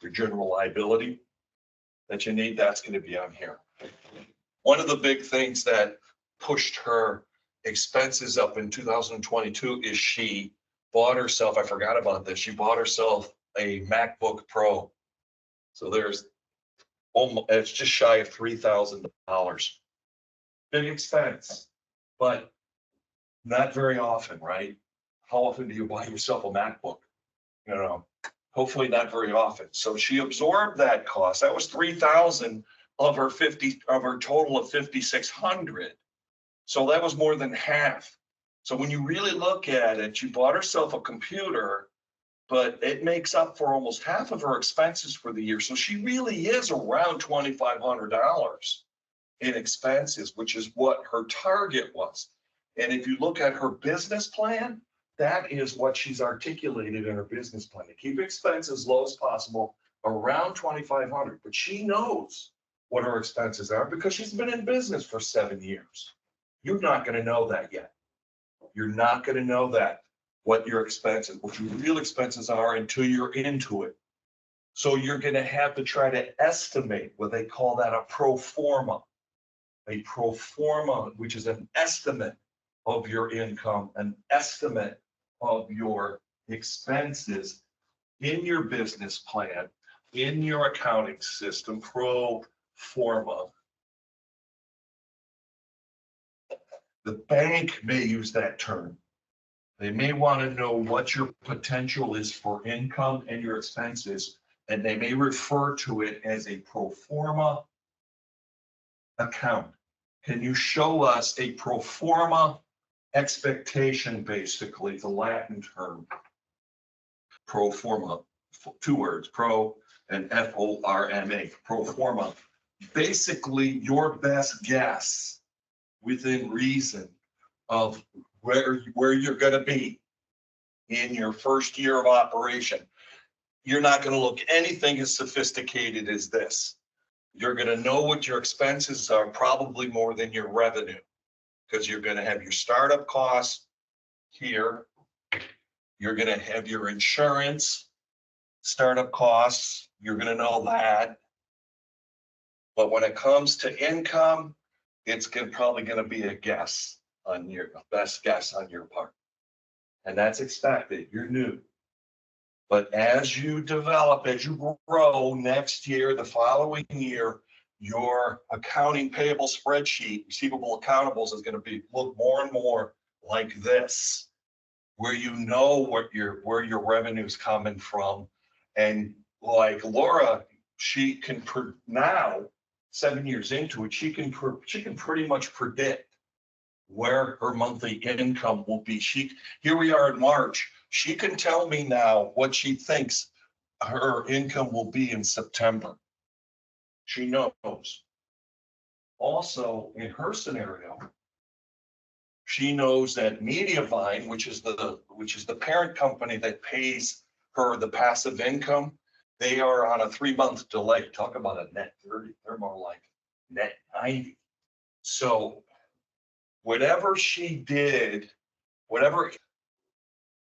Your general liability that you need, that's going to be on here. One of the big things that pushed her expenses up in 2022 is she bought herself, I forgot about this, she bought herself a MacBook Pro. So there's almost, it's just shy of $3,000. Big expense, but not very often, right? How often do you buy yourself a MacBook? You know, hopefully not very often. So she absorbed that cost. That was 3,000 of her total of 5,600. So that was more than half. So when you really look at it, she bought herself a computer, but it makes up for almost half of her expenses for the year. So she really is around $2,500 in expenses, which is what her target was. And if you look at her business plan, that is what she's articulated in her business plan, to keep expenses low as possible, around 2,500. But she knows what her expenses are because she's been in business for 7 years. You're not going to know that yet. You're not going to know that, what your expenses, what your real expenses are until you're into it. So you're going to have to try to estimate what they call that a pro forma. A pro forma, which is an estimate of your income, an estimate of your expenses in your business plan, in your accounting system, pro forma. The bank may use that term. They may want to know what your potential is for income and your expenses, and they may refer to it as a pro forma account. Can you show us a pro forma expectation, basically, the Latin term? Pro forma, 2 words, pro and FORMA, pro forma. Basically, your best guess within reason of where you're going to be in your first year of operation. You're not going to look anything as sophisticated as this. You're going to know what your expenses are, probably more than your revenue, because you're going to have your startup costs here. You're going to have your insurance startup costs. You're going to know that. But when it comes to income, it's probably going to be a guess on your best guess on your part. And that's expected. You're new. But as you develop, as you grow next year, the following year, your accounting payable spreadsheet, receivable accountables, is going to look more and more like this, where you know where your revenue's coming from. And like Laura, she can now, 7 years into it, she can pretty much predict where her monthly income will be. Here we are in March. She can tell me now what she thinks her income will be in September. She knows. Also, in her scenario, she knows that Mediavine, which is the parent company that pays her the passive income, they are on a 3-month delay. Talk about a net 30. They're more like net 90. So whatever she did, whatever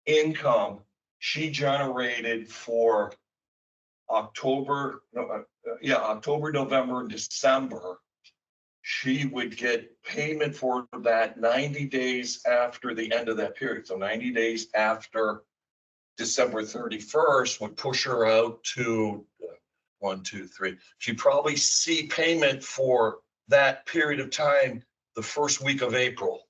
income she generated for October, November, and December, she would get payment for that 90 days after the end of that period. So 90 days after December 31st would push her out to 1, 2, 3. She'd probably see payment for that period of time the first week of April.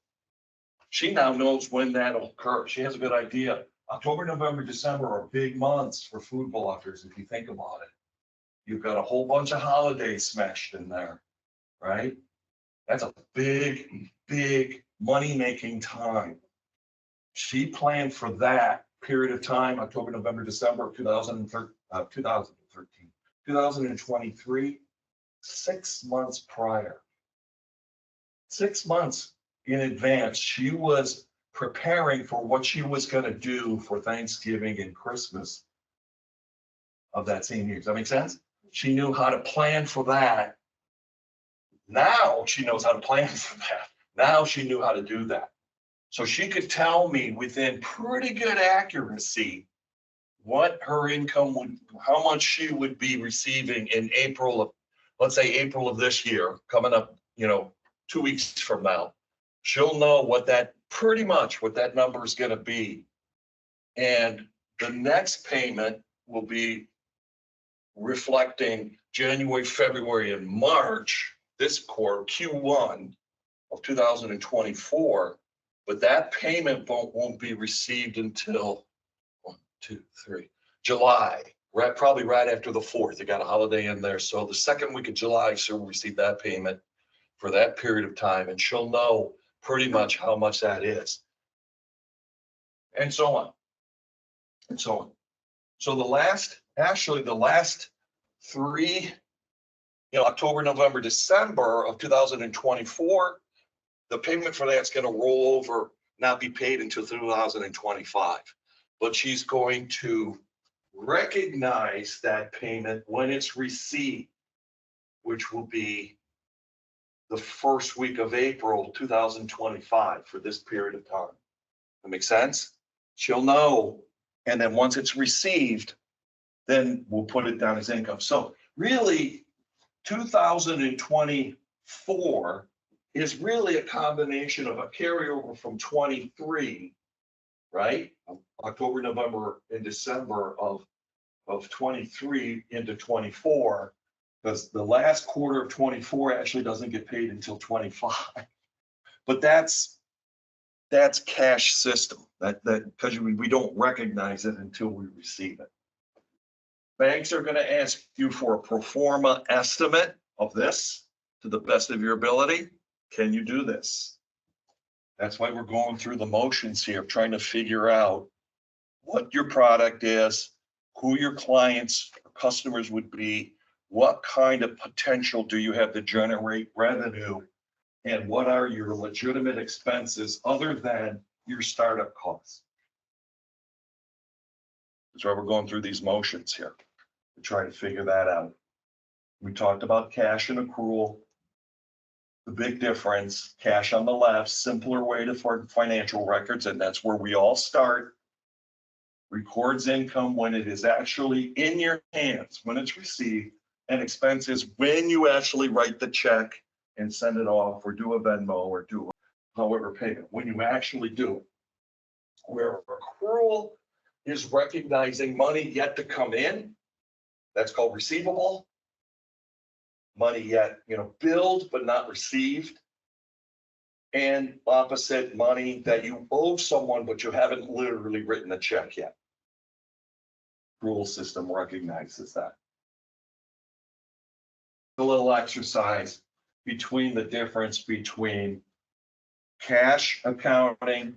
She now knows when that'll occur. She has a good idea. October, November, December are big months for food blockers, if you think about it. You've got a whole bunch of holidays smashed in there, right? That's a big, big money-making time. She planned for that period of time, October, November, December of 2023, 6 months prior. 6 months in advance, she was preparing for what she was going to do for Thanksgiving and Christmas of that same year. Does that make sense? She knew how to plan for that. Now she knows how to plan for that. Now she knew how to do that. So she could tell me within pretty good accuracy what her income would, how much she would be receiving in April of, let's say April of this year, coming up, 2 weeks from now. She'll know what that, pretty much what that number is going to be. And the next payment will be reflecting January, February, and March, this quarter, Q1 of 2024, but that payment won't be received until 1, 2, 3, July, right, probably right after the 4th. You got a holiday in there. So the second week of July, she'll receive that payment for that period of time, and she'll know pretty much how much that is. And so on. And so on. So the last 3, October, November, December of 2024, the payment for that's going to roll over, not be paid until 2025. But she's going to recognize that payment when it's received, which will be the first week of April 2025 for this period of time. That makes sense? She'll know, and then once it's received, then we'll put it down as income. So really, 2024 is really a combination of a carryover from 23, right? October, November, and December of 23 into 24, because the last quarter of 24 actually doesn't get paid until 25. But that's cash system, that because we don't recognize it until we receive it. Banks are going to ask you for a pro forma estimate of this to the best of your ability. Can you do this? That's why we're going through the motions here, trying to figure out what your product is, who your clients, customers would be, what kind of potential do you have to generate revenue, and what are your legitimate expenses other than your startup costs. That's why we're going through these motions here to try to figure that out. We talked about cash and accrual. The big difference, cash on the left, simpler way to for financial records, and that's where we all start. Records income when it is actually in your hands, when it's received, and expenses when you actually write the check and send it off, or do a Venmo, or do however payment, when you actually do it. Where accrual is recognizing money yet to come in, that's called receivable. Money yet, billed but not received. And opposite, money that you owe someone, but you haven't literally written a check yet. Accrual system recognizes that. A little exercise between the difference between cash accounting,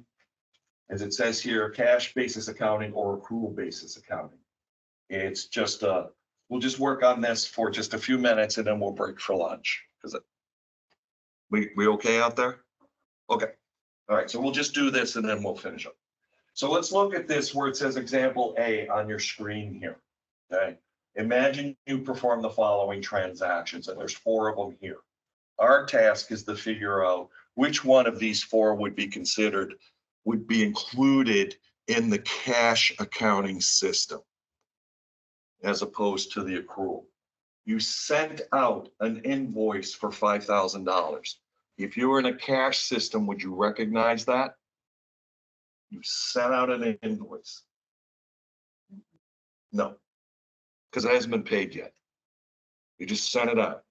as it says here, cash basis accounting or accrual basis accounting. It's just we'll just work on this for just a few minutes and then we'll break for lunch. Because we okay out there? Okay. All right, so we'll just do this and then we'll finish up. So let's look at this where it says example A on your screen here. Okay. Imagine you perform the following transactions, and there's 4 of them here. Our task is to figure out which one of these 4 would be included in the cash accounting system, as opposed to the accrual. You sent out an invoice for $5,000. If you were in a cash system, would you recognize that? You sent out an invoice. No, because it hasn't been paid yet. You just sent it out.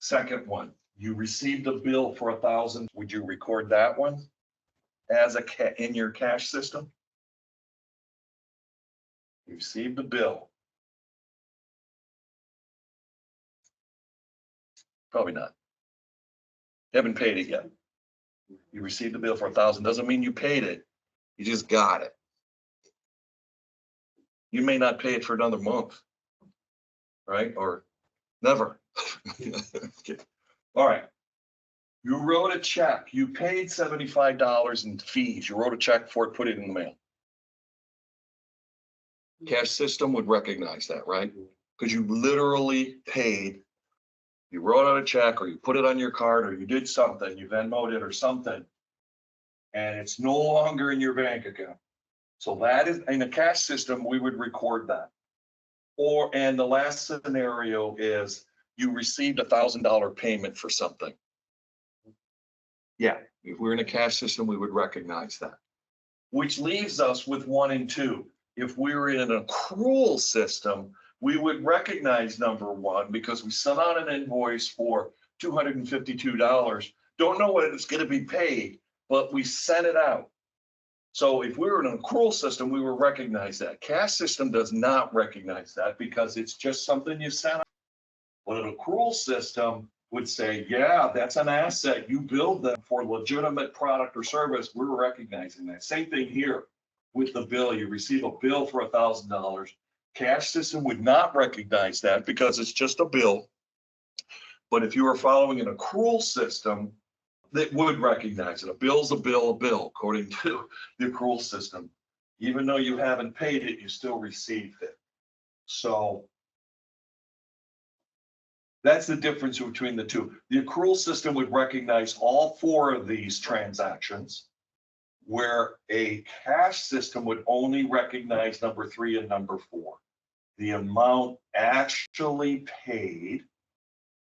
Second one, you received a bill for $1,000. Would you record that one as in your cash system? You received a bill. Probably not. You haven't paid it yet. You received a bill for $1,000. Doesn't mean you paid it. You just got it. You may not pay it for another month, right? Or never. Okay. All right. You wrote a check. You paid $75 in fees. You wrote a check for it, put it in the mail. Cash system would recognize that, right? Because you literally paid. You wrote out a check, or you put it on your card, or you did something, you Venmoed it or something, and it's no longer in your bank account. So that is, in a cash system, we would record that. And the last scenario is you received $1,000 payment for something. Yeah, if we're in a cash system, we would recognize that. Which leaves us with 1 and 2. If we were in an accrual system, we would recognize number one because we sent out an invoice for $252. Don't know when it's going to be paid, but we sent it out. So if we were in an accrual system, we would recognize that. Cash system does not recognize that because it's just something you sent out. But an accrual system would say, yeah, that's an asset. You billed them for legitimate product or service. We're recognizing that. Same thing here with the bill. You receive a bill for $1,000. Cash system would not recognize that because it's just a bill. But if you are following an accrual system, that would recognize it. A bill's a bill, according to the accrual system. Even though you haven't paid it, you still received it. So that's the difference between the two. The accrual system would recognize all four of these transactions, where a cash system would only recognize number 3 and number 4. The amount actually paid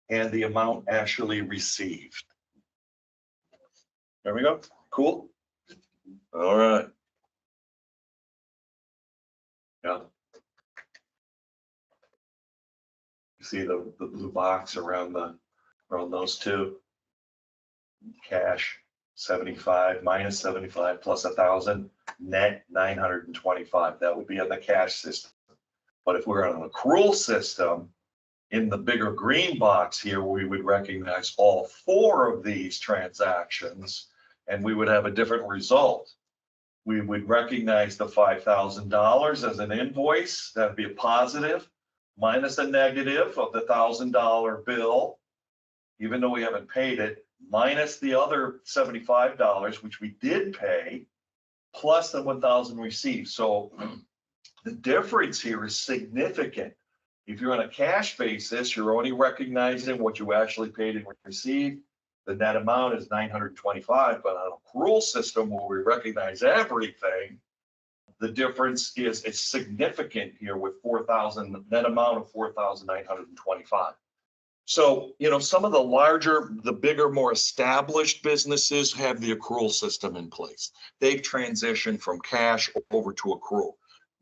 and the amount actually received. There we go. Cool. All right. Yeah. You see the blue box around those two. Cash 75 minus 75 plus 1,000, net 925. That would be on the cash system. But if we're on an accrual system, in the bigger green box here, we would recognize all four of these transactions and we would have a different result. We would recognize the $5,000 as an invoice. That'd be a positive, minus a negative of the $1,000 bill, even though we haven't paid it, minus the other $75, which we did pay, plus the 1,000 received. So the difference here is significant. If you're on a cash basis, you're only recognizing what you actually paid and received. The net amount is 925, but on an accrual system where we recognize everything, the difference is it's significant here with 4,000, net amount of 4,925. So, you know, some of the larger, the bigger, more established businesses have the accrual system in place. They've transitioned from cash over to accrual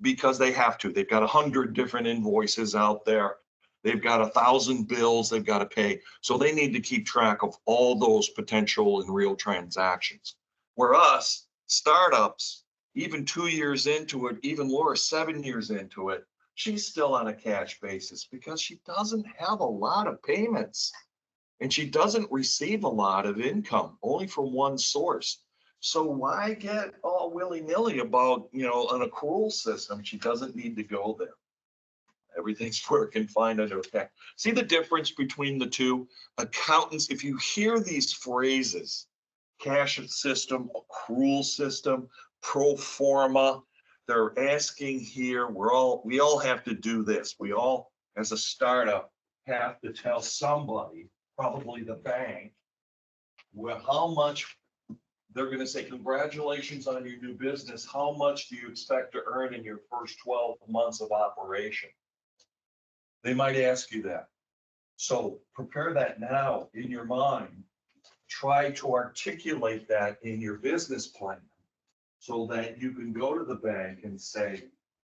because they have to. They've got 100 different invoices out there. They've got 1,000 bills they've got to pay. So they need to keep track of all those potential and real transactions. Where us, startups, even 2 years into it, even Laura 7 years into it, she's still on a cash basis because she doesn't have a lot of payments and she doesn't receive a lot of income, only from one source. So why get all willy-nilly about, you know, an accrual system? She doesn't need to go there. Everything's working fine under okay. See the difference between the two? Accountants, if you hear these phrases, cash system, accrual system, pro forma, they're asking here, we all have to do this. We all, as a startup, have to tell somebody, probably the bank, well, how much they're going to say, congratulations on your new business. How much do you expect to earn in your first 12 months of operation? They might ask you that. So prepare that now in your mind. Try to articulate that in your business plan so that you can go to the bank and say,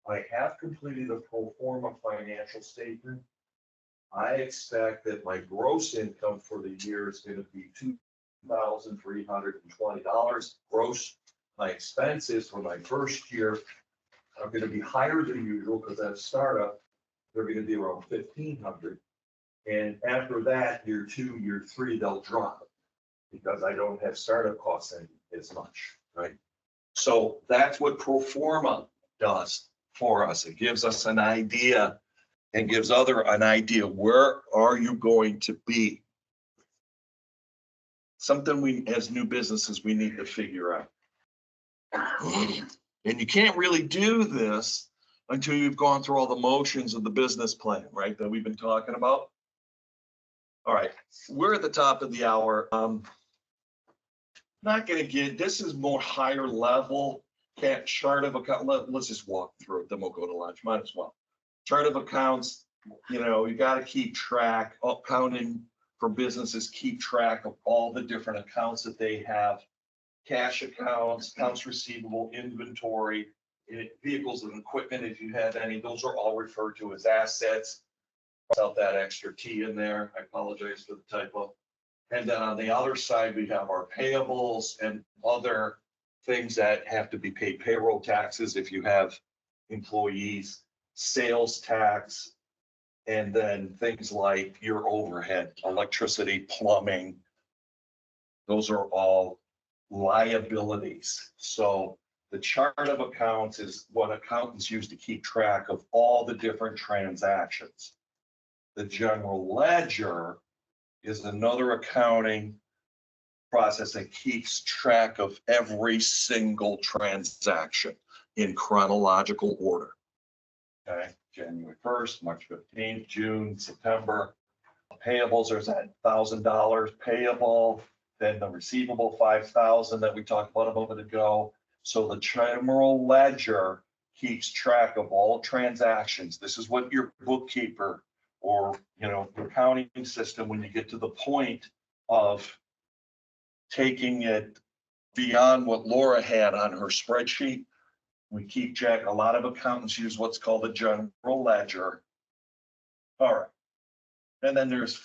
I have completed a pro forma financial statement. I expect that my gross income for the year is going to be $2,320 gross. My expenses for my first year are going to be higher than usual because at a startup, they're going to be around $1,500. And after that, year 2, year 3, they'll drop because I don't have startup costs as much, right? So that's what pro forma does for us. It gives us an idea and gives an idea, where are you going to be? Something we, as new businesses, we need to figure out. And you can't really do this until you've gone through all the motions of the business plan, right, that we've been talking about. All right, we're at the top of the hour. Not going to get, this is more higher level, chart of account. Let's just walk through it, then we'll go to lunch, might as well. Chart of accounts, you know, you got to keep track, accounting for businesses, keep track of all the different accounts that they have, cash accounts, accounts receivable, inventory, vehicles and equipment, if you had any, those are all referred to as assets. Without that extra T in there, I apologize for the typo. And then on the other side, we have our payables and other things that have to be paid, payroll taxes if you have employees, sales tax, and then things like your overhead, electricity, plumbing. Those are all liabilities. So the chart of accounts is what accountants use to keep track of all the different transactions. The general ledger is another accounting process that keeps track of every single transaction in chronological order. Okay, January 1st, March 15th, June, September. Payables, there's that $1,000 payable, then the receivable 5,000 that we talked about a moment ago. So the general ledger keeps track of all transactions. This is what your bookkeeper or, your accounting system, when you get to the point of taking it beyond what Laura had on her spreadsheet, we keep track. A lot of accountants use what's called a general ledger. All right. And then there's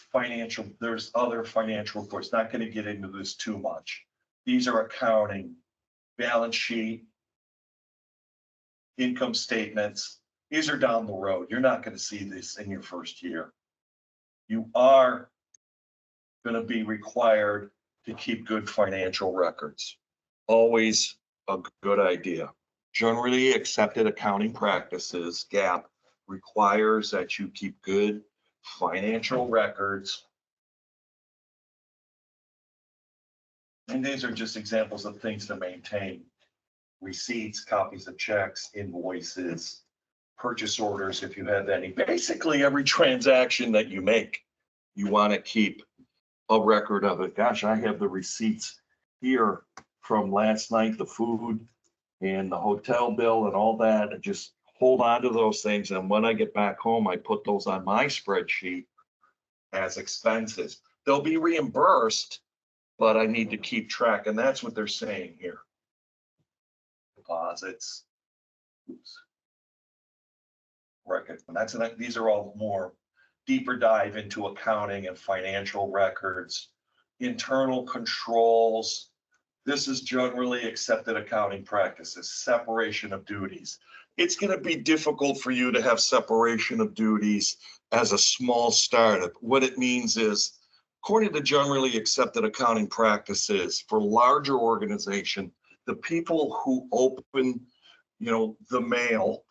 other financial reports. Not going to get into this too much. These are accounting, balance sheet, income statements. These are down the road. You're not going to see this in your first year. You are going to be required to keep good financial records. Always a good idea. Generally accepted accounting practices, GAAP, requires that you keep good financial records. And these are just examples of things to maintain. Receipts, copies of checks, invoices, purchase orders, if you have any. Basically, every transaction that you make, you want to keep a record of it. Gosh, I have the receipts here from last night, the food and the hotel bill and all that. And just hold on to those things. And when I get back home, I put those on my spreadsheet as expenses. They'll be reimbursed, but I need to keep track. And that's what they're saying here. Deposits. Oops. Record. And these are all more deeper dive into accounting and financial records, internal controls. This is generally accepted accounting practices, separation of duties. It's going to be difficult for you to have separation of duties as a small startup. What it means is, according to generally accepted accounting practices for larger organization, the people who open, the mail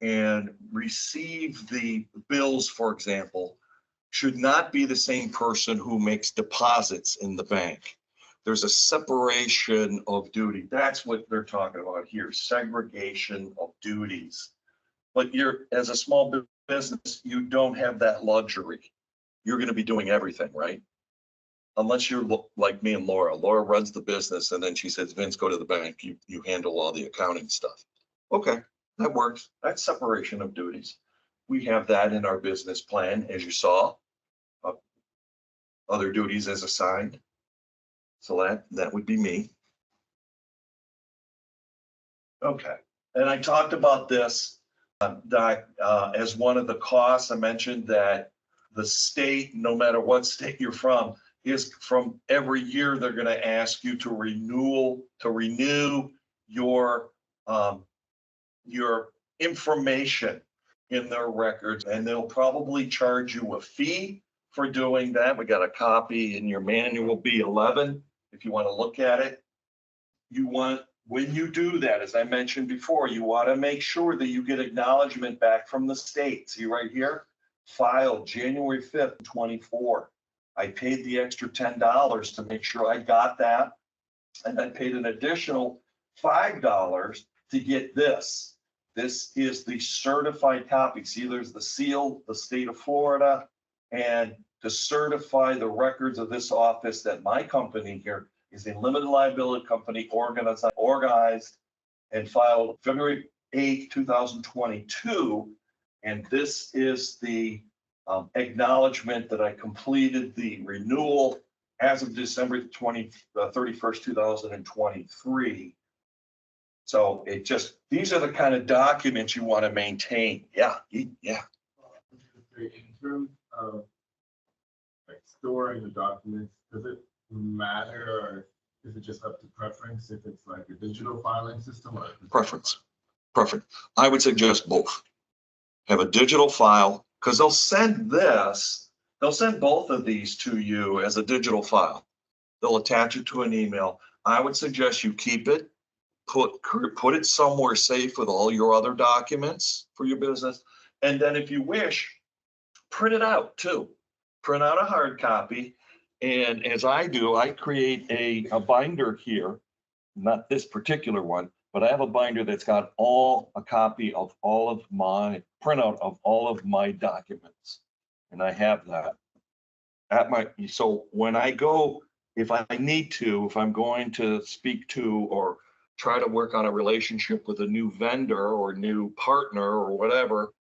and receive the bills, for example, should not be the same person who makes deposits in the bank. There's a separation of duty. That's what they're talking about here, segregation of duties. But as a small business, you don't have that luxury. You're going to be doing everything, right? Unless you're like me and Laura. Laura runs the business and then she says, Vince, go to the bank. You handle all the accounting stuff. Okay, that works. That's separation of duties. We have that in our business plan, as you saw. Other duties as assigned. So that would be me. Okay, and I talked about this as one of the costs. I mentioned that the state, no matter what state you're from, is from every year they're going to ask you to renew your information in their records, and they'll probably charge you a fee for doing that. We got a copy in your manual B11 if you want to look at it. When you do that, as I mentioned before, you want to make sure that you get acknowledgement back from the state. See right here, filed January 5th, 24. I paid the extra $10 to make sure I got that. And I paid an additional $5 to get this. This is the certified copy. See, there's the seal, the state of Florida, and to certify the records of this office that my company here is a limited liability company organized and filed February 8th, 2022. And this is the acknowledgement that I completed the renewal as of December 31st, 2023. So it just, these are the kind of documents you want to maintain. Yeah, yeah. In terms of like storing the documents, does it matter or is it just up to preference if it's like a digital filing system or? Preference. I would suggest both. Have a digital file, because they'll send both of these to you as a digital file. They'll attach it to an email. I would suggest you keep it, put it somewhere safe with all your other documents for your business. And then if you wish, print it out too. Print out a hard copy. And as I do, I create a binder here, not this particular one, but I have a binder that's got a copy of all of my printout of all of my documents. And I have that so when I go, if I need to, if I'm going to speak to or try to work on a relationship with a new vendor or new partner or whatever,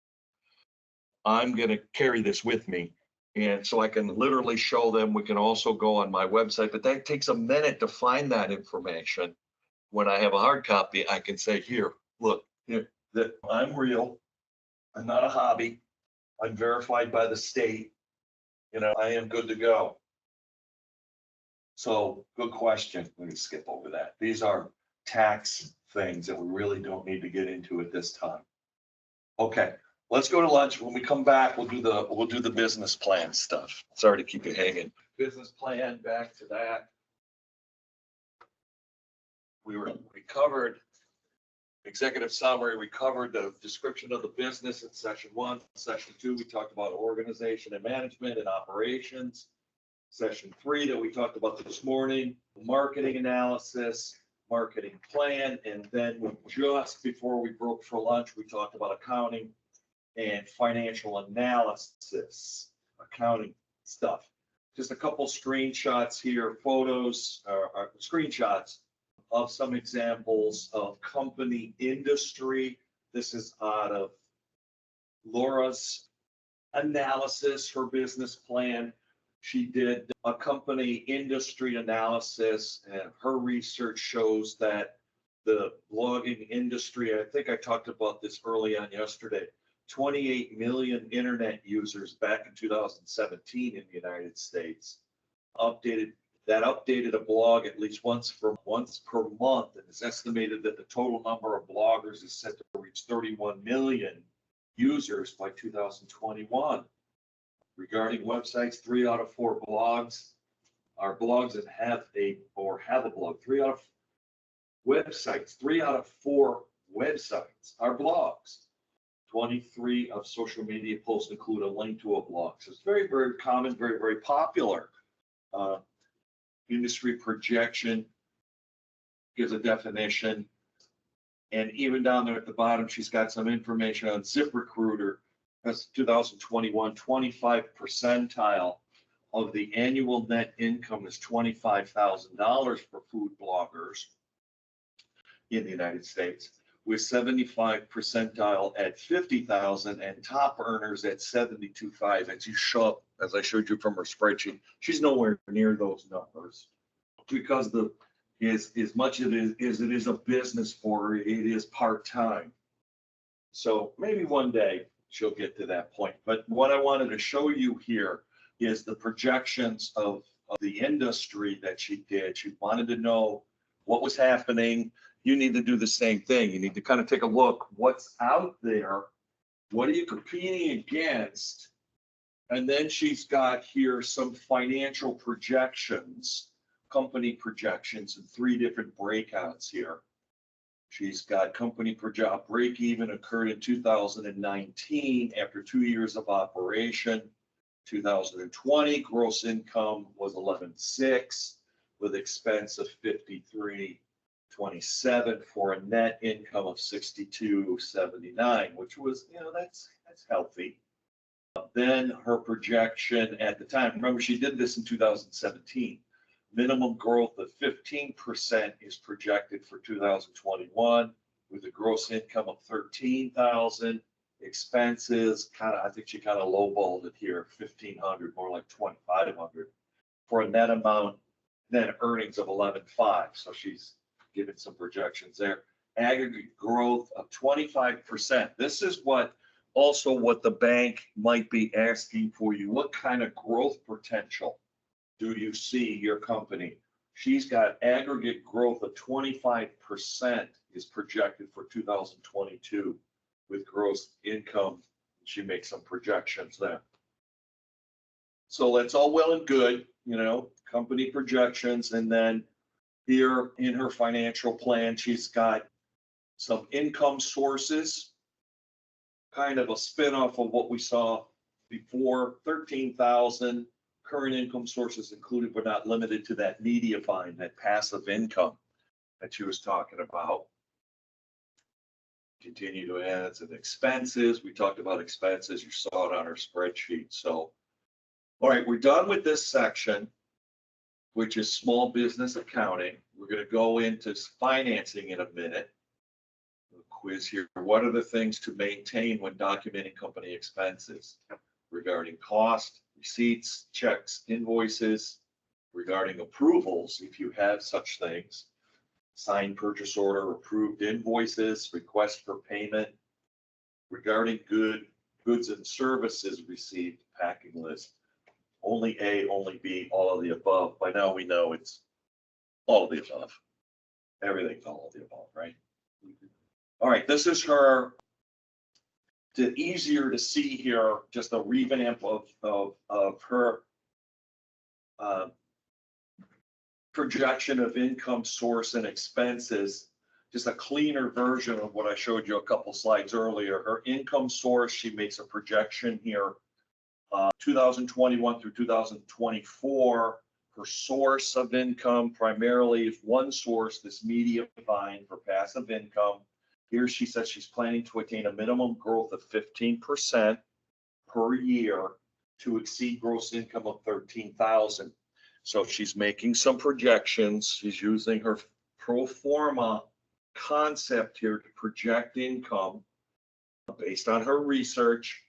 I'm going to carry this with me. And so I can literally show them. We can also go on my website, but that takes a minute to find that information. When I have a hard copy, I can say, here, look, here, that I'm real. I'm not a hobby. I'm verified by the state. I am good to go. So good question. Let me skip over that. These are tax things that we really don't need to get into at this time. Okay, let's go to lunch. When we come back, we'll do the business plan stuff. Sorry to keep you hanging. Business plan, back to that. We covered executive summary. We covered the description of the business in session 1. Session 2, we talked about organization and management and operations. Session 3 that we talked about this morning, marketing analysis, marketing plan, and then just before we broke for lunch, we talked about accounting and financial analysis, accounting stuff. Just a couple screenshots here, photos, screenshots of some examples of company industry. This is out of Laura's analysis, her business plan. She did a company industry analysis, and her research shows that the blogging industry, I think I talked about this early on yesterday, 28 million internet users back in 2017 in the United States, updated a blog at least once per month, and it's estimated that the total number of bloggers is set to reach 31 million users by 2021. Regarding websites, 3 out of 4 blogs are blogs that have a blog. 3 out of 4 websites are blogs. 23 of social media posts include a link to a blog. So it's very, very common, very, very popular. Industry projection gives a definition. And even down there at the bottom, she's got some information on ZipRecruiter. That's 2021, 25 percentile of the annual net income is $25,000 for food bloggers in the United States, with 75 percentile at 50,000 and top earners at 72.5. As I showed you from her spreadsheet, she's nowhere near those numbers because as much as it is a business for her, it is part-time. So maybe one day she'll get to that point. But what I wanted to show you here is the projections of the industry that she did. She wanted to know what was happening. You need to do the same thing. You need to kind of take a look, what's out there? What are you competing against? And then she's got here some financial projections, company projections in 3 different breakouts here. She's got company break even occurred in 2019 after 2 years of operation. 2020 gross income was 11.6 with expense of 53.27 for a net income of 62.79, which was, that's healthy. Then her projection at the time, remember she did this in 2017. Minimum growth of 15% is projected for 2021 with a gross income of 13,000. Expenses I think she kind of lowballed it here, 1,500, more like 2,500 for a net earnings of 11.5. So she's given some projections there. aggregate growth of 25%. This is what the bank might be asking for you. What kind of growth potential do you see your company? She's got aggregate growth of 25% is projected for 2022 with gross income. She makes some projections there. So that's all well and good, you know, company projections. And then here in her financial plan, she's got some income sources, kind of a spinoff of what we saw before, 13,000 current income sources included, but not limited to that media buying, that passive income that she was talking about. Continue to add some expenses. We talked about expenses. You saw it on our spreadsheet. So, all right, we're done with this section, which is small business accounting. We're going to go into financing in a minute. A quiz here. What are the things to maintain when documenting company expenses regarding cost, receipts, checks, invoices, regarding approvals, if you have such things, signed purchase order, approved invoices, request for payment, regarding goods and services received, packing list, only A, only B, all of the above. By now we know it's all of the above. Everything's all of the above, right? All right, this is her, easier to see here, just a revamp of her projection of income source and expenses, just a cleaner version of what I showed you a couple slides earlier. Her income source, she makes a projection here, 2021 through 2024. Her source of income primarily is one source, this media buying for passive income. Here she says she's planning to attain a minimum growth of 15% per year to exceed gross income of 13,000. So she's making some projections. She's using her pro forma concept here to project income based on her research.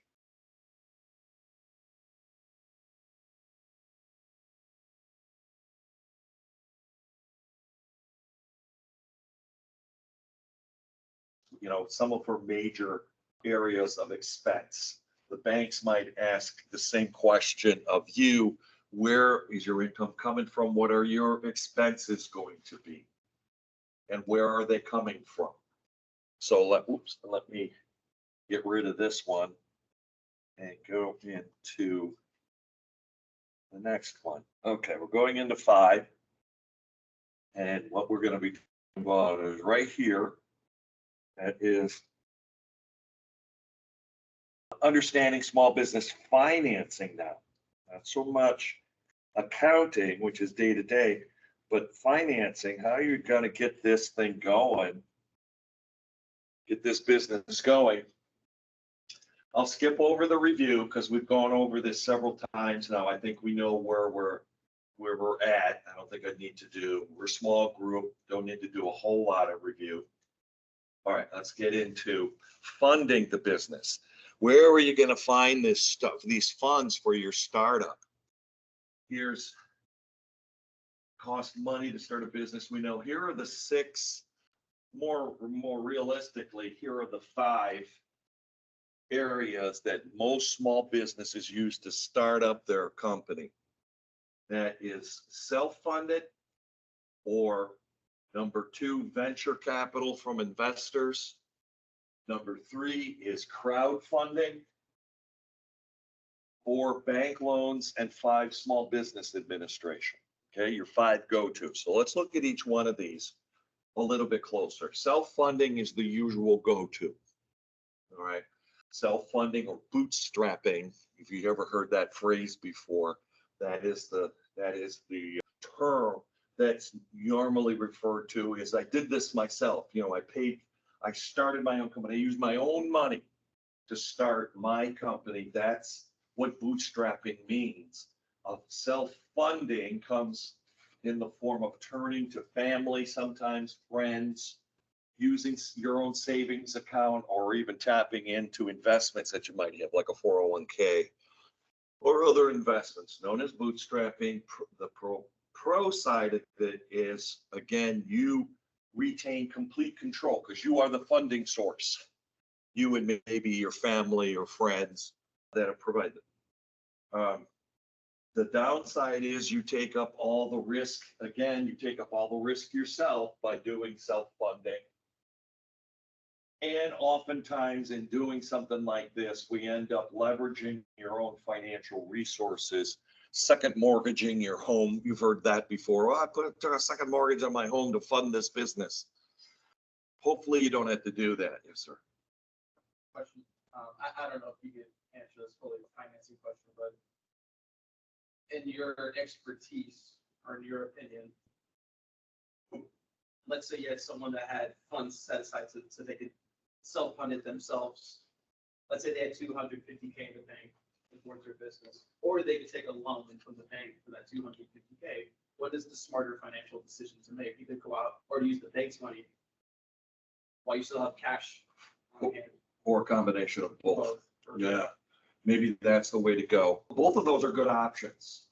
You know, some of her major areas of expense. The banks might ask the same question of you. Where is your income coming from? What are your expenses going to be? And where are they coming from? So let me get rid of this one and go into the next one. Okay, we're going into 5. And what we're going to be talking about is right here. That is understanding small business financing now. Not so much accounting, which is day to day, but financing. How are you going to get this thing going? Get this business going. I'll skip over the review because we've gone over this several times now. I think we know where we're at. I don't think I need to do. We're a small group. Don't need to do a whole lot of review. All right, let's get into funding the business. Where are you going to find this stuff, these funds for your startup? Here's cost money to start a business. We know here are the 6, more realistically, here are the 5 areas that most small businesses use to start up their company. That is self-funded, or number 2, venture capital from investors. Number 3 is crowdfunding. 4, bank loans, and 5, small business administration. Okay, your 5 go-to. So let's look at each one of these a little bit closer. Self-funding is the usual go-to. All right, self-funding or bootstrapping, if you've ever heard that phrase before, that is the term that's normally referred to as, I did this myself. You know, I started my own company. I used my own money to start my company. That's what bootstrapping means. Self-funding comes in the form of turning to family, sometimes friends, using your own savings account, or even tapping into investments that you might have, like a 401k or other investments, known as bootstrapping. The pro side of it is, again, you retain complete control because you are the funding source. You and maybe your family or friends that have provided. The downside is you take up all the risk. Again, you take up all the risk yourself by doing self-funding. And oftentimes in doing something like this, we end up leveraging your own financial resources, second mortgaging your home. You've heard that before. Oh, I put a second mortgage on my home to fund this business. Hopefully you don't have to do that. Yes, sir. Question. I don't know if you could answer this fully, a financing question, but in your expertise or in your opinion, let's say you had someone that had funds set aside so they could self-fund it themselves. Let's say they had 250K in the bank towards their business, or they could take a loan from the bank for that 250K. What is the smarter financial decision to make? Either go out or use the bank's money while you still have cash on hand. Or a combination of both. Or- Yeah, maybe that's the way to go. Both of those are good options.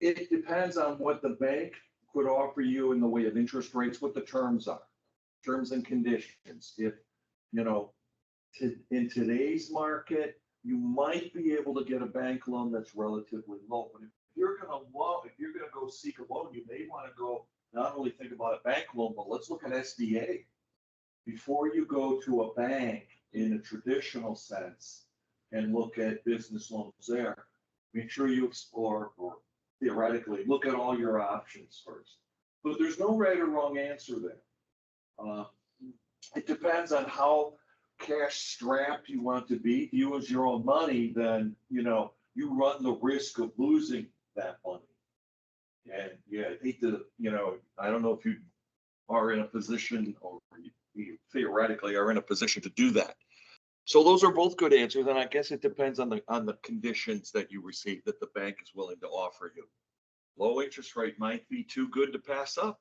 It depends on what the bank could offer you in the way of interest rates, what the terms are, terms and conditions. If, you know, in today's market, you might be able to get a bank loan that's relatively low. But if you're gonna go seek a loan, you may want to go not only think about a bank loan, but let's look at SBA. Before you go to a bank in a traditional sense and look at business loans there, make sure you explore or theoretically look at all your options first. But there's no right or wrong answer there. It depends on how cash strapped you want to be. If you use your own money, then, you know, you run the risk of losing that money. And yeah, I hate to, you know, I don't know if you are in a position or you theoretically are in a position to do that. So those are both good answers. And I guess it depends on the conditions that you receive that the bank is willing to offer you. Low interest rate might be too good to pass up,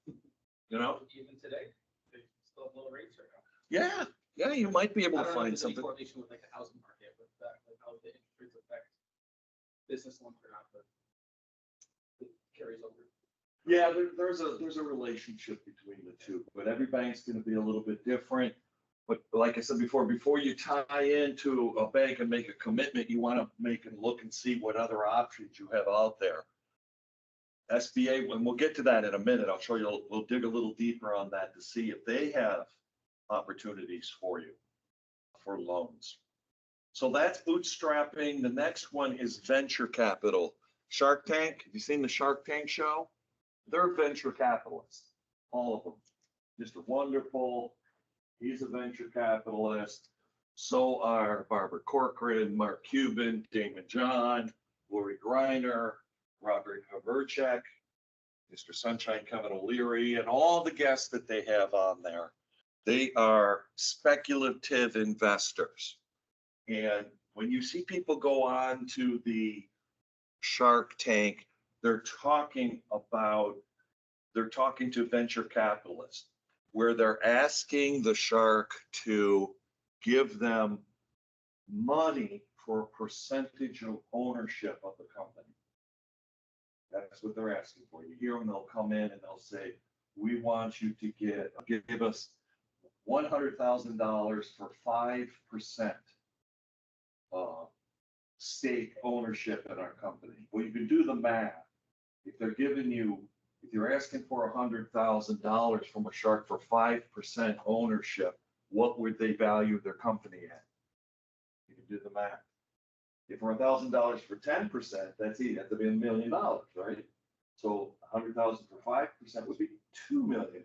you know? Even today, they still have low rates right now. Yeah, you might be able I to don't know if find there's any something. correlation with like the housing market with that, like how the interest rates affect business loans or not, but it carries over. Yeah, there's a relationship between the two, but every bank's gonna be a little bit different. But like I said before you tie into a bank and make a commitment, you wanna make and look and see what other options you have out there. SBA, and we'll get to that in a minute. I'll show you, we'll dig a little deeper on that to see if they have opportunities for you for loans. So that's bootstrapping. The next one is venture capital. Shark Tank, have you seen the Shark Tank show? They're venture capitalists, all of them. Mr. Wonderful, he's a venture capitalist. So are Barbara Corcoran, Mark Cuban, Damon John, Lori Greiner, Robert Haverchek, Mr. Sunshine, Kevin O'Leary, and all the guests that they have on there. They are speculative investors. And when you see people go on to the Shark Tank, they're talking to venture capitalists where they're asking the shark to give them money for a percentage of ownership of the company. That's what they're asking for. You hear them, they'll come in and they'll say, we want you to give us $100,000 for 5% stake ownership in our company. Well, you can do the math. If you're asking for $100,000 from a shark for 5% ownership, what would they value their company at? You can do the math. If for $1,000 for 10%, that's easy. That's $1 million, right? So 100,000 for 5% would be $2 million.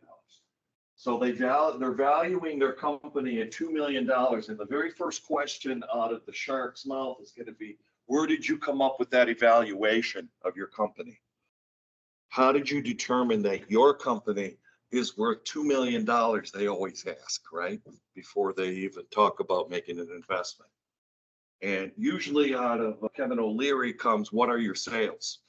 So they're valuing their company at $2 million. And the very first question out of the shark's mouth is going to be, where did you come up with that evaluation of your company? How did you determine that your company is worth $2 million? They always ask, right? Before they even talk about making an investment. And usually out of Kevin O'Leary comes, what are your sales?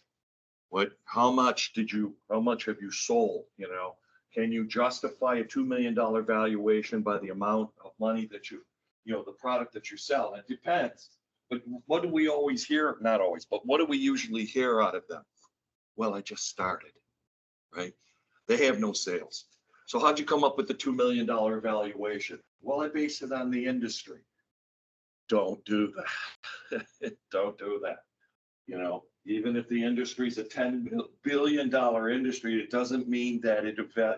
How much have you sold? You know, can you justify a $2 million valuation by the amount of money that the product that you sell? It depends. But what do we always hear? Not always, but what do we usually hear out of them? Well, I just started, right? They have no sales. So how'd you come up with the $2 million valuation? Well, I based it on the industry. Don't do that. Don't do that. You know, even if the industry is a $10 billion industry, it doesn't mean that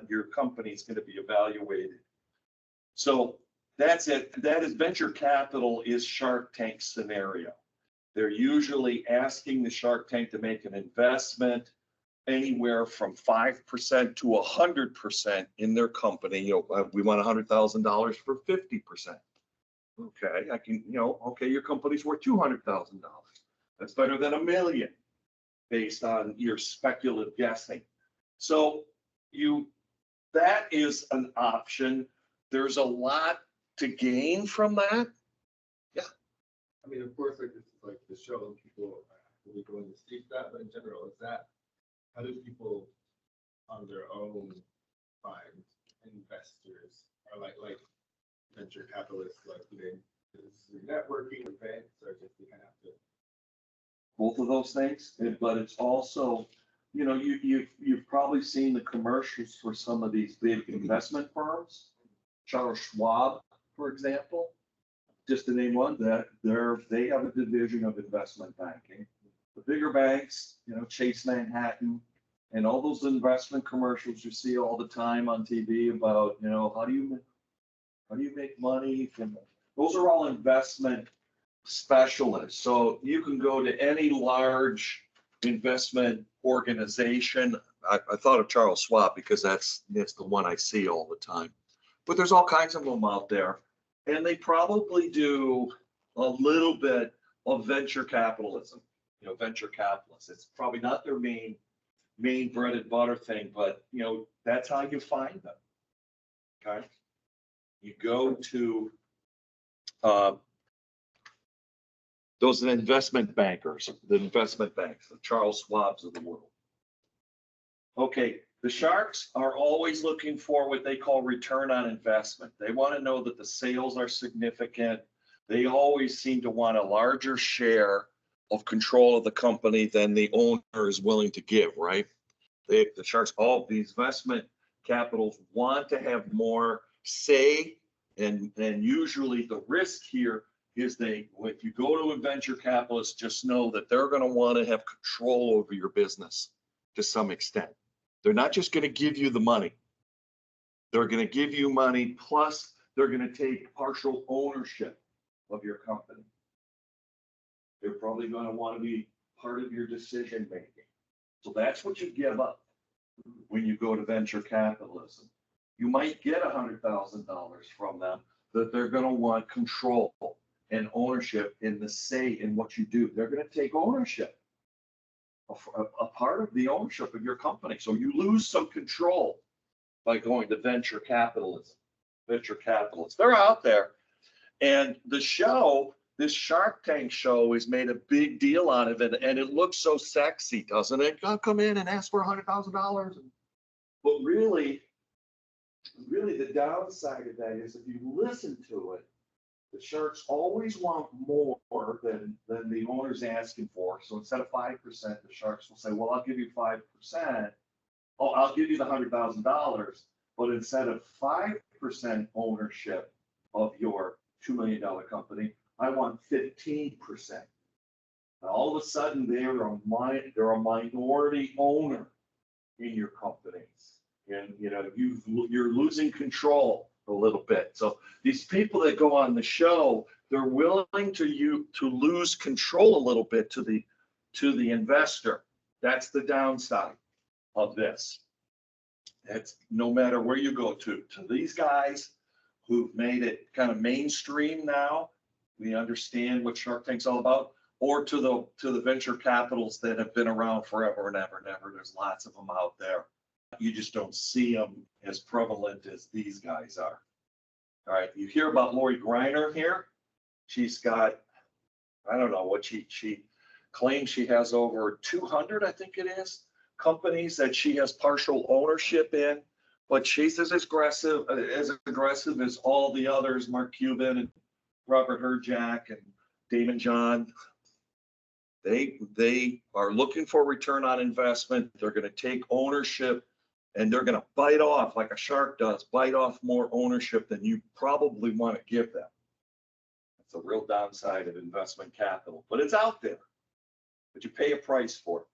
your company is going to be evaluated. So that's it. That is venture capital is Shark Tank scenario. They're usually asking the Shark Tank to make an investment anywhere from 5% to 100% in their company. You know, we want $100,000 for 50%. Okay, I can, you know, okay, your company's worth $200,000. That's better than $1 million based on your speculative guessing. So that is an option. There's a lot to gain from that. Yeah. I mean, of course, like this is like the show, people really going to seek that, but in general, is that, how do people on their own find investors or like venture capitalists, like is networking events or just you kind of have to. Both of those things, but it's also, you know, you've probably seen the commercials for some of these big investment firms. Charles Schwab, for example, just to name one, that they have a division of investment banking. The bigger banks, you know, Chase Manhattan, and all those investment commercials you see all the time on TV about, you know, how do you make money from, those are all investment specialists. So you can go to any large investment organization. I thought of Charles Schwab because that's the one I see all the time. But there's all kinds of them out there. And they probably do a little bit of venture capitalism, you know, venture capitalists. It's probably not their main bread and butter thing, but, you know, that's how you find them. Okay. You go to those investment bankers, the investment banks, the Charles Schwabs of the world. Okay, the sharks are always looking for what they call return on investment. They want to know that the sales are significant. They always seem to want a larger share of control of the company than the owner is willing to give, right? The sharks, all these investment capitals want to have more say, and usually the risk here is if you go to a venture capitalist, just know that they're going to want to have control over your business to some extent. They're not just going to give you the money. They're going to give you money, plus they're going to take partial ownership of your company. They're probably going to want to be part of your decision making. So that's what you give up when you go to venture capitalism. You might get $100,000 from them, that they're going to want control and ownership in the say in what you do. They're going to take ownership, a part of the ownership of your company. So you lose some control by going to venture capitalism. Venture capitalists, they're out there. And the show, this Shark Tank show, is made a big deal out of it, and it looks so sexy, doesn't it? I'll come in and ask for $100,000. But really the downside of that is if you listen to it, the sharks always want more than the owner's asking for. So instead of 5%, the sharks will say, well, I'll give you 5%. Oh, I'll give you the $100,000. But instead of 5% ownership of your $2 million company, I want 15%. Now, all of a sudden, they're a minority owner in your companies. And, you know, you're losing control a little bit. So these people that go on the show, they're willing to lose control a little bit to the investor. That's the downside of this. That's no matter where you go to these guys who've made it kind of mainstream now. We understand what Shark Tank's all about, or to the venture capitals that have been around forever and ever and ever. There's lots of them out there. You just don't see them as prevalent as these guys are. All right, you hear about Lori Greiner here. She's got, I don't know what she claims she has over 200, I think it is, companies that she has partial ownership in, but she's as aggressive as all the others, Mark Cuban and Robert Herjavec and Damon John. They are looking for return on investment. They're going to take ownership And they're gonna bite off like a shark does, bite off more ownership than you probably want to give them. It's a real downside of investment capital, but it's out there. But you pay a price for it.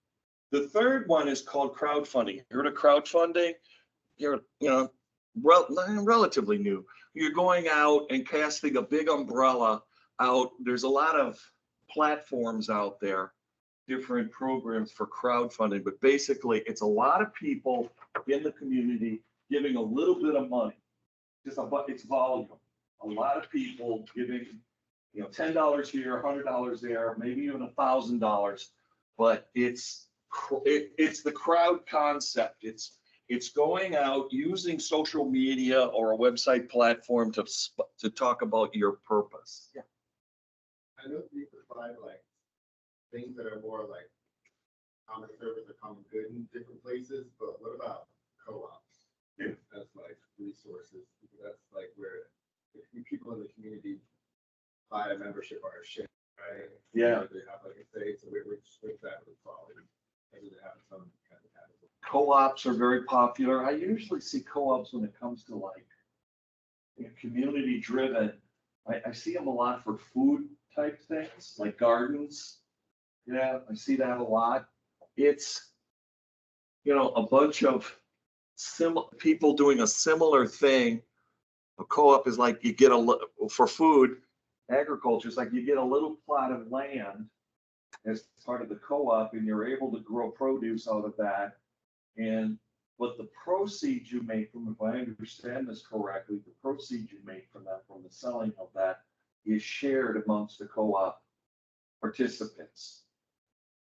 The third one is called crowdfunding. You heard of crowdfunding? You're, relatively new. You're going out and casting a big umbrella out. There's a lot of platforms out there, different programs for crowdfunding, but basically it's a lot of people in the community giving a little bit of money. It's volume. A lot of people giving, $10 here, $100 there, maybe even $1,000, but it's the crowd concept. It's going out using social media or a website platform to talk about your purpose. Yeah. I know you provide like things that are more like common service or common good in different places, but what about co-ops? Yeah. That's like resources. That's like where if people in the community buy a membership or a share, right? Yeah. They have like a say, so we're with that with quality. Maybe they have some kind of habit. Co-ops are very popular. I usually see co-ops when it comes to like community driven. I see them a lot for food type things, like gardens. Yeah, I see that a lot. It's, a bunch of people doing a similar thing. A co-op is like you get for food, agriculture is like you get a little plot of land as part of the co-op and you're able to grow produce out of that. But the proceeds you make from, if I understand this correctly, the proceeds you make from that, from the selling of that, is shared amongst the co-op participants.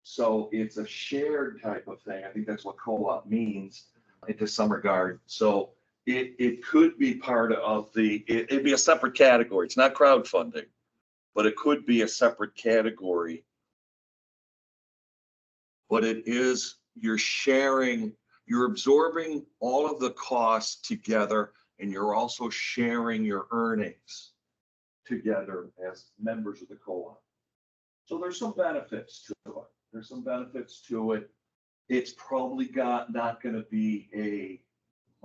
So it's a shared type of thing. I think that's what co-op means into some regard. So it could be part of it'd be a separate category. It's not crowdfunding, but it could be a separate category. But it is, you're sharing, you're absorbing all of the costs together, and you're also sharing your earnings together as members of the co-op. So there's some benefits to it. It's probably not going to be a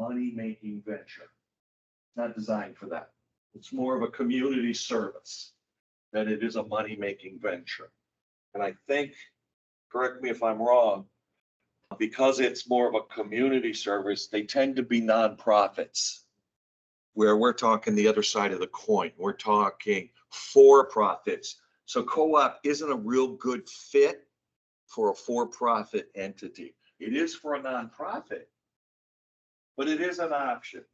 money-making venture. It's not designed for that. It's more of a community service than it is a money-making venture. And I think, correct me if I'm wrong, because it's more of a community service, they tend to be nonprofits, where we're talking the other side of the coin. We're talking for-profits. So co-op isn't a real good fit for a for-profit entity. It is for a nonprofit, but it is an option.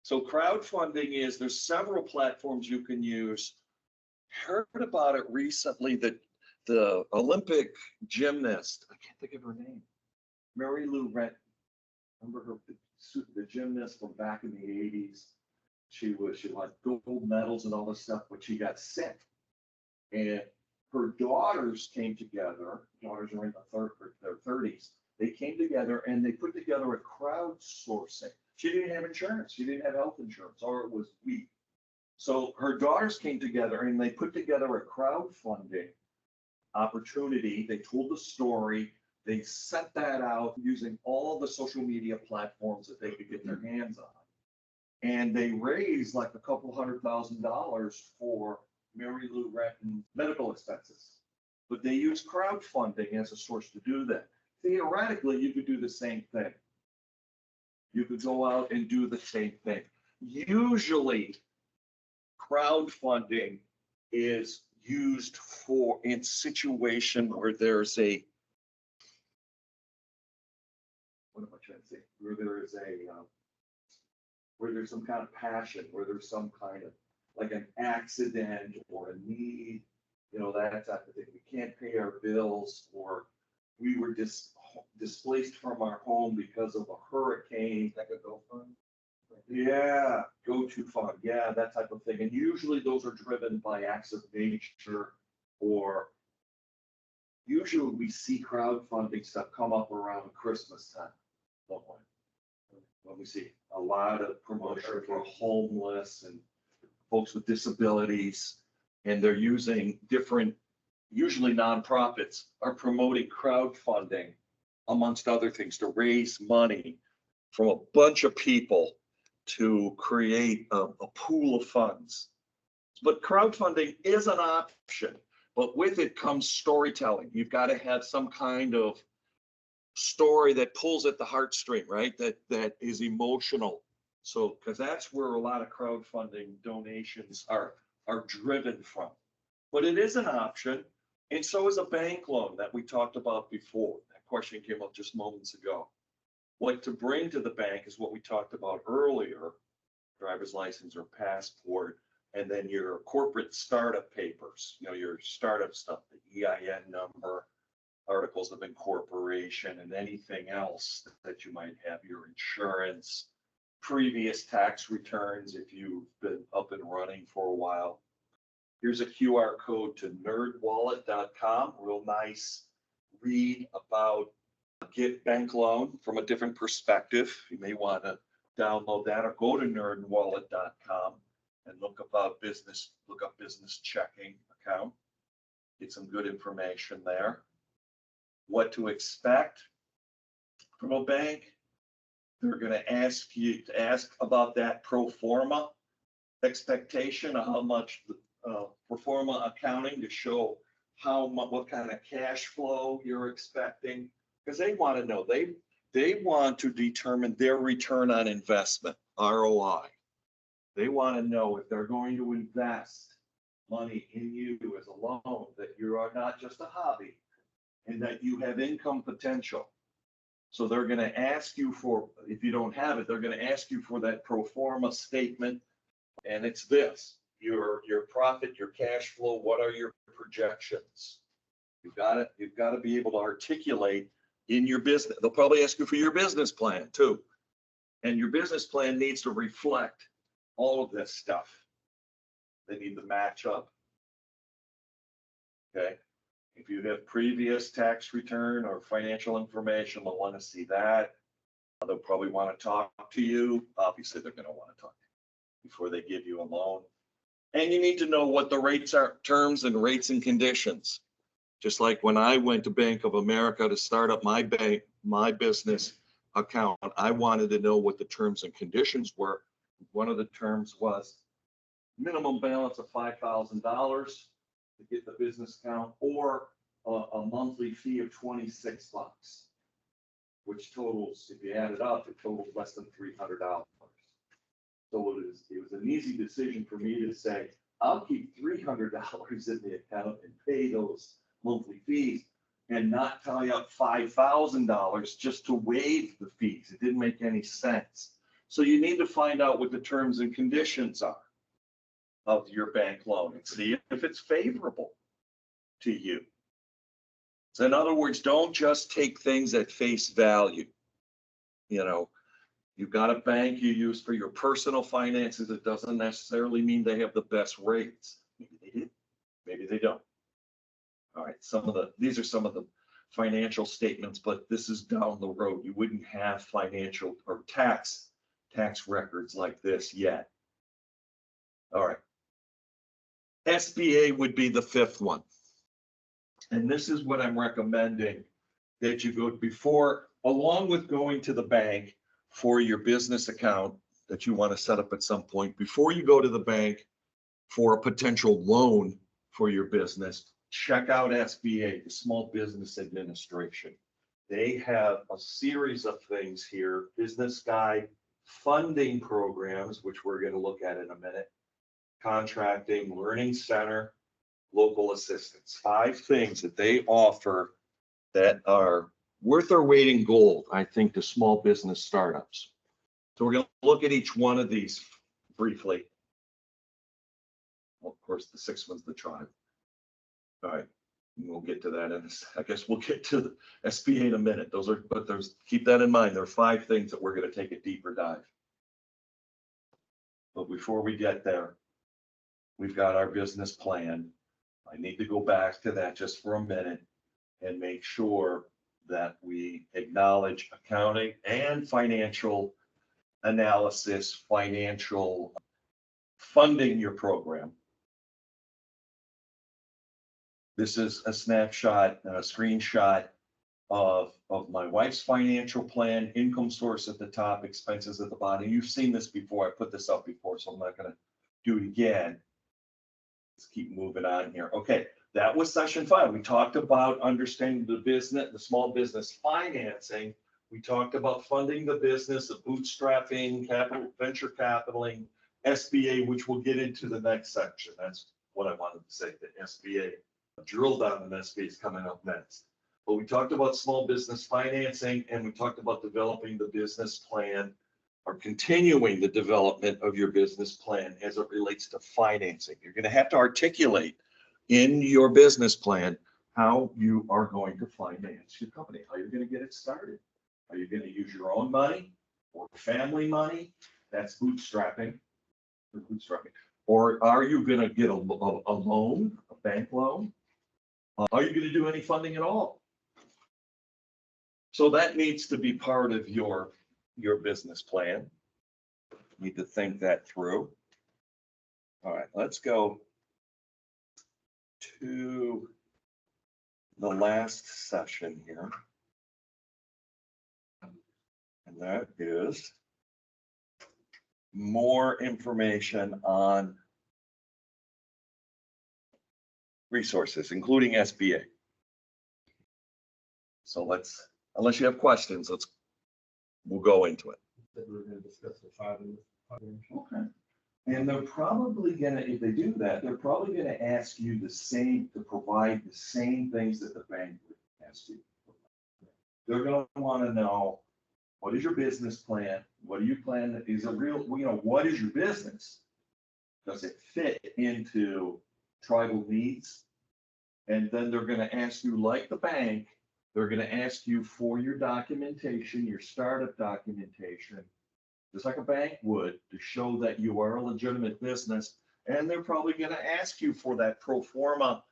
So crowdfunding there's several platforms you can use. Heard about it recently that the Olympic gymnast, I can't think of her name, Mary Lou Retton. Remember her, the gymnast from back in the 80s? She won gold medals and all this stuff, but she got sick. And her daughters came together, daughters are in their 30s. They came together and they put together a crowdsourcing. She didn't have insurance. She didn't have health insurance, or it was weak. So her daughters came together and they put together a crowdfunding opportunity. They told the story. They sent that out using all the social media platforms that they could get their hands on. And they raised like a couple $100,000 for Mary Lou Retton medical expenses. But they used crowdfunding as a source to do that. Theoretically, you could do the same thing. You could go out and do the same thing. Usually, crowdfunding is used in situation where there's what am I trying to say? Where there is where there's some kind of passion, where there's some kind of like an accident or a need, that type of thing. We can't pay our bills, or we were displaced from our home because of a hurricane. Like a GoFund? Yeah, go-to fund. Yeah, that type of thing. And usually those are driven by acts of nature, or usually we see crowdfunding stuff come up around Christmas time. When we see a lot of promotion for homeless and folks with disabilities, and they're using usually nonprofits are promoting crowdfunding, amongst other things, to raise money from a bunch of people to create a pool of funds. But crowdfunding is an option, but with it comes storytelling. You've got to have some kind of story that pulls at the heartstring, right? That is emotional. So, because that's where a lot of crowdfunding donations are driven from. But it is an option, and so is a bank loan that we talked about before. That question came up just moments ago. What to bring to the bank is what we talked about earlier, driver's license or passport, and then your corporate startup papers, your startup stuff, the EIN number, articles of incorporation, and anything else that you might have, your insurance, previous tax returns if you've been up and running for a while. Here's a QR code to nerdwallet.com, real nice read about get bank loan from a different perspective. You may want to download that or go to nerdwallet.com and look up business checking account. Get some good information there. What to expect from a bank. They're going to ask about that pro forma expectation of how much pro forma accounting to show what kind of cash flow you're expecting, because they want to know, they want to determine their return on investment, ROI. They want to know if they're going to invest money in you as a loan, that you are not just a hobby and that you have income potential. So they're going to ask you for, if you don't have it, they're going to ask you for that pro forma statement. And it's this, your profit, your cash flow, what are your projections? You've got to be able to articulate in your business. They'll probably ask you for your business plan too. And your business plan needs to reflect all of this stuff. They need to match up. Okay. If you have previous tax return or financial information, they'll want to see that. They'll probably want to talk to you. Obviously, they're going to want to talk to you before they give you a loan. And you need to know what the rates are, terms and rates and conditions. Just like when I went to Bank of America to start up my business account, I wanted to know what the terms and conditions were. One of the terms was minimum balance of $5,000 to get the business account, or a monthly fee of $26, which totals, if you add it up, it totals less than $300. So it was an easy decision for me to say, I'll keep $300 in the account and pay those monthly fees and not tie up $5,000 just to waive the fees. It didn't make any sense. So you need to find out what the terms and conditions are of your bank loan and see if it's favorable to you. So in other words, don't just take things at face value. You've got a bank you use for your personal finances. It doesn't necessarily mean they have the best rates. Maybe they do, maybe they don't. All right, these are some of the financial statements, but this is down the road. You wouldn't have financial or tax records like this yet. All right. SBA would be the fifth one. And this is what I'm recommending that you go before, along with going to the bank for your business account that you want to set up at some point, before you go to the bank for a potential loan for your business, check out SBA, the Small Business Administration. They have a series of things here, business guide, funding programs, which we're going to look at in a minute, contracting, learning center, local assistance. 5 things that they offer that are worth their weight in gold, I think, to small business startups. So we're going to look at each one of these briefly. Well, of course, the 6th one's the tribe. All right, we'll get to that. And I guess we'll get to the SBA in a minute. Keep that in mind. There are 5 things that we're going to take a deeper dive. But before we get there, we've got our business plan. I need to go back to that just for a minute and make sure that we acknowledge accounting and financial analysis, financial funding your program. This is a snapshot, a screenshot of my wife's financial plan, income source at the top, expenses at the bottom. You've seen this before. I put this up before, so I'm not gonna do it again. Let's keep moving on here. Okay, that was session 5. We talked about understanding the business, the small business financing. We talked about funding the business, the bootstrapping, capital, venture capitaling, SBA, which we'll get into the next section. That's what I wanted to say, the SBA. Drill down on SBA is coming up next. But we talked about small business financing, and we talked about developing the business plan or continuing the development of your business plan as it relates to financing. You're going to have to articulate in your business plan how you are going to finance your company, how you're going to get it started. Are you going to use your own money or family money? That's bootstrapping. Or are you going to get a loan, a bank loan? Are you going to do any funding at all? So that needs to be part of your business plan. You need to think that through. All right, let's go to the last session here. And that is more information on resources, including SBA. So let's, unless you have questions, we'll go into it. That we're gonna discuss the 5 in this. Okay. And they're probably gonna, if they do that, they're probably gonna ask you the same, to provide the same things that the bank would ask you. They're gonna wanna know, what is your business plan? What do you plan? Is it real, what is your business? Does it fit into tribal needs? And then they're gonna ask you, like the bank, they're gonna ask you for your documentation, your startup documentation, just like a bank would, to show that you are a legitimate business. And they're probably gonna ask you for that pro forma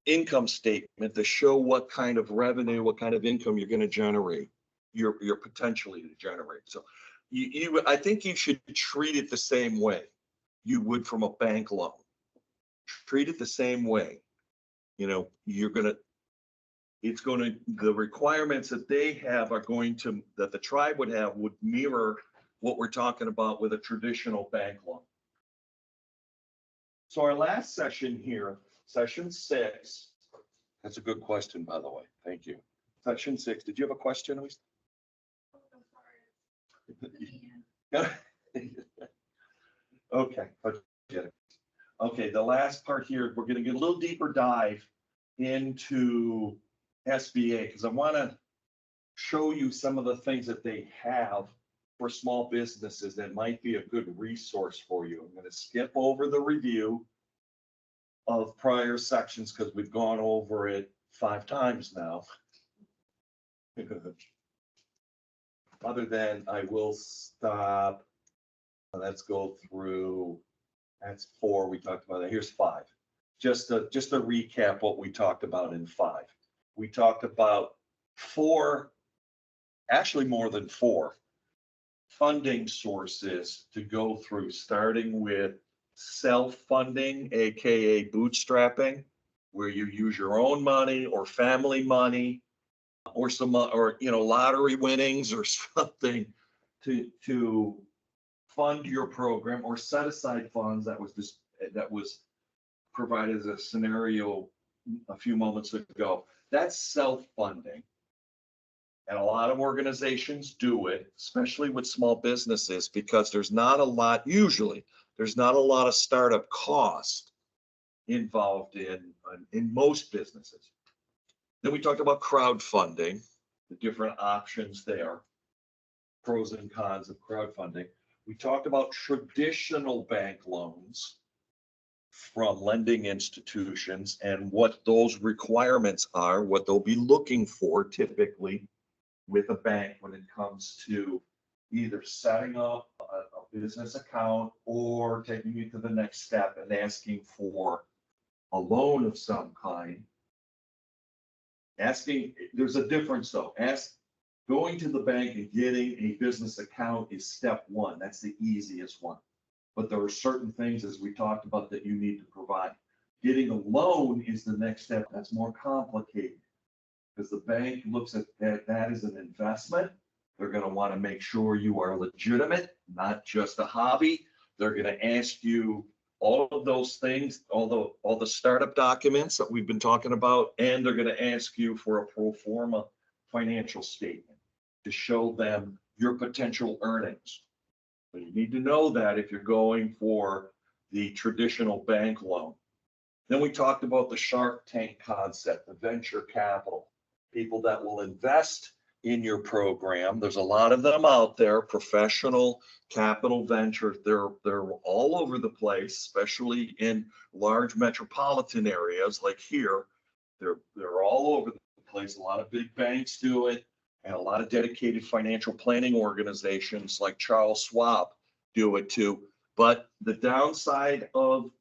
income statement to show what kind of revenue, what kind of income you're gonna generate, you're potentially to generate. So I think you should treat it the same way you would from a bank loan. Treat it the same way. The requirements that they have are going to, that the tribe would have, would mirror what we're talking about with a traditional bank loan. So our last session here, session 6, that's a good question, by the way. Thank you. Session 6, did you have a question? Okay. Okay, the last part here, we're going to get a little deeper dive into SBA, because I want to show you some of the things that they have for small businesses that might be a good resource for you. I'm going to skip over the review of prior sections because we've gone over it 5 times now. Other than I will stop. Let's go through. That's 4. We talked about that. Here's 5. Just to recap what we talked about in 5. We talked about 4, actually more than 4 funding sources to go through, starting with self-funding, aka bootstrapping, where you use your own money or family money or lottery winnings or something to fund your program, or set aside funds. That was provided as a scenario a few moments ago. That's self-funding. And a lot of organizations do it, especially with small businesses, because there's not a lot of startup cost involved in most businesses. Then we talked about crowdfunding, the different options there, pros and cons of crowdfunding. We talked about traditional bank loans from lending institutions and what those requirements are, what they'll be looking for typically with a bank when it comes to either setting up a business account or taking it to the next step and asking for a loan of some kind. There's a difference though. Going to the bank and getting a business account is step 1. That's the easiest one. But there are certain things, as we talked about, that you need to provide. Getting a loan is the next step. That's more complicated. Because the bank looks at that as an investment. They're gonna want to make sure you are legitimate, not just a hobby. They're gonna ask you all of those things, all the startup documents that we've been talking about, and they're gonna ask you for a pro forma financial statement to show them your potential earnings. So you need to know that if you're going for the traditional bank loan. Then we talked about the Shark Tank concept, the venture capital, people that will invest in your program. There's a lot of them out there, professional capital venture. They're all over the place, especially in large metropolitan areas like here. They're all over the place. A lot of big banks do it, and a lot of dedicated financial planning organizations like Charles Schwab do it too. But the downside of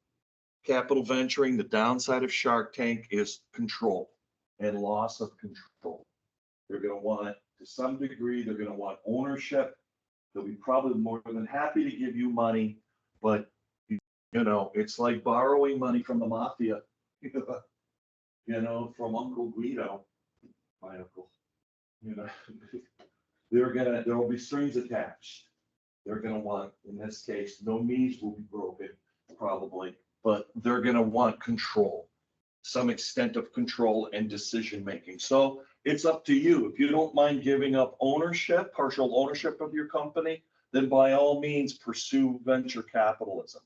capital venturing, the downside of Shark Tank is control and loss of control. They're going to want, to some degree, they're going to want ownership. They'll be probably more than happy to give you money, but you know, it's like borrowing money from the mafia, you know, from Uncle Guido, my uncle, you know, there will be strings attached. They're going to want, in this case, no knees will be broken, probably, but they're going to want control, some extent of control and decision-making. So it's up to you. If you don't mind giving up ownership, partial ownership of your company, then by all means pursue venture capitalism.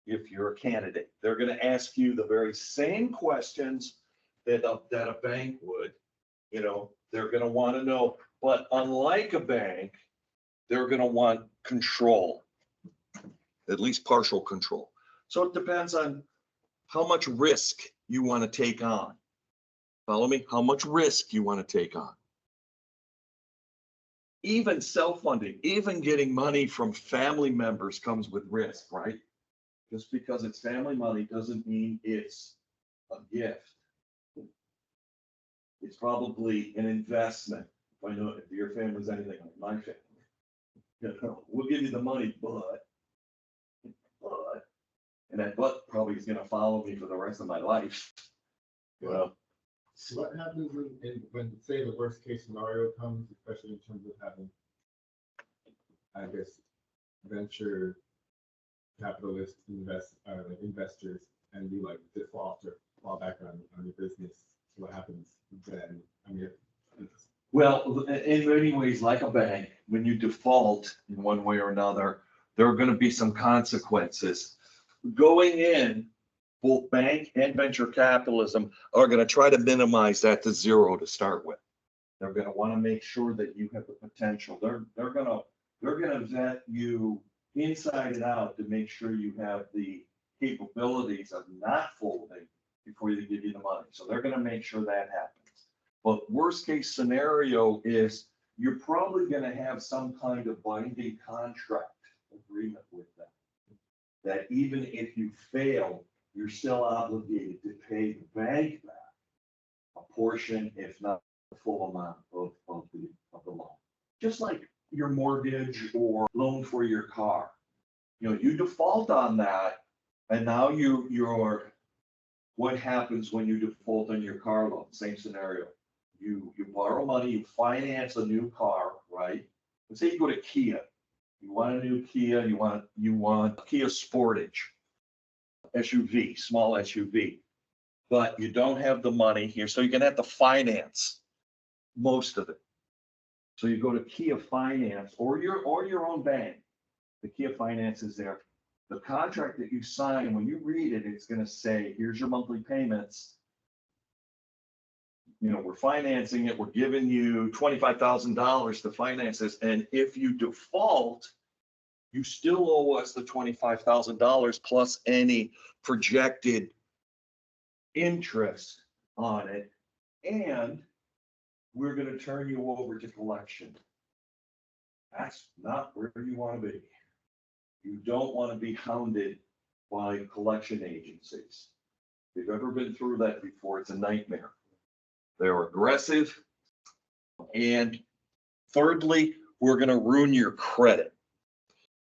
If you're a candidate, they're going to ask you the very same questions that a bank would, you know, they're going to want to know, but unlike a bank, they're going to want control, at least partial control. So it depends on how much risk you want to take on. Follow me? How much risk you want to take on. Even self-funding, even getting money from family members comes with risk, right? Just because it's family money doesn't mean it's a gift. It's probably an investment. If I know if your family's anything like my family, you know, we'll give you the money, but, and that but probably is going to follow me for the rest of my life. Well, So what happens when, say, the worst case scenario comes, especially in terms of having, I guess, venture capitalists investors, and you like default or fall back on your business? So what happens then? I mean, well, in many ways, like a bank, when you default in one way or another, there are going to be some consequences. Going in, both bank and venture capitalism are going to try to minimize that to zero to start with. They're going to want to make sure that you have the potential. They're going to vet you inside and out to make sure you have the capabilities of not folding before they give you the money. So they're going to make sure that happens. But worst case scenario is you're probably going to have some kind of binding contract agreement with them, that even if you fail, you're still obligated to pay the bank back a portion, if not the full amount of the loan. Just like your mortgage or loan for your car. You know, you default on that, and now you're what happens when you default on your car loan? Same scenario. You borrow money, you finance a new car, right? Let's say you go to Kia. You want a new Kia, you want a Kia Sportage, SUV, small SUV, but you don't have the money here, so you're gonna have to finance most of it. So you go to Kia Finance or your own bank. The Kia Finance is there. The contract that you sign, when you read it, it's gonna say, here's your monthly payments. You know, we're financing it, we're giving you $25,000 to finance this, and if you default, you still owe us the $25,000 plus any projected interest on it, and we're going to turn you over to collection. That's not where you want to be. You don't want to be hounded by collection agencies. If you've ever been through that before, it's a nightmare. They're aggressive. And thirdly, we're going to ruin your credit.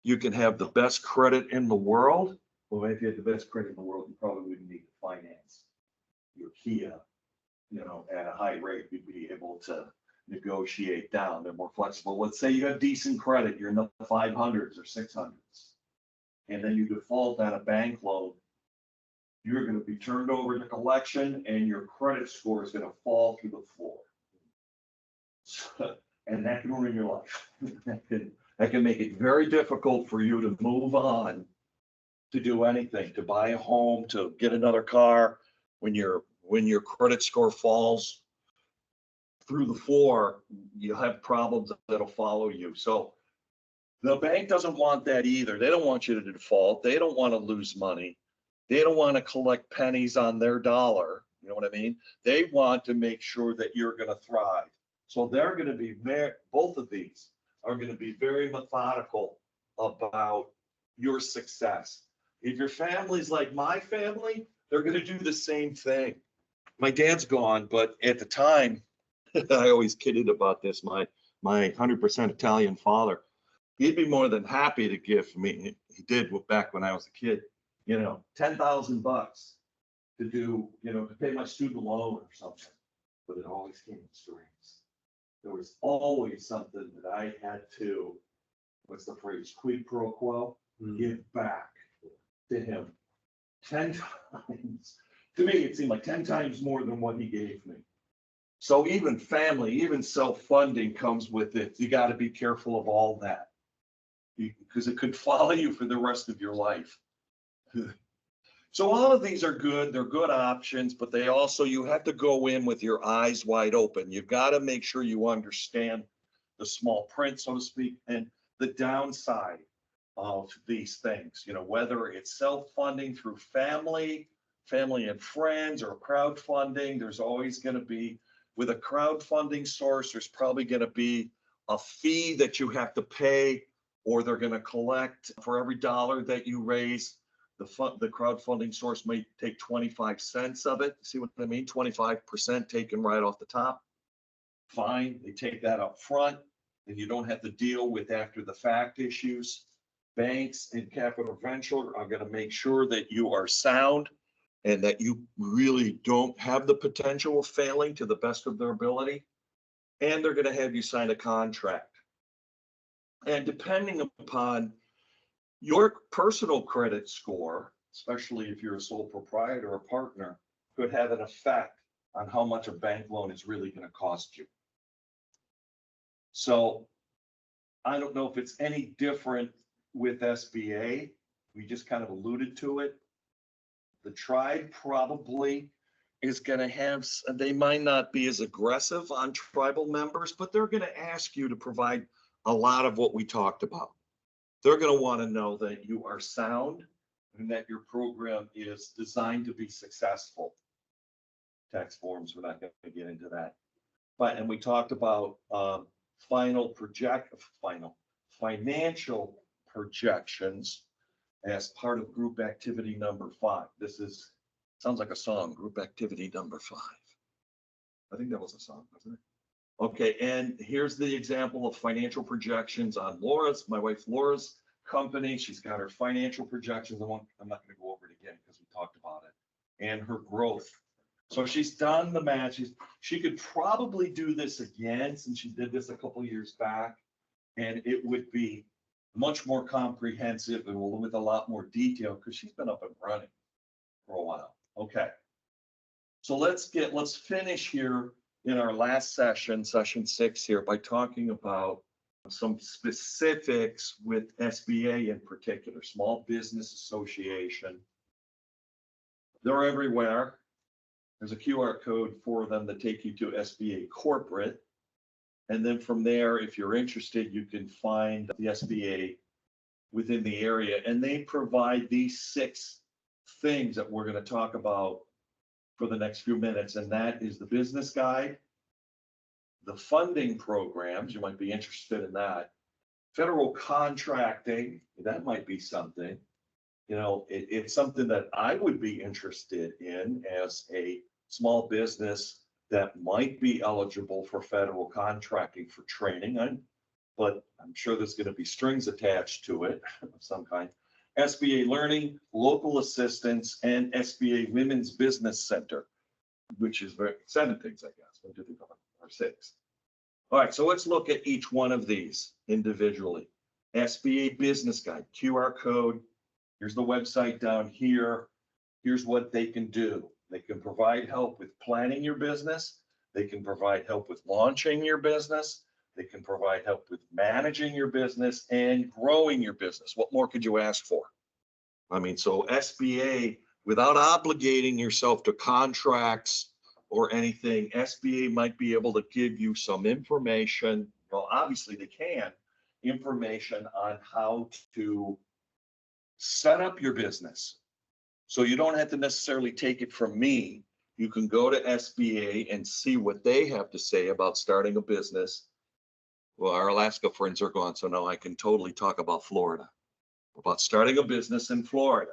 You can have the best credit in the world. Well, if you had the best credit in the world, you probably wouldn't need to finance your Kia at a high rate, you'd be able to negotiate down. They're more flexible. Let's say you have decent credit, you're in the 500s or 600s. And then you default on a bank loan, you're gonna be turned over to collection and your credit score is gonna fall through the floor. And that can ruin your life. That can make it very difficult for you to move on, to do anything, to buy a home, to get another car. When your credit score falls through the floor, you'll have problems that'll follow you. So the bank doesn't want that either. They don't want you to default. They don't want to lose money. They don't want to collect pennies on their dollar. You know what I mean? They want to make sure that you're going to thrive. So they're going to be both of these are going to be very methodical about your success. If your family's like my family, they're going to do the same thing. My dad's gone, but at the time, I always kidded about this. My 100% Italian father, he'd be more than happy to give me. He did back when I was a kid. $10,000 to do, to pay my student loan or something. But it always came in strings. There was always something that I had to, what's the phrase, quid pro quo, give back to him 10 times. To me, it seemed like 10 times more than what he gave me. So even family, even self-funding comes with it. You got to be careful of all that because it could follow you for the rest of your life. So all of these are good. They're good options, but they also, you have to go in with your eyes wide open. You've got to make sure you understand the small print, so to speak, and the downside of these things, whether it's self-funding through family and friends, or crowdfunding. There's always going to be, with a crowdfunding source, there's probably going to be a fee that you have to pay, or they're going to collect for every dollar that you raise. The crowdfunding source may take 25 cents of it. See what I mean? 25% taken right off the top. Fine, they take that up front, and you don't have to deal with after the fact issues. Banks and capital venture are going to make sure that you are sound and that you really don't have the potential of failing to the best of their ability. And they're going to have you sign a contract. And depending upon your personal credit score, especially if you're a sole proprietor or partner, could have an effect on how much a bank loan is really going to cost you. So I don't know if it's any different with SBA. We just kind of alluded to it. The tribe probably is going to have, they might not be as aggressive on tribal members, but they're going to ask you to provide a lot of what we talked about. They're going to want to know that you are sound and that your program is designed to be successful. Tax forms, we're not going to get into that. And we talked about financial projections as part of group activity number 5. This sounds like a song, group activity number 5. I think that was a song, wasn't it? Okay, and here's the example of financial projections on my wife Laura's company. She's got her financial projections. I'm not going to go over it again because we talked about it, and her growth. So she's done the math. She could probably do this again since she did this a couple years back, and it would be much more comprehensive and with a lot more detail because she's been up and running for a while. Okay, so let's finish here in our last session 6 here, by talking about some specifics with SBA in particular, Small Business Association. They're everywhere. There's a QR code for them that take you to SBA Corporate. And then from there, if you're interested, you can find the SBA within the area. And they provide these 6 things that we're going to talk about for the next few minutes. And that is the business guide, the funding programs, you might be interested in that, federal contracting, that might be something. It's something that I would be interested in as a small business that might be eligible for federal contracting for training, but I'm sure there's going to be strings attached to it of some kind. SBA Learning, local assistance, and SBA Women's Business Center. which is 7 things, I guess, 1, 2, 3, 4, 5, or 6. All right, so let's look at each one of these individually. SBA Business Guide, QR code. Here's the website down here. Here's what they can do. They can provide help with planning your business. They can provide help with launching your business. They can provide help with managing your business and growing your business. What more could you ask for? I mean, so SBA, without obligating yourself to contracts or anything, SBA might be able to give you some information. Well, obviously they can, information on how to set up your business. So you don't have to necessarily take it from me. You can go to SBA and see what they have to say about starting a business. Well, our Alaska friends are gone, so now I can totally talk about Florida, about starting a business in Florida.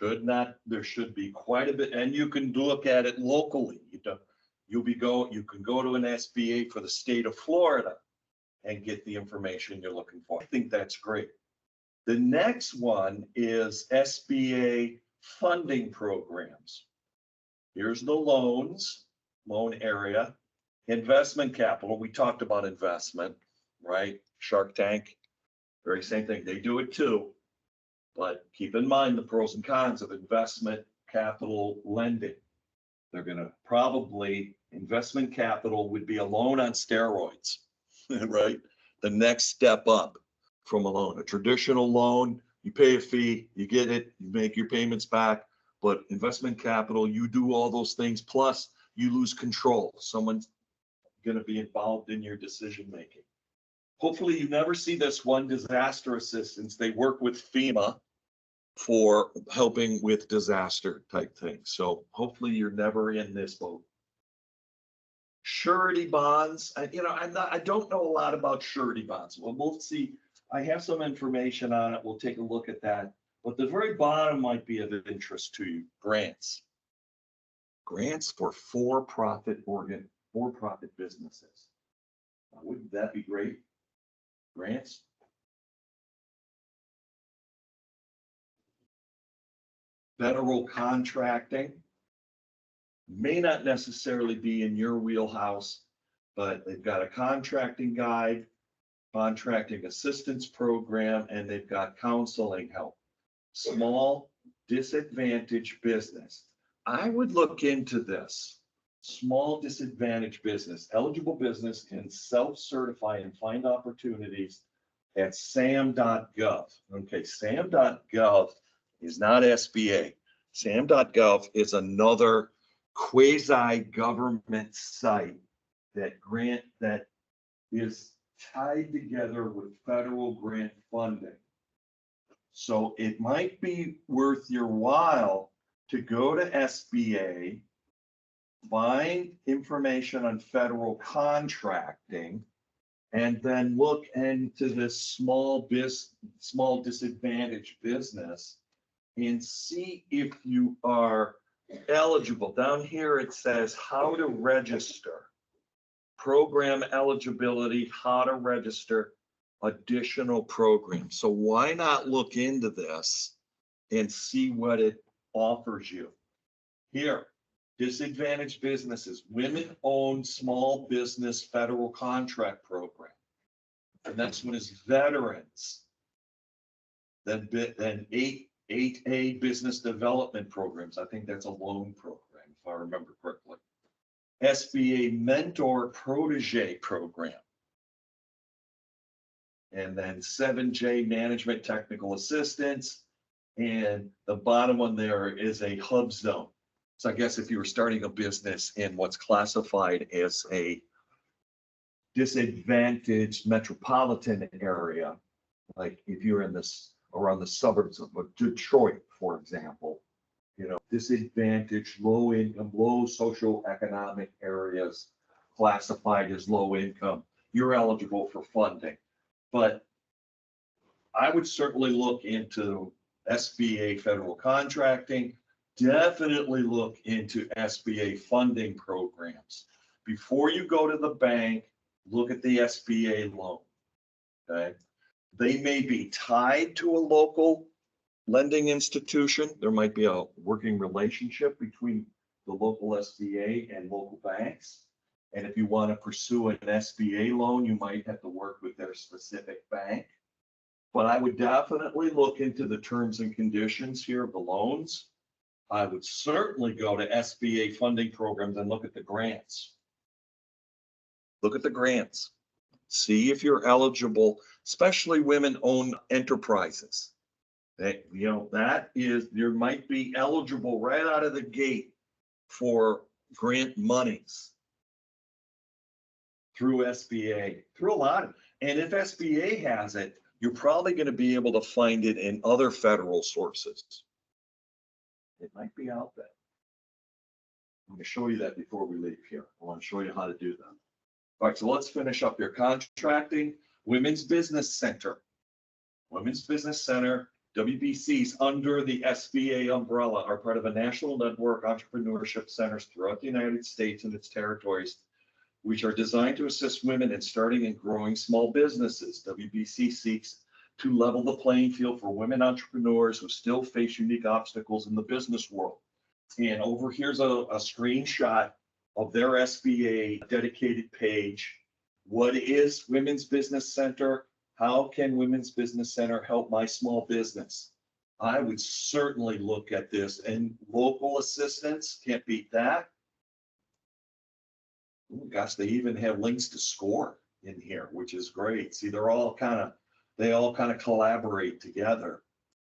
There should be quite a bit, and you can look at it locally. You can go to an SBA for the state of Florida and get the information you're looking for. I think that's great. The next one is SBA funding programs. Here's the loan area, investment capital. We talked about investment, right? Shark Tank, very same thing. They do it too. But keep in mind the pros and cons of investment capital lending. They're going to probably, investment capital would be a loan on steroids, right? The next step up from a loan. A traditional loan, you pay a fee, you get it, you make your payments back. But investment capital, you do all those things, plus you lose control. Someone's going to be involved in your decision making. Hopefully you never see this one, disaster assistance. They work with FEMA for helping with disaster type things. So hopefully you're never in this boat. Surety bonds, I don't know a lot about surety bonds. Well, we'll see. I have some information on it. We'll take a look at that. But the very bottom might be of interest to you. Grants. Grants for for-profit businesses. Wouldn't that be great? Grants. Federal contracting may not necessarily be in your wheelhouse, but they've got a contracting guide, contracting assistance program, and they've got counseling help. Small disadvantaged business. I would look into this. Small disadvantaged business. Eligible business can self-certify and find opportunities at sam.gov. Okay, sam.gov is not SBA. Sam.gov is another quasi-government site that is tied together with federal grant funding. So it might be worth your while to go to SBA, find information on federal contracting, and then look into this small disadvantaged business and see if you are eligible. Down here it says how to register, program eligibility, how to register additional programs. So why not look into this and see what it offers you? Here, disadvantaged businesses, women-owned small business federal contract program. The next one is veterans. Then 8A business development programs. I think that's a loan program, if I remember correctly. SBA mentor protege program. And then 7J management technical assistance. And the bottom one there is a hub zone. So I guess if you were starting a business in what's classified as a disadvantaged metropolitan area, like if you're in this around the suburbs of Detroit, for example, disadvantaged, low income, low socioeconomic areas classified as low income, you're eligible for funding. But I would certainly look into SBA federal contracting, definitely look into SBA funding programs. Before you go to the bank, look at the SBA loan, okay? They may be tied to a local lending institution. There might be a working relationship between the local SBA and local banks. And if you want to pursue an SBA loan, you might have to work with their specific bank. But I would definitely look into the terms and conditions here of the loans. I would certainly go to SBA funding programs and look at the grants. Look at the grants. See if you're eligible, especially women-owned enterprises. That, you know, that is, you might be eligible right out of the gate for grant monies through SBA, through a lot of, and if SBA has it, you're probably going to be able to find it in other federal sources. It might be out there. I'm going to show you that before we leave here. I want to show you how to do that. All right, so let's finish up your contracting. Women's Business Center. Women's Business Center, WBCs under the SBA umbrella are part of a national network of entrepreneurship centers throughout the United States and its territories, which are designed to assist women in starting and growing small businesses. WBC seeks to level the playing field for women entrepreneurs who still face unique obstacles in the business world. And over here's a screenshot of their SBA dedicated page. What is Women's Business Center? How can Women's Business Center help my small business? I would certainly look at this, and local assistance, can't beat that. Oh gosh, they even have links to SCORE in here, which is great. See, they all kind of collaborate together.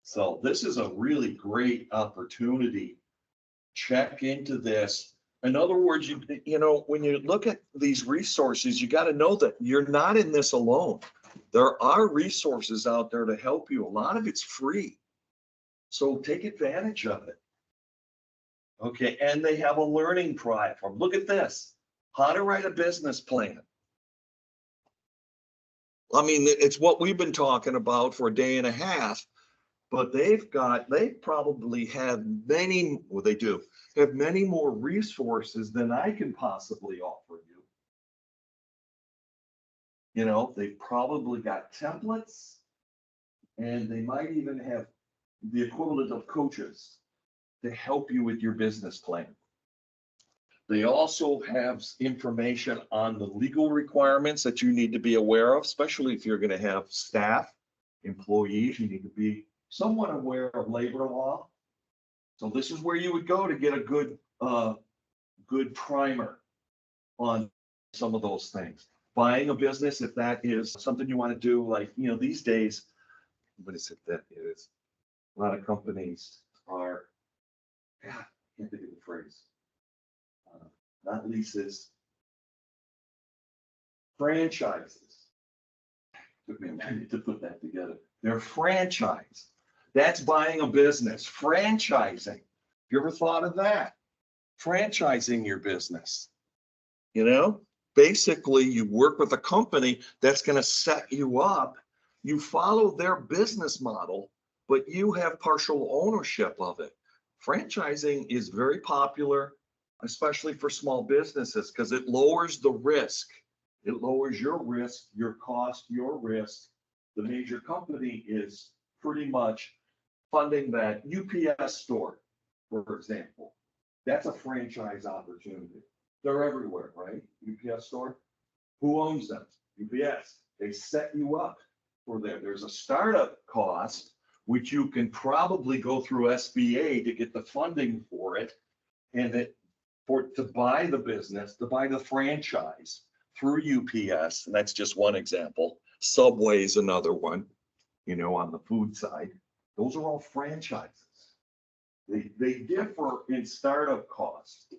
So this is a really great opportunity. Check into this. In other words, you know, when you look at these resources, you got to know that you're not in this alone. There are resources out there to help you. A lot of it's free. So take advantage of it. Okay, and they have a learning platform. Look at this. How to write a business plan. I mean, it's what we've been talking about for a day and a half, but they probably have many, well, they do have many more resources than I can possibly offer you. You know, they've probably got templates, and they might even have the equivalent of coaches to help you with your business plan. They also have information on the legal requirements that you need to be aware of, especially if you're going to have staff, employees. You need to be somewhat aware of labor law. So this is where you would go to get a good primer on some of those things. Buying a business, if that is something you want to do, like, you know, these days, what is it that is? A lot of companies are, God, I can't think of the phrase. Not leases, franchises. Took me a minute to put that together. They're franchise. That's buying a business. Franchising. You ever thought of that? Franchising your business. You know, basically you work with a company that's going to set you up. You follow their business model, but you have partial ownership of it. Franchising is very popular, especially for small businesses, because it lowers the risk. It lowers your risk, your cost, your risk. The major company is pretty much funding that UPS store, for example. That's a franchise opportunity. They're everywhere, right? UPS store. Who owns them? UPS. They set you up for that. There's a startup cost, which you can probably go through SBA to get the funding for it, and to buy the business, to buy the franchise through UPS, and that's just one example. Subway is another one, you know, on the food side. Those are all franchises. They differ in startup costs.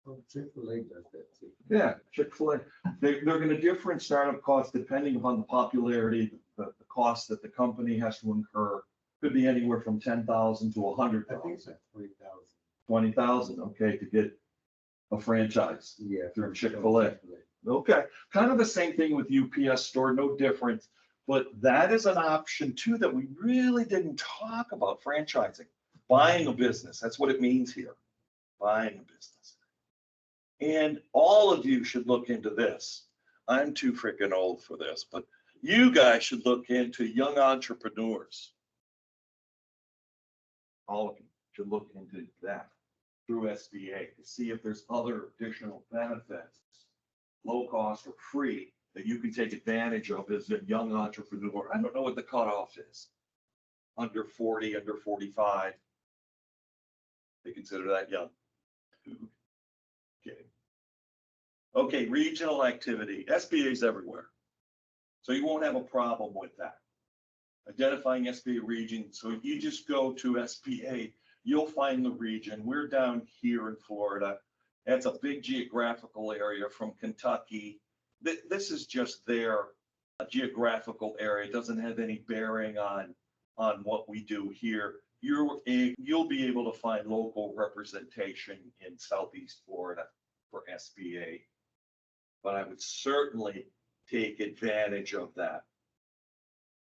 Well, Chick-fil-A does that too. Yeah, Chick-fil-A. They're going to differ in startup costs depending upon the popularity, the cost that the company has to incur. Could be anywhere from $10,000 to $100,000. I think it's like 20,000. 20,000, okay, to get a franchise. Yeah. Through Chick-fil-A. Okay, kind of the same thing with UPS store, no different, but that is an option too that we really didn't talk about, franchising. Buying a business, that's what it means here, buying a business. And all of you should look into this. I'm too freaking old for this, but you guys should look into young entrepreneurs. All of you should look into that. through SBA to see if there's other additional benefits, low cost or free, that you can take advantage of as a young entrepreneur. I don't know what the cutoff is. Under 40, under 45. They consider that young. Okay. Okay, regional activity. SBA is everywhere. So you won't have a problem with that. Identifying SBA region. So if you just go to SBA, you'll find the region. We're down here in Florida. That's a big geographical area from Kentucky. This is just their geographical area. It doesn't have any bearing on what we do here. You'll be able to find local representation in Southeast Florida for SBA. But I would certainly take advantage of that.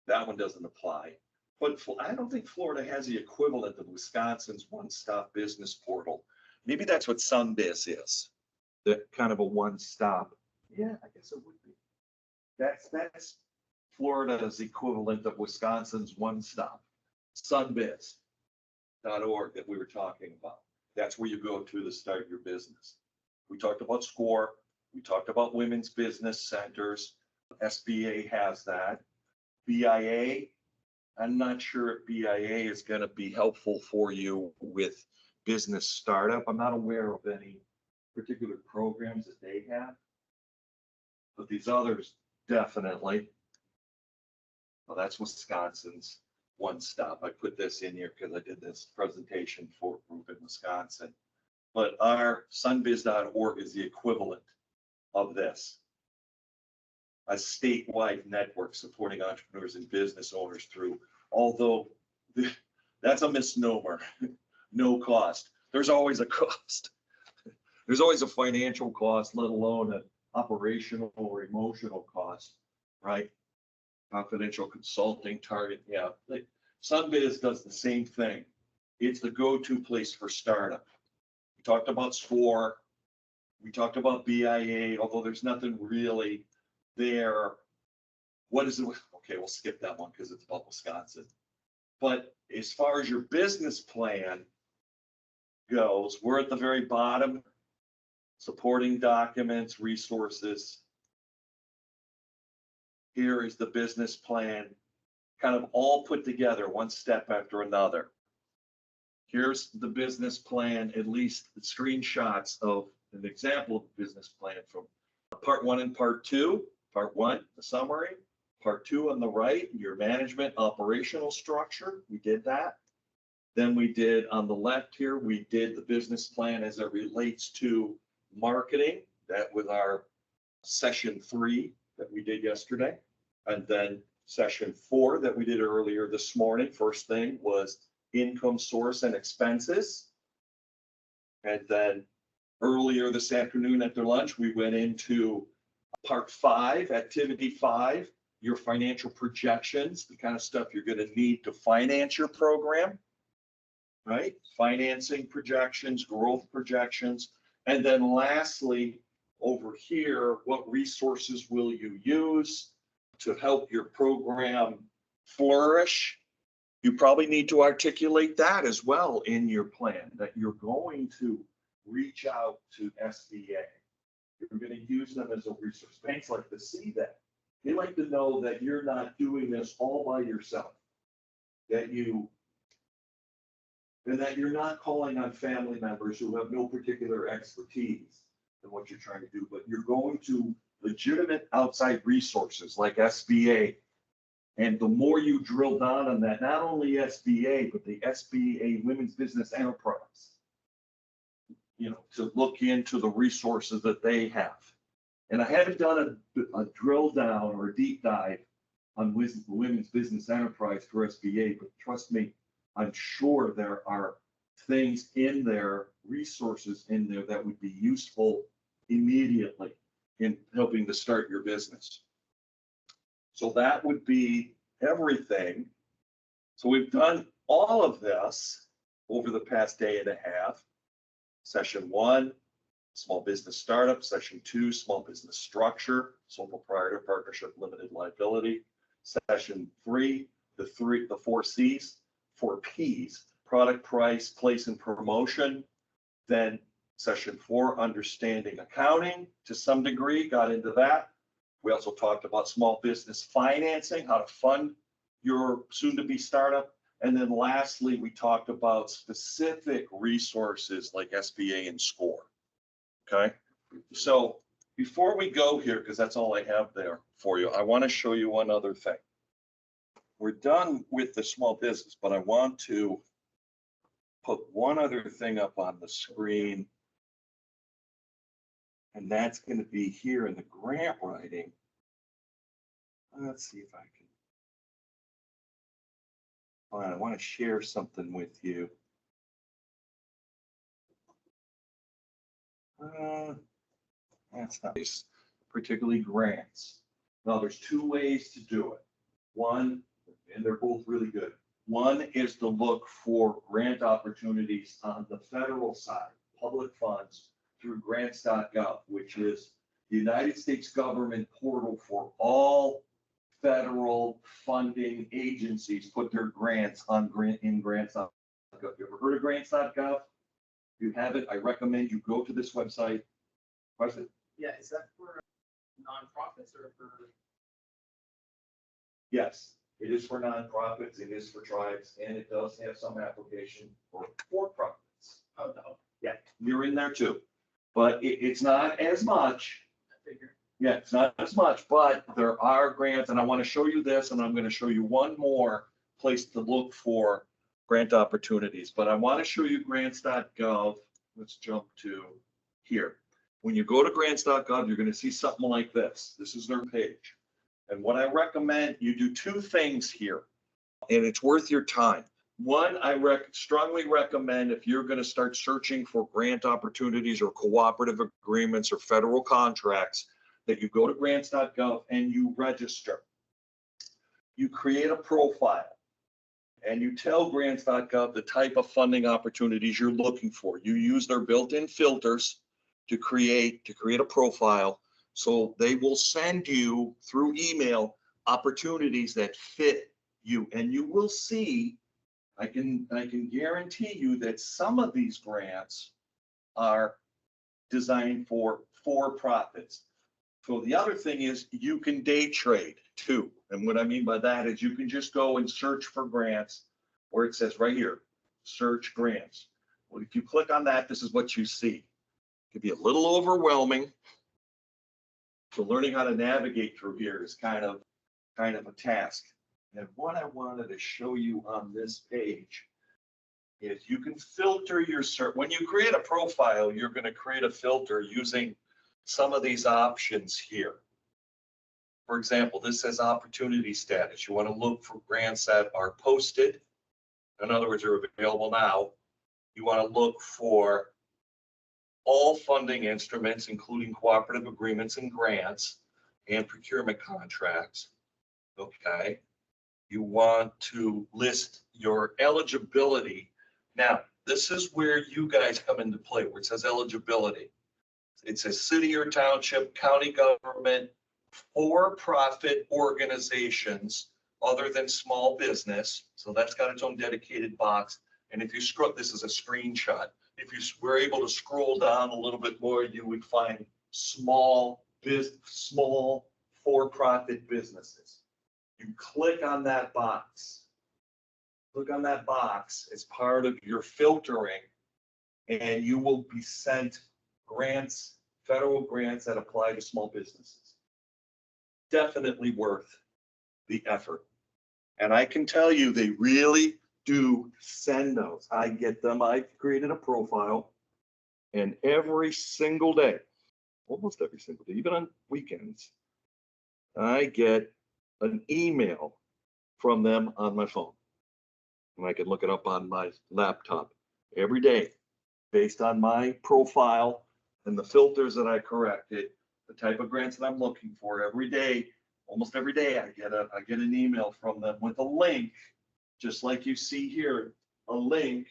That one doesn't apply. But I don't think Florida has the equivalent of Wisconsin's one-stop business portal. Maybe that's what SunBiz is. The kind of a one-stop. Yeah, I guess it would be. That's Florida's equivalent of Wisconsin's one-stop. SunBiz.org that we were talking about. That's where you go to start your business. We talked about SCORE. We talked about women's business centers. SBA has that. BIA, I'm not sure if BIA is going to be helpful for you with business startup. I'm not aware of any particular programs that they have. But these others, definitely. Well, that's Wisconsin's one stop. I put this in here because I did this presentation for a group in Wisconsin. But our sunbiz.org is the equivalent of this. A statewide network supporting entrepreneurs and business owners through, although that's a misnomer, no cost. There's always a cost. There's always a financial cost, let alone an operational or emotional cost, right? Confidential consulting, target, yeah. SunBiz does the same thing. It's the go-to place for startup. We talked about SCORE. We talked about BIA, although there's nothing really there. What is it? Okay, we'll skip that one because it's about Wisconsin. But as far as your business plan goes, we're at the very bottom. Supporting documents, resources. Here is the business plan, kind of all put together, one step after another. Here's the business plan, at least the screenshots of an example of the business plan from part 1 and part 2. Part 1, the summary. Part 2 on the right, your management operational structure. We did that. Then we did on the left here, we did the business plan as it relates to marketing. That was our session 3 that we did yesterday. And then session 4 that we did earlier this morning. First thing was income source and expenses. And then earlier this afternoon after lunch, we went into part 5, activity 5, your financial projections, the kind of stuff you're going to need to finance your program, right? Financing projections, growth projections. And then lastly, over here, what resources will you use to help your program flourish? You probably need to articulate that as well in your plan, that you're going to reach out to SBA. You're going to use them as a resource. Banks like to see that. They like to know that you're not doing this all by yourself, and that you're not calling on family members who have no particular expertise in what you're trying to do, but you're going to legitimate outside resources like SBA. And the more you drill down on that, not only SBA, but the SBA Women's Business Enterprise, to look into the resources that they have. And I haven't done a drill down or a deep dive on the Women's Business Enterprise for SBA, but trust me, I'm sure there are things in there, resources in there that would be useful immediately in helping to start your business. So that would be everything. So we've done all of this over the past day and a half. Session 1, small business startup. Session 2, small business structure, sole proprietor, partnership, limited liability. Session 3, the 4 C's, 4 P's, product, price, place, and promotion. Then session 4, understanding accounting to some degree, got into that. We also talked about small business financing, how to fund your soon-to-be startup. And then lastly, we talked about specific resources like SBA and SCORE. Okay, so before we go here, because that's all I have there for you, I want to show you one other thing. We're done with the small business, but I want to put one other thing up on the screen. And that's going to be here in the grant writing. Let's see if I can. All right, I want to share something with you. That's not nice, particularly grants. Now, there's 2 ways to do it. One, and they're both really good. One is to look for grant opportunities on the federal side, public funds, through grants.gov, which is the United States government portal for all federal funding agencies put their grants on grants.gov. You ever heard of grants.gov? If you haven't, I recommend you go to this website. Question? Yeah, is that for nonprofits or for? Yes, it is for nonprofits, it is for tribes, and it does have some application for for-profits. Oh, no, Yeah, you're in there too, but it's not as much. I figured. Yeah, it's not as much, but there are grants, and I want to show you this, and I'm going to show you one more place to look for grant opportunities, but I want to show you grants.gov. Let's jump to here. When you go to grants.gov, you're going to see something like this. This is their page. And what I recommend, you do 2 things here, and it's worth your time. One, I strongly recommend if you're going to start searching for grant opportunities or cooperative agreements or federal contracts, that you go to grants.gov and you register. You create a profile and you tell grants.gov the type of funding opportunities you're looking for. You use their built-in filters to create a profile. So they will send you through email opportunities that fit you, and you will see, I can guarantee you that some of these grants are designed for for-profits. So the other thing is you can day trade too. And what I mean by that is you can just go and search for grants where it says right here, search grants. Well, if you click on that, this is what you see. It can be a little overwhelming. So learning how to navigate through here is kind of a task. And what I wanted to show you on this page is you can filter your search. When you create a profile, you're going to create a filter using some of these options here. For example, this says opportunity status. You want to look for grants that are posted. In other words, are available now. You want to look for all funding instruments, including cooperative agreements and grants and procurement contracts. Okay. You want to list your eligibility. Now, this is where you guys come into play, where it says eligibility. It says city or township, county government, for-profit organizations other than small business. So that's got its own dedicated box. And if you scroll, this is a screenshot. If you were able to scroll down a little bit more, you would find small for-profit businesses. You click on that box. Click on that box as part of your filtering, and you will be sent grants, federal grants that apply to small businesses. Definitely worth the effort. And I can tell you, they really do send those. I get them. I've created a profile, and every single day, almost every single day, even on weekends, I get an email from them on my phone. And I can look it up on my laptop every day based on my profile and the filters that I corrected, the type of grants that I'm looking for. Every day, almost every day, I get an email from them with a link, just like you see here, a link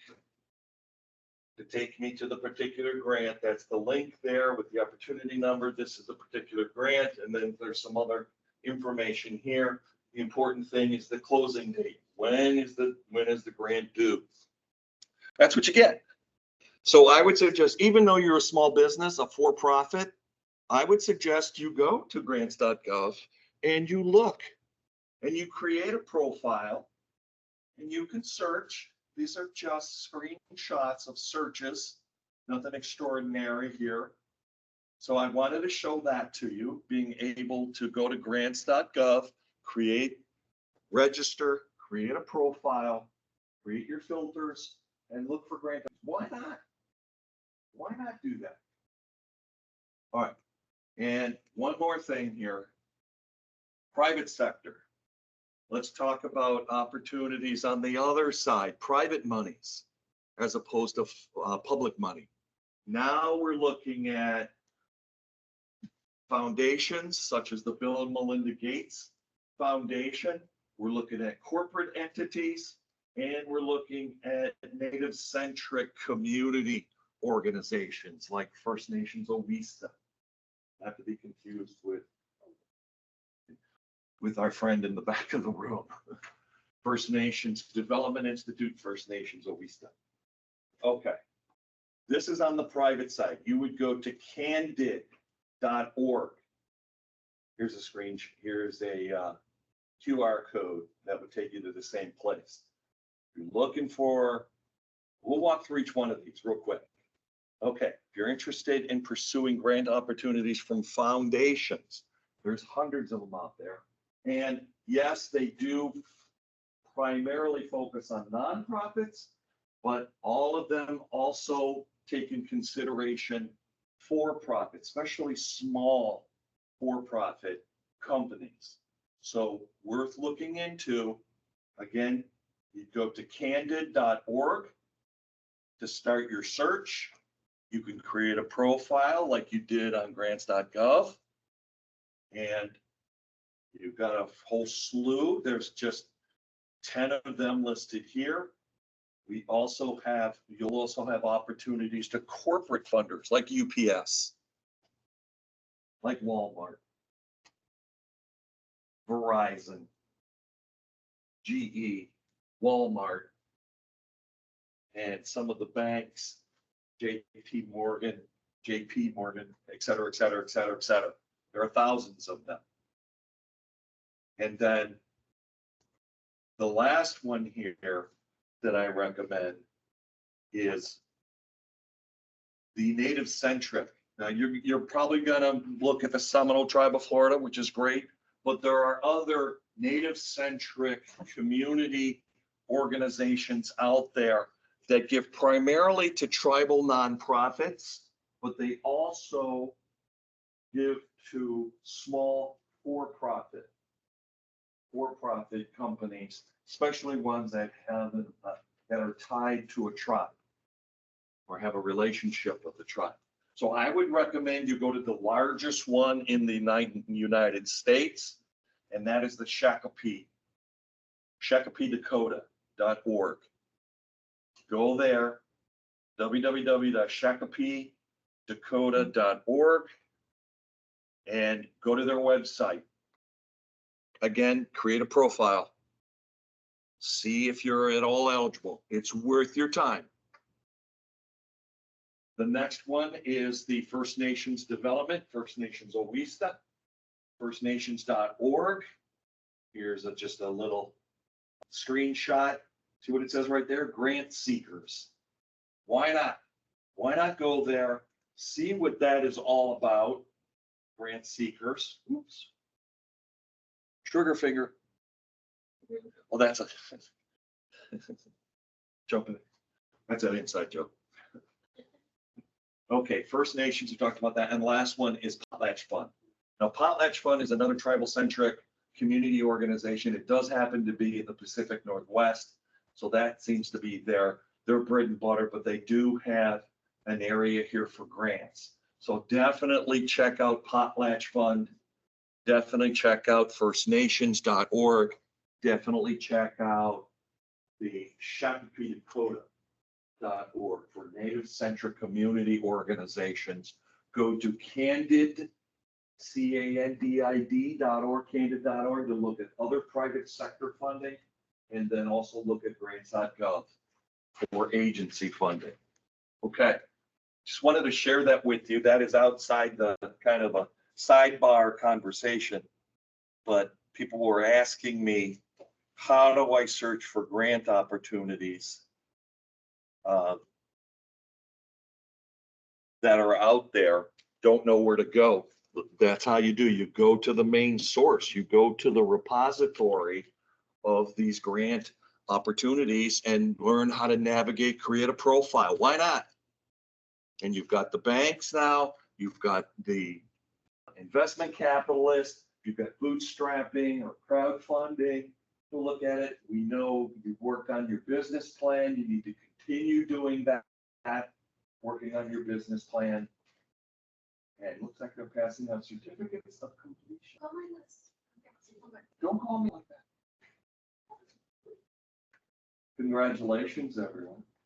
to take me to the particular grant. That's the link there with the opportunity number. This is the particular grant, and then there's some other information here. The important thing is the closing date. When is the grant due? That's what you get. So I would suggest, even though you're a small business, a for-profit, I would suggest you go to grants.gov and you look and you create a profile and you can search. These are just screenshots of searches, nothing extraordinary here. So I wanted to show that to you, being able to go to grants.gov, register, create a profile, create your filters, and look for grants. Why not? Why not do that? All right. And one more thing here. Private sector. Let's talk about opportunities on the other side, private monies, as opposed to public money. Now we're looking at foundations such as the Bill and Melinda Gates Foundation. We're looking at corporate entities, and we're looking at Native-centric community organizations like First Nations OVISTA. Not to be confused with our friend in the back of the room. First Nations Development Institute, First Nations OVISTA. Okay. This is on the private side. You would go to candid.org. Here's a screen, here's a QR code that would take you to the same place. If you're looking for, we'll walk through each one of these real quick. Okay, if you're interested in pursuing grant opportunities from foundations, there's hundreds of them out there. And yes, they do primarily focus on nonprofits, but all of them also take in consideration for-profit, especially small for-profit companies. So worth looking into. Again, you go to candid.org to start your search. You can create a profile like you did on grants.gov. And you've got a whole slew. There's just 10 of them listed here. You'll also have opportunities to corporate funders like UPS, like Walmart, Verizon, GE, Walmart, and some of the banks, JP Morgan, et cetera, et cetera, et cetera, et cetera. There are thousands of them. And then the last one here that I recommend is the Native-centric. Now you're probably gonna look at the Seminole Tribe of Florida, which is great, but there are other Native-centric community organizations out there that give primarily to tribal nonprofits, but they also give to small for-profit companies, especially ones that have that are tied to a tribe or have a relationship with the tribe. So I would recommend you go to the largest one in the United States, and that is the Shakopee, ShakopeeDakota.org. Go there, www.shakopeedakota.org, and go to their website. Again, create a profile. See if you're at all eligible. It's worth your time. The next one is the First Nations Development, First Nations OVISTA, firstnations.org. Here's just a little screenshot. See what it says right there? Grant seekers. Why not? Why not go there, see what that is all about? Grant seekers. Oops. Trigger finger. Well, that's a jumping. That's an inside joke. Okay, First Nations, we talked about that. And the last one is Potlatch Fund. Now, Potlatch Fund is another tribal-centric community organization. It does happen to be in the Pacific Northwest. So that seems to be their bread and butter, but they do have an area here for grants. So definitely check out Potlatch Fund. Definitely check out firstnations.org. Definitely check out the ShakopeeDakota.org for Native-centric community organizations. Go to Candid, CANDID.org, candid.org to look at other private sector funding, and then also look at grants.gov for agency funding. Okay, just wanted to share that with you. That is outside the kind of a sidebar conversation. But people were asking me, how do I search for grant opportunities that are out there, don't know where to go? That's how you do. You go to the main source. You go to the repository of these grant opportunities and learn how to navigate, create a profile. Why not? And you've got the banks now, you've got the investment capitalists, you've got bootstrapping or crowdfunding to look at it. We know you've worked on your business plan. You need to continue doing that, working on your business plan. And it looks like they're passing out certificates of completion. Oh, my goodness. Don't call me like that. Congratulations, everyone.